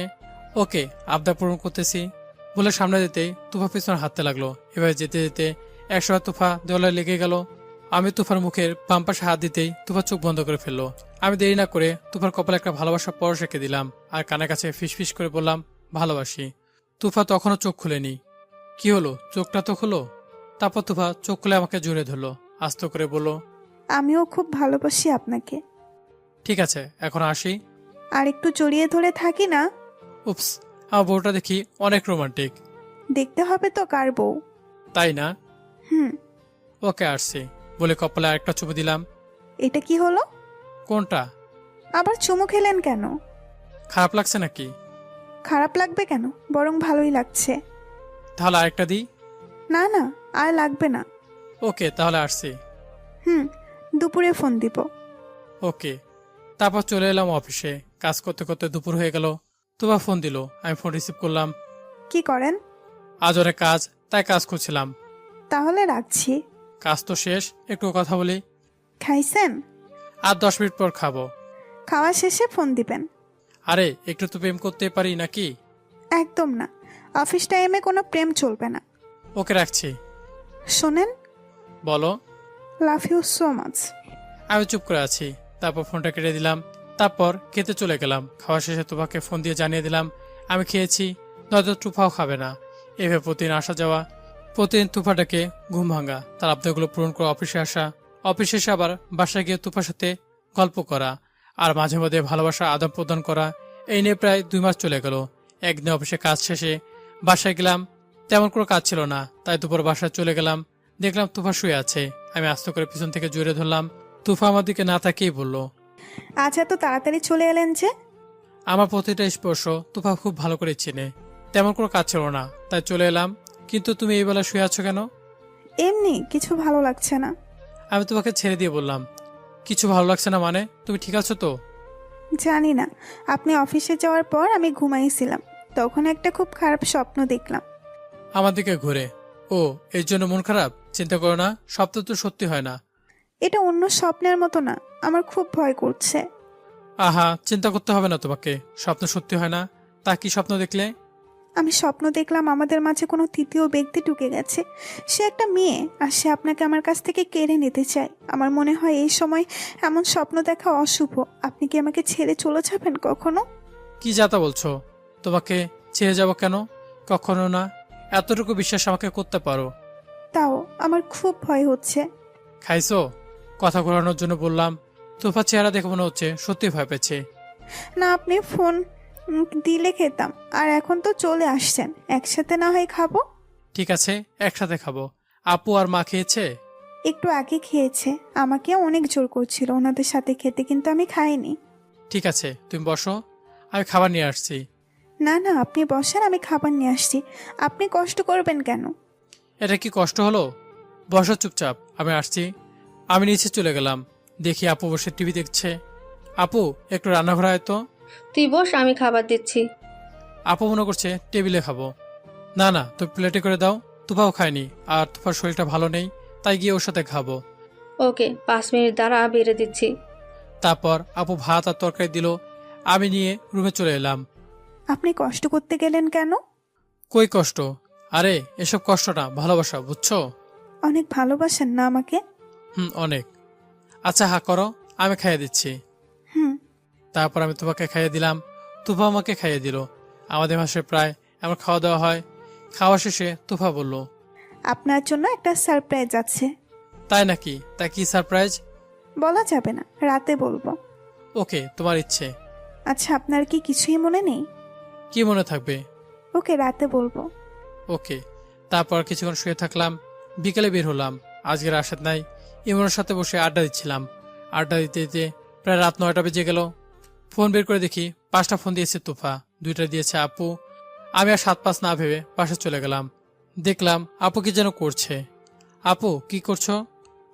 ওকে, আবদার পূরণ করতেছি বলে সামনে যেতেই তুফা পিছনে হাঁটতে লাগলো। এভাবে যেতে যেতে একসময় তুফা দেওয়ালে লেগে গেল। আমি তুফার মুখের বাম পাশে হাত দিতেই তুফা চোখ বন্ধ করে ফেললো। আমি দেরি না করে তুফার কপালে একটা ভালোবাসা পরশ এঁকে দিলাম আর কানের কাছে ফিসফিস করে বললাম, ভালোবাসি। তুফা তখনও চোখ খুলেনি। কি হলো, চোখটা তো খুলো। তারপর তুফা চোখ খুলে আমাকে জড়িয়ে ধরলো, আস্তে করে বলল,
আমিও খুব ভালোবাসি আপনাকে।
ঠিক আছে, এখন আসি।
আর একটু জড়িয়ে ধরে থাকি না?
উপস, আমার বউটা দেখি অনেক রোমান্টিক।
দেখতে হবে তো কার বউ।
তাই না?
হুম।
ওকে, আসছি বলে কপালে আরেকটা চুমু দিলাম।
এটা কি হলো?
কোনটা?
আবার চুমু খেলেন কেন?
খারাপ লাগছে নাকি?
খারাপ লাগবে কেন, বরং ভালোই লাগছে।
তাহলে আরেকটা দিই?
না না, আর লাগবে না।
ওকে, তাহলে আসছি।
হুম, দুপুরে ফোন দিব।
ওকে। তারপর চলে এলাম অফিসে। কাজ করতে করতে দুপুর হয়ে গেল। তুফা ফোন দিল, আমি ফোন রিসিভ করলাম।
কি করেন?
আজ অনেক কাজ, তাই কাজ করছিলাম।
তাহলে রাখছি।
কাজ তো শেষ, একটু কথা বলি।
খাইছেন?
আর 10 মিনিট পর খাবো।
খাওয়া শেষে ফোন দিবেন।
আরে একটু তো প্রেম করতে পারি নাকি?
একদম না, অফিস টাইমে কোনো প্রেম চলবে না।
ওকে, রাখছি।
শোনেন,
বলো।
Love you so much.
আমি চুপ করে আছি। তারপর ফোনটা কেটে দিলাম। তারপর খেতে চলে গেলাম। খাওয়া শেষে তুফাকে ফোন দিয়ে জানিয়ে দিলাম আমি খেয়েছি, নয়তো তুফাও খাবে না। এভাবে প্রতিদিন আসা যাওয়া, প্রতিদিন তুফাটাকে ঘুম ভাঙা, তার আবদারগুলো পূরণ করে অফিসে আসা, অফিসে এসে আবার বাসায় গিয়ে তুফার সাথে গল্প করা, আর মাঝে মধ্যে ভালোবাসা আদান প্রদান করা। এই নিয়ে প্রায় 2 মাস চলে গেল। একদিন অফিসে কাজ শেষে বাসায় গেলাম, তেমন কোনো কাজ ছিল না, তাই দুপুর বাসায় চলে গেলাম। দেখলাম তুফা শুয়ে আছে। আমি আস্তে করে পিছন থেকে জড়িয়ে ধরলাম। তুফা আমার দিকে না তাকিয়েই বলল,
আজ এত তাড়াতাড়ি চলে এলেন যে?
আমার প্রতিটা স্পর্শ তুফা খুব ভালো করে চেনে। তেমন কোনো কাজ ছিল না, তাই চলে এলাম। কিন্তু তুমি এই বেলা শুয়ে আছো কেন?
এমনি, কিছু ভালো লাগছে না।
আমি তোমাকে ছেড়ে দিয়ে বললাম, কিছু ভালো লাগছে না মানে? তুমি ঠিক আছো তো?
জানি না, আপনি অফিসে যাওয়ার পর আমি ঘুমাইছিলাম, তখন একটা খুব খারাপ স্বপ্ন দেখলাম।
আমার দিকে ঘুরে, ও এর জন্য মন খারাপ? চিন্তা করো না, স্বপ্ন তো সত্যি হয় না।
এটা অন্য স্বপ্নের মতো না, আমার খুব ভয় করছে।
আহা, চিন্তা করতে হবে না তোমাকে, স্বপ্ন সত্যি হয় না। তা কি স্বপ্ন দেখলে?
আমি স্বপ্ন দেখলাম আমাদের মাঝে কোনো তৃতীয় ব্যক্তি ঢুকে গেছে। সে একটা মেয়ে, আর সে আপনাকে আমার কাছ থেকে কেড়ে নিতে চায়। আমার মনে হয় এই সময় এমন স্বপ্ন দেখা অশুভ। আপনি কি আমাকে ছেড়ে চলে যাবেন কখনো?
কি যাতা বলছো? তোমাকে ছেড়ে যাব কেন? কখনো না। এতটুকু বিশ্বাস আমাকে করতে পারো?
তাও আমার খুব ভয় হচ্ছে।
খাইছো? কথা ঘোরানোর জন্য বললাম। তোফার চেহারা দেখে মনে হচ্ছে সত্যি ভয় পেয়েছে।
না, আপনি ফোন দিলে খেতাম, আর এখন তো চলে আসছেন, একসাথে না হয় খাবো।
ঠিক আছে, একসাথে খাবো। আপু আর মা খেয়েছে?
একটু আগে খেয়েছে, আমাকে অনেক জোর করছিল ওনাদের সাথে খেতে, কিন্তু আমি খাইনি।
ঠিক আছে, তুমি বসো, আমি খাবার নিয়ে আসছি।
না না, আপনি বসেন, আমি খাবার নিয়ে আসছি। আপনি কষ্ট করবেন কেন?
এটা কি কষ্ট হলো? বসো চুপচাপ, আমি আসছি। আমি নিচে চলে গেলাম। দেখি আপু বসে টিভি দেখছে। আপু, একটু রান্নাঘরে আয় তো।
তুই বস, আমি খাবার দিচ্ছি।
আপু মনে করছে টেবিলে খাবো। না না, তো প্লেটে করে দাও। তুফাও খায়নি, আর তুফার শরীরটা ভালো নেই, তাই গিয়ে ওর সাথে খাবো।
ওকে, 5 মিনিট দ্বারা বেড়ে দিচ্ছি।
তারপর আপু ভাত আর তরকারি দিল। আমি নিয়ে রুমে চলে এলাম।
আপনি কষ্ট করতে গেলেন কেন?
কই কষ্ট? আরে এসব কষ্ট না, ভালোবাসা, বুঝছো?
অনেক ভালোবাসেন না আমাকে?
অনেক। আচ্ছা হা করো, আমি খাইয়ে দিচ্ছি।
হুম।
তারপর আমি তুফাকে খাইয়ে দিলাম, তুফা আমাকে খাইয়ে দিল। আমাদের মাসে প্রায় এমন খাওয়া দাওয়া হয়। খাওয়া শেষে তুফা বলল,
আপনার জন্য একটা সারপ্রাইজ আছে।
তাই নাকি? তা কি সারপ্রাইজ?
বলা যাবে না, রাতে বলবো।
ওকে, তোমার ইচ্ছে।
আচ্ছা, আপনার কি কিছুই মনে নেই?
কি মনে থাকবে?
ওকে, রাতে বলবো।
ওকে। তারপর কিছুক্ষণ শুয়ে থাকলাম, বিকেলে বের হলাম। আজকে রাশেদ নাই, ইমরানের সাথে বসে আড্ডা দিচ্ছিলাম। আড্ডা দিতে দিতে প্রায় রাত 9টা বেজে গেল। ফোন বের করে দেখি 5টা ফোন দিয়েছে তুফা, 2টা দিয়েছে আপু। আমি আর 7-5 না ভেবে বাসা চলে গেলাম। দেখলাম আপু কি যেন করছে। আপু কি করছো?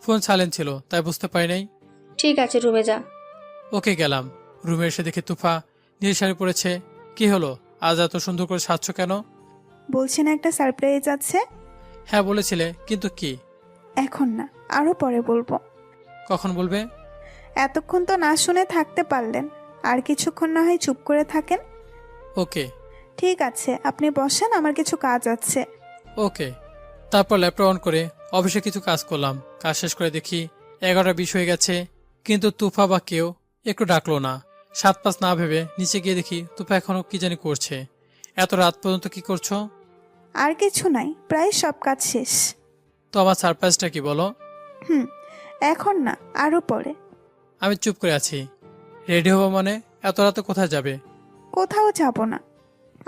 ফোন সাইলেন্ট ছিল, তাই বুঝতে পারি নাই।
ঠিক আছে, রুমে যা।
ওকে, গেলাম। রুমে এসে দেখি তুফা নীল শাড়ি পরেছে। কি হলো, আজ এত সুন্দর করে সাজছো কেন?
বলছি না একটা সারপ্রাইজ আছে?
হ্যাঁ বলেছিলে, কিন্তু কি?
এখন না, আরো পরে বলবো।
কখন বলবে?
এতক্ষণ তো না শুনে থাকতে পারলেন, আর কিছুক্ষণ না হয় চুপ করে থাকেন।
ওকে।
ঠিক আছে, আপনি বসেন, আমার কিছু কাজ আছে।
ওকে। তারপর ল্যাপটপ অন করে অফিসে কিছু কাজ করলাম। কাজ শেষ করে দেখি 11টা 20 হয়ে গেছে, কিন্তু তুফা বা কেউ একটু ডাকলো না। 7-5 না ভেবে নিচে গিয়ে দেখি তুফা এখনো কি জানি করছে। এত রাত পর্যন্ত কি করছো?
আর কিছু নাই, প্রায় সব কাজ শেষ।
তো আমার সারপ্রাইজটা কি বলো?
এখন না, আরো পরে।
আমি চুপ করে আছি। রেডি হবো মানে? এত রাতে কোথায় যাবে?
কোথাও যাব না,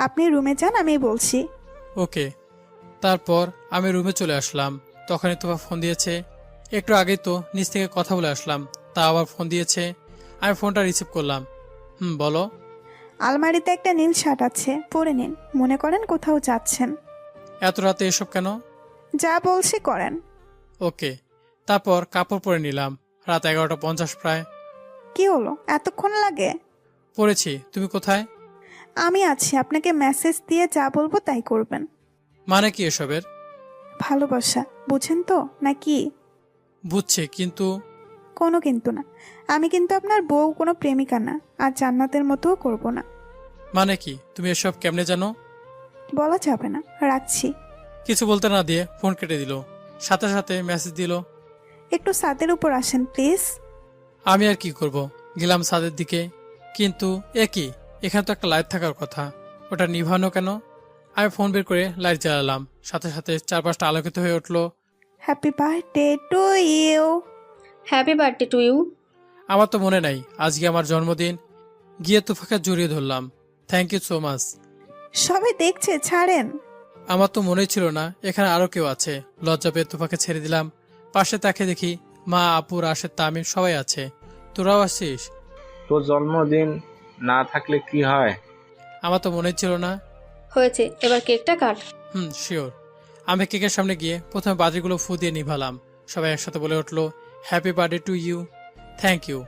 আপনি রুমে যান, আমি বলছি।
ওকে। তারপর আমি রুমে চলে আসলাম। তখনই তুফা ফোন দিয়েছে। একটু আগেই তো নিচ থেকে কথা বলে আসলাম, তা আবার ফোন দিয়েছে। আমি ফোনটা রিসিভ করলাম। বলো।
আলমারিতে একটা নীল শার্ট আছে, পরে নিন। মনে করেন কোথাও যাচ্ছেন।
এত রাতে এসব কেন?
যা বলছি করেন।
ওকে। তারপর কাপড় পরে নিলাম। রাত 11টা 50 প্রায়।
কি হলো, এতক্ষণ লাগে?
পড়েছি। তুমি কোথায়?
আমি আছি, আপনাকে মেসেজ দিয়ে যা বলবো তাই করবেন।
মানে কি এসবের?
ভালোবাসা বুঝেন তো নাকি?
বুঝছি, কিন্তু।
কোনো কিন্তু না, আমি কিন্তু আপনার বউ, কোনো প্রেমিকা না, আর জান্নাতের মতোও করব না।
মানে কি? তুমি এসব কেমনে জানো?
বলা যাবে না, রাখছি।
কিছু বলতে না দিয়ে ফোন কেটে দিল। সাথে সাথে মেসেজ দিল,
একটু ছাদের উপর আসেন প্লিজ।
আমি আর কি করব, গেলাম ছাদের দিকে। কিন্তু কি, এখানে তো একটা লাইট থাকার কথা, ওটা নিভানো কেন? আমি ফোন বের করে লাইট জ্বালালাম। সাথে সাথে চারপাশটা আলোকিত হয়ে উঠলো।
Happy birthday to you.
Happy birthday to you.
আমার তো মনে নাই আজকে আমার জন্মদিন। গিয়ে তুফাকে জড়িয়ে ধরলাম। Thank you so much.
সবাই দেখছে, ছাড়েন।
আমার তো মনেই ছিল না এখানে আরো কেউ আছে। লজ্জা পেয়ে তুফাকে ছেড়ে দিলাম। পাশে তাকে দেখি মা, আপু, রাশেদ, তামিম সবাই আছে। তোরাও আসছিস?
তোর জন্মদিন না থাকলে কি হয়?
আমার তো মনেই ছিল না।
হয়েছে, এবার কেকটা কাট।
শিওর। আমি কেকের সামনে গিয়ে প্রথমে বাজিগুলো ফু দিয়ে নিভালাম। সবাই একসাথে বলে উঠলো, happy birthday to you. Thank you.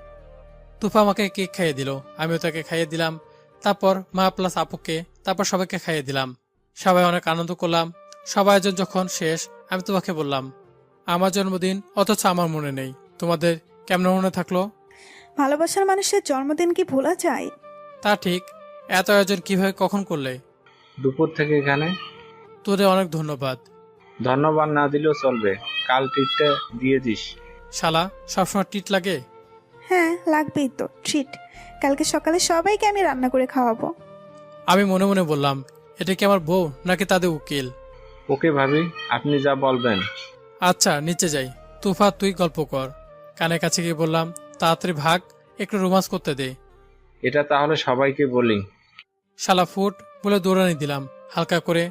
Tufa আমাকে কেক খাইয়ে দিল, আমিও তাকে খাইয়ে দিলাম। তারপর মা প্লাস আপুকে, তারপর সবাইকে খাইয়ে দিলাম। সবাই অনেক আনন্দ করলাম। সব আয়োজন যখন শেষ, আমি তোমাকে বললাম, আমার জন্মদিন অথচ আমার মনে নেই, তোমাদের কেমন মনে থাকলো?
ভালোবাসার মানুষের জন্মদিন কি ভোলা যায়?
তা ঠিক। এত আয়োজন কিভাবে কখন করলে?
দুপুর থেকে এখানে।
তোদের অনেক ধন্যবাদ।
ধন্যবাদ না দিলেও চলবে, কাল ট্রিটটা দিয়ে দিস।
শালা, সবসময় ট্রিট লাগে?
হ্যাঁ, লাগবেই তো ট্রিট। কালকে সকালে সবাইকে আমি রান্না করে খাওয়াবো।
আমি মনে মনে বললাম, এটা কি আমার বউ নাকি তাদের উকিল?
ওকে ভাবি, আপনি যা বলবেন।
আচ্ছা, নিচে যাই। তুফা তুই গল্প কর। কানের কাছে গিয়ে বললাম, তাড়াতাড়ি ভাগ, একটু রোমান্স করতে দে।
এটা তাহলে সবাইকে বলি।
শালা ফুট বলে দৌড়ানি দিলাম হালকা করে।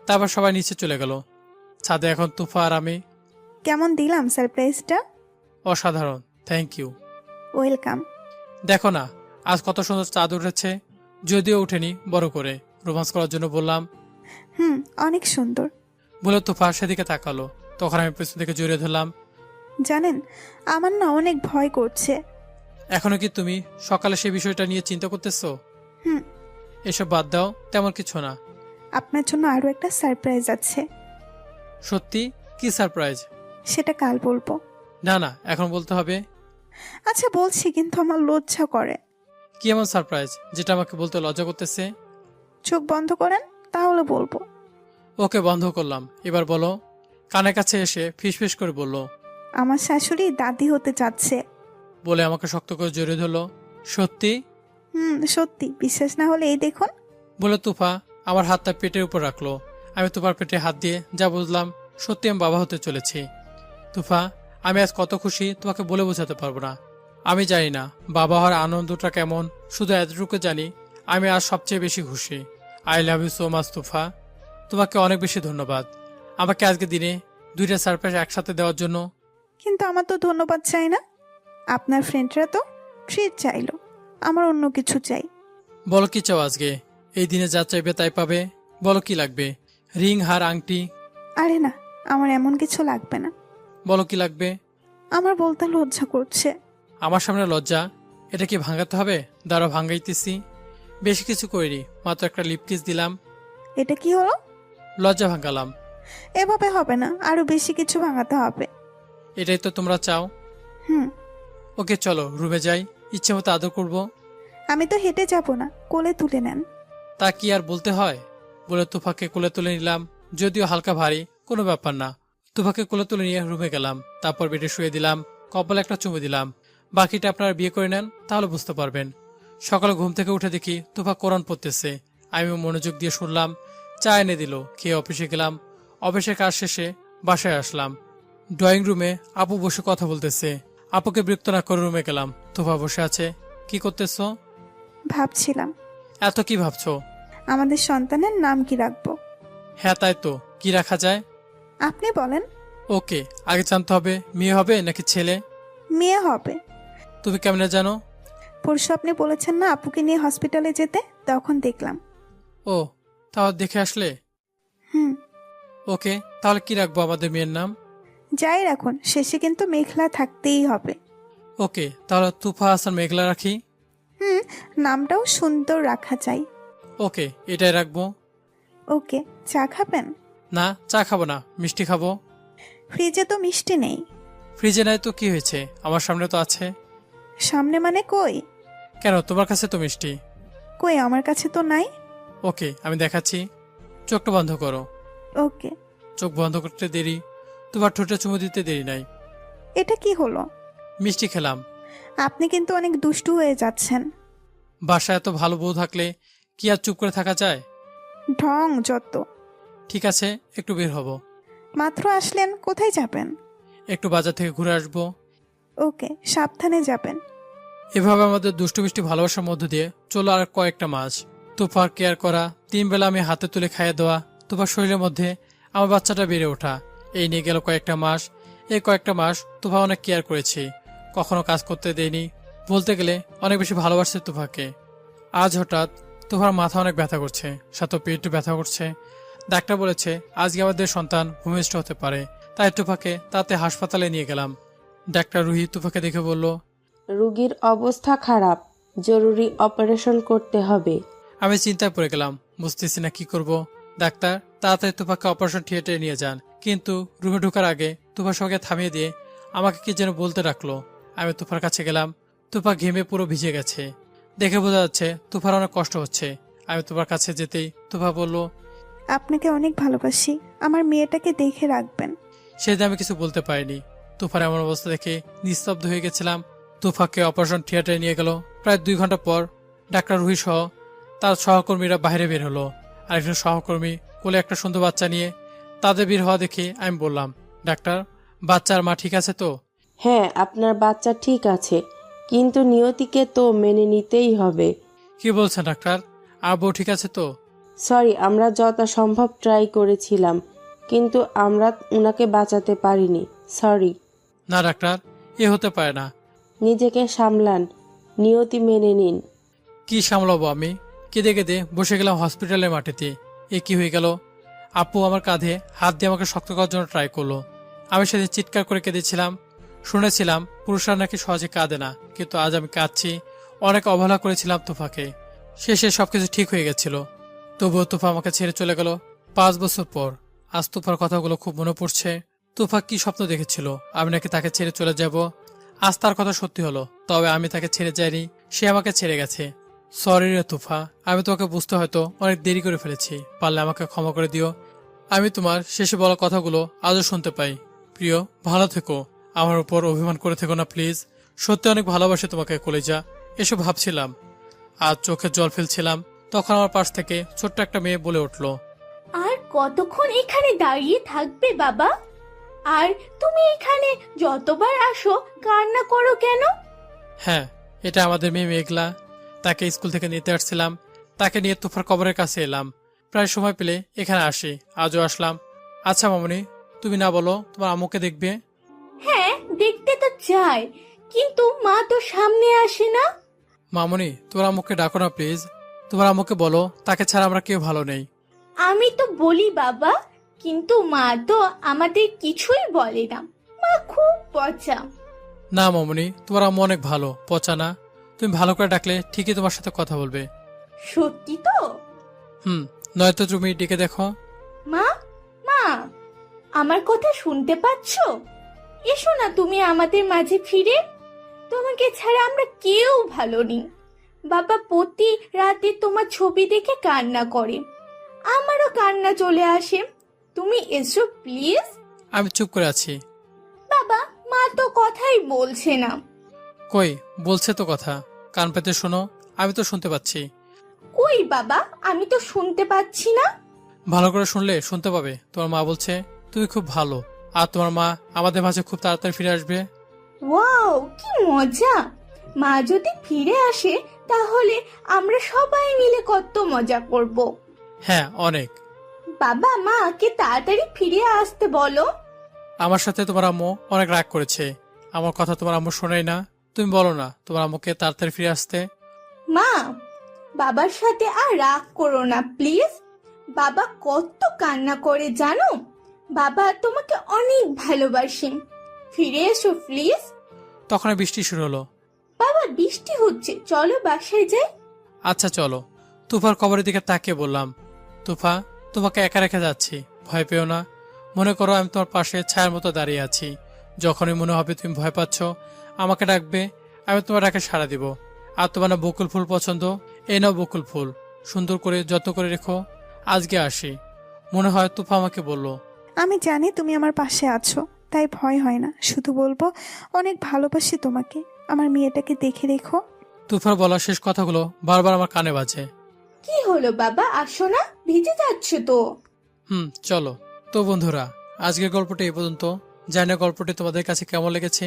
তারপর সবাই নিচে চলে গেল। ছাদে এখন তুফা আর আমি।
কেমন দিলাম সারপ্রাইজটা?
অসাধারণ, থ্যাংক ইউ।
ওয়েলকাম।
দেখো না, আজ কত সুন্দর চাঁদ উঠেছে। যদিও উঠেনি বড় করে, রোমান্স করার জন্য বললাম।
অনেক সুন্দর
বলে তুফা সেদিকে তাকালো। তখন আমি পেছন থেকে জড়িয়ে ধরলাম।
জানেন, আমার না অনেক ভয় করছে।
এখনো কি তুমি সকালে সেই বিষয়টা নিয়ে চিন্তা করতেছো? এসব বাদ দাও, তেমন কিছু না।
আপনার জন্য আরো একটা সারপ্রাইজ আছে।
সত্যি? কি সারপ্রাইজ?
সেটা কাল বলবো।
না না, এখন বলতে হবে।
আচ্ছা বলছি, কিন্তু আমার লজ্জা করে।
কি এমন সারপ্রাইজ যেটা আমাকে বলতে লজ্জা করতেছে?
চোখ বন্ধ করেন, তাহলে বলবো।
ওকে, বন্ধ করলাম। এবার বলো, কানের কাছে এসে ফিসফিস করে বলল,
আমার শাশুড়ি দাদি হতে চাচ্ছে।
বলে আমাকে শক্ত করে জড়িয়ে ধরলো। সত্যি?
সত্যি, বিশ্বাস না হলে এই দেখুন।
বলে তুফা আমার হাতটা পেটের উপর রাখলো। আমি তুফার পেটে হাত দিয়ে যা বুঝলাম, সত্যি আমি বাবা হতে চলেছি। তুফা, আমি আজ কত খুশি তোমাকে বলে বোঝাতে পারবো না। আমি জানি না বাবা হওয়ার আনন্দটা কেমন, শুধু এতটুকু জানি আমি আজ সবচেয়ে বেশি খুশি। I love you so much Tufa. তোমাকে অনেক বেশি ধন্যবাদ আমাকে আজকে দিনে 2টা সারপ্রাইজ একসাথে দেওয়ার জন্য।
কিন্তু আমার তো ধন্যবাদ চাই না, আপনার ফ্রেন্ডরা তো ট্রিট চাইলো, আমার অন্য কিছু চাই।
বলো কি চাও আজকে? এই দিনে যা চাইবে তাই পাবে। বলো কি লাগবে? রিং, হার, আংটি?
আরে না, আমার এমন কিছু লাগবে না।
বলো কি লাগবে?
আমার বলতে লজ্জা করছে।
আমার সামনে লজ্জা? এটা কি ভাঙাতে হবে? দাঁড়া ভাঙাইতেছি। বেশি কিছু করিনি, মাত্র একটা লিপ কিস দিলাম।
এটা কি হলো?
লজ্জা ভাঙালাম।
এভাবে হবে না, আরো বেশি কিছু ভাঙাতে হবে।
এটাই তো তোমরা চাও।
হুম।
ওকে চলো রুমে যাই, ইচ্ছে মতো আদর করব।
আমি তো হেঁটে যাব না, কোলে তুলে নেন।
তা কি আর বলতে হয়? বলে তুফাকে কোলে তুলে নিলাম, যদিও হালকা ভারী, কোনো ব্যাপার না। তুফাকে কোলে তুলে নিয়ে রুমে গেলাম, তারপর বেডে শুয়ে দিলাম, কপালে একটা চুমু দিলাম। বাকিটা আপনারা বিয়ে করে নেন, তাহলে বুঝতে পারবেন। সকালে ঘুম থেকে উঠে দেখি তুফা কোরআন পড়তেছে। আমি মনোযোগ দিয়ে শুনলাম। চা এনে দিল, খেয়ে অফিসে গেলাম। অফিসের কাজ শেষে বাসায় আসলাম। ড্রয়িং রুমে আপু বসে কথা বলতেছে। আপুকে বিরক্ত না করে রুমে গেলাম। তুফা বসে আছে। কি করতেছো?
ভাবছিলাম।
এত কি ভাবছো?
আমাদের সন্তানের নাম কি রাখবো?
হ্যাঁ তাই তো, কি রাখা যায়?
আপনি বলেন।
ওকে, আগে জানতে হবে মেয়ে হবে নাকি ছেলে।
মেয়ে হবে।
তুমি কেমনে জানো?
পরশু আপনি বলেছেন না আপুকে নিয়ে হসপিটালে যেতে, তখন দেখলাম।
ও, তাহলে দেখে আসলে?
হুম।
ওকে, তাহলে কি রাখবো আমাদের মেয়ের নাম?
যাই রাখুন, শেষে কিন্তু মেঘলা থাকতেই হবে।
ওকে, তাহলে তুফা হাসান মেঘলা রাখি।
নামটাও সুন্দর রাখা চাই।
ওকে, এটাই রাখবো।
ওকে, চা খাবেন?
না, চা খাবো না, মিষ্টি খাবো।
ফ্রিজে তো মিষ্টি নেই।
ফ্রিজে নাই তো কি হয়েছে, আমার সামনে তো আছে।
সামনে মানে কই?
কেন, তোমার কাছে তো মিষ্টি।
কই, আমার কাছে তো নাই।
ওকে, আমি দেখাচ্ছি। চোখটা বন্ধ করো।
ওকে।
চোখ বন্ধ করতে দেরি, তোমার ঠোঁটে চুমু দিতে দেরি নাই।
এটা কি হলো?
মিষ্টি খেলাম।
আপনি কিন্তু অনেক দুষ্টু হয়ে যাচ্ছেন।
বাসায় এত ভালো বউ থাকলে কি আর চুপ করে থাকা যায়?
ঢং যত।
ঠিক আছে, একটু বের হব।
মাত্র আসলেন, কোথায় যাবেন?
একটু বাজার থেকে ঘুরে আসবো।
ওকে, সাবধানে যাবেন।
এভাবে আমাদের দুষ্টু মিষ্টি ভালোবাসার মধ্য দিয়ে চলো আর কয়েকটা মাস। তুফার কেয়ার করা, 3 বেলা আমি হাতে তুলে খাইয়ে দেওয়া, তুফার শরীরের মধ্যে আমার বাচ্চাটা বেড়ে ওঠা, এই নিয়ে গেল কয়েকটা মাস। এই কয়েকটা মাস তুফা অনেক কেয়ার করেছি, কখনো কাজ করতে দেয়নি। বলতে গেলে অনেক বেশি ভালোবাসছে তুফাকে। আজ হঠাৎ তুফার মাথা অনেক ব্যথা করছে, সাথে পেট ব্যথা করছে। ডাক্তার বলেছে আজকে আমাদের সন্তান ভূমিষ্ঠ হতে পারে, তাই তুফাকে তাতে হাসপাতালে নিয়ে গেলাম। ডাক্তার রুহি তুফাকে দেখে বলল,
রোগীর অবস্থা খারাপ, জরুরি অপারেশন করতে হবে।
আমি চিন্তায় পড়ে গেলাম, বুঝতেছি না কি করব। ডাক্তার তাড়াতাড়ি তুফাকে অপারেশন থিয়েটারে নিয়ে যান। কিন্তু রুমে ঢোকার আগে তুফার সঙ্গে থামিয়ে দিয়ে আমাকে কি যেন বলতে রাখলো। আমি তুফার কাছে গেলাম। তুফা ঘেমে পুরো ভিজে গেছে, দেখে বোঝা যাচ্ছে তুফার অনেক কষ্ট হচ্ছে। আমি তুফার কাছে যেতেই তুফা বলল,
আপনাকে অনেক ভালোবাসি, আমার মেয়েটাকে দেখে রাখবেন।
সেদিন আমি কিছু বলতে পারিনি। তুফার এমন অবস্থা দেখে নিস্তব্ধ হয়ে গেছিলাম। তুফাকে অপারেশন থিয়েটারে নিয়ে গেল। প্রায় 2 ঘন্টা পর ডাক্তার রুহি সহ তার সহকর্মীরা বাইরে বের হলো। আরেকজন সহকর্মী কোলে একটা সুন্দর বাচ্চা নিয়ে তাদের বের হওয়া দেখে আমি বললাম, ডাক্তার বাচ্চার মা ঠিক আছে তো?
হ্যাঁ, আপনার বাচ্চা ঠিক আছে, কিন্তু নিয়তিকে তো মেনে নিতেই হবে।
কি বলছেন ডাক্তার, আর বউ ঠিক আছে তো?
সরি, আমরা যথাসম্ভব ট্রাই করেছিলাম, কিন্তু আমরা উনাকে বাঁচাতে পারিনি। সরি।
না ডাক্তার, এ হতে পারে না।
নিজেকে সামলান, নিয়তি মেনে নিন।
কি সামলাবো আমি? কেঁদে কেঁদে বসে গেলাম হসপিটালের মাটিতে। এ কি হয়ে গেল? আপু আমার কাঁধে হাত দিয়ে আমাকে শক্ত করার জন্য ট্রাই করলো। আমি সেদিন চিৎকার করে কেঁদেছিলাম। শুনেছিলাম পুরুষরা নাকি সহজে কাঁদে না, কিন্তু আজ আমি কাঁদছি। অনেক অবহেলা করেছিলাম তুফাকে, শেষে সবকিছু ঠিক হয়ে গেছিল। তবুও তুফা আমাকে ছেড়ে চলে গেল 5 বছর পর। আজ তুফার কথাগুলো খুব মনে পড়ছে। তুফা কি স্বপ্ন দেখেছিল আমি নাকি তাকে ছেড়ে চলে যাব। আজ তার কথা সত্যি হলো, তবে আমি তাকে ছেড়ে যাইনি, সে আমাকে ছেড়ে গেছে। সরি রে তুফা, আমি তোমাকে বুঝতে হয়তো অনেক দেরি করে ফেলেছি, পারলে আমাকে ক্ষমা করে দিও। আমি তোমার শেষে বলা কথাগুলো আজও শুনতে পাই। প্রিয়, ভালো থেকো, আমার উপর অভিমান করে থেকো না প্লিজ। সত্যি অনেক ভালোবাসে তোমাকে কলেজা। এসব ভাবছিলাম, আজ চোখে জল ফেলছিলাম, তখন আমার পাশ থেকে ছোট্ট একটা মেয়ে বলে উঠল,
আর কতক্ষণ এখানে দাঁড়িয়ে থাকবে বাবা? আর তুমি এখানে যতবার আসো কান্না করো কেন?
হ্যাঁ, এটা আমাদের মেয়ে মেঘলা। তাকে স্কুল থেকে নিতে আসছিলাম, তাকে নিয়ে তুফার কবরের কাছে এলাম। প্রায় সময় পেলে এখানে আসি, আজও আসলাম। আচ্ছা মামনি, তুমি না বলো তোমার আম্মুকে দেখবে?
হ্যাঁ, দেখতে তো চাই, কিন্তু মা তো সামনে আসে না।
মামনি, তোমার আম্মুকে ডাকো না প্লিজ। তোমার আম্মুকে বলো তাকে ছাড়া আমরা কেউ ভালো নেই।
আমি তো বলি বাবা, কিন্তু মা তো আমাদের কিছুই বলে না। মা খুব পচা।
না মামনি, তোমার আম্মু অনেক ভালো, পচা না। তুমি ভালো করে ডাকলে ঠিকই তোমার সাথে কথা বলবে।
সত্যি তো?
নয়তো তুমি ডেকে দেখো।
মা, মা, আমার কথা শুনতে পাচ্ছ? এসো না তুমি আমাদের মাঝে ফিরে। তোমাকে ছাড়া আমরা কেউ ভালো নেই। বাবা প্রতি রাতে তোমার ছবি দেখে কান্না করে, আমারও কান্না চলে আসে। তুমি এসো প্লিজ।
আমি চুপ করে আছি।
বাবা, মা তো কথাই বলছে না।
কই, বলছে তো কথা, কান পেতে শোনো, আমি তো শুনতে পাচ্ছি।
কই বাবা, আমি তো শুনতে পাচ্ছি না।
ভালো করে শুনলে শুনতে পাবে। তোমার মা বলছে তুমি খুব ভালো, আর তোমার মা আমাদের মাঝে খুব তাড়াতাড়ি ফিরে আসবে।
ওয়াও, কি মজা! মা যদি ফিরে আসে তাহলে আমরা সবাই মিলে কত মজা করব।
হ্যাঁ, অনেক।
বাবা, মাকে তাড়াতাড়ি ফিরে আসতে বলো।
আমার সাথে তোমার আম্মু অনেক রাগ করেছে, আমার কথা তোমার আম্মু শোনাই না। তুমি বলো না তোমার আম্মুকে তাড়াতাড়ি ফিরে আসতে।
মা, বাবার সাথে আর রাগ করো না প্লিজ। বাবা কত কান্না করে জানো? বাবা তোমাকে অনেক ভালোবাসে। ফিরে এসো প্লিজ।
তখন বৃষ্টি শুরু হলো।
বাবা, বৃষ্টি হচ্ছে, চলো বাসায় যাই।
আচ্ছা চলো। তুফার কবরের দিকে তাকিয়ে বললাম, তুফা, তোমাকে একা রেখে যাচ্ছি, ভয় পেও না। মনে করো আমি তোমার পাশে ছায়ার মতো দাঁড়িয়ে আছি। যখনই মনে হবে তুমি ভয় পাচ্ছ, আমাকে ডাকবে, আমি তোমার ডাকে সাড়া দিব। আর তোমার না বকুল ফুল পছন্দ, এই নাও বকুল ফুল, সুন্দর করে যত্ন করে রেখো। আজকে আসি। মনে হয় তুফা আমাকে বলল,
আমি জানি তুমি আমার পাশে আছো, তাই ভয় হয় না। শুধু বলবো অনেক ভালোবাসি তোমাকে, আমার মেয়েটাকে দেখে রেখো।
তুফার বলা শেষ কথাগুলো বারবার আমার কানে বাজে।
কি হলো বাবা, আসো না, ভিজে যাচ্ছ তো।
চলো। তো বন্ধুরা, আজকের গল্পটি এই পর্যন্ত। জানি না গল্পটি তোমাদের কাছে কেমন লেগেছে।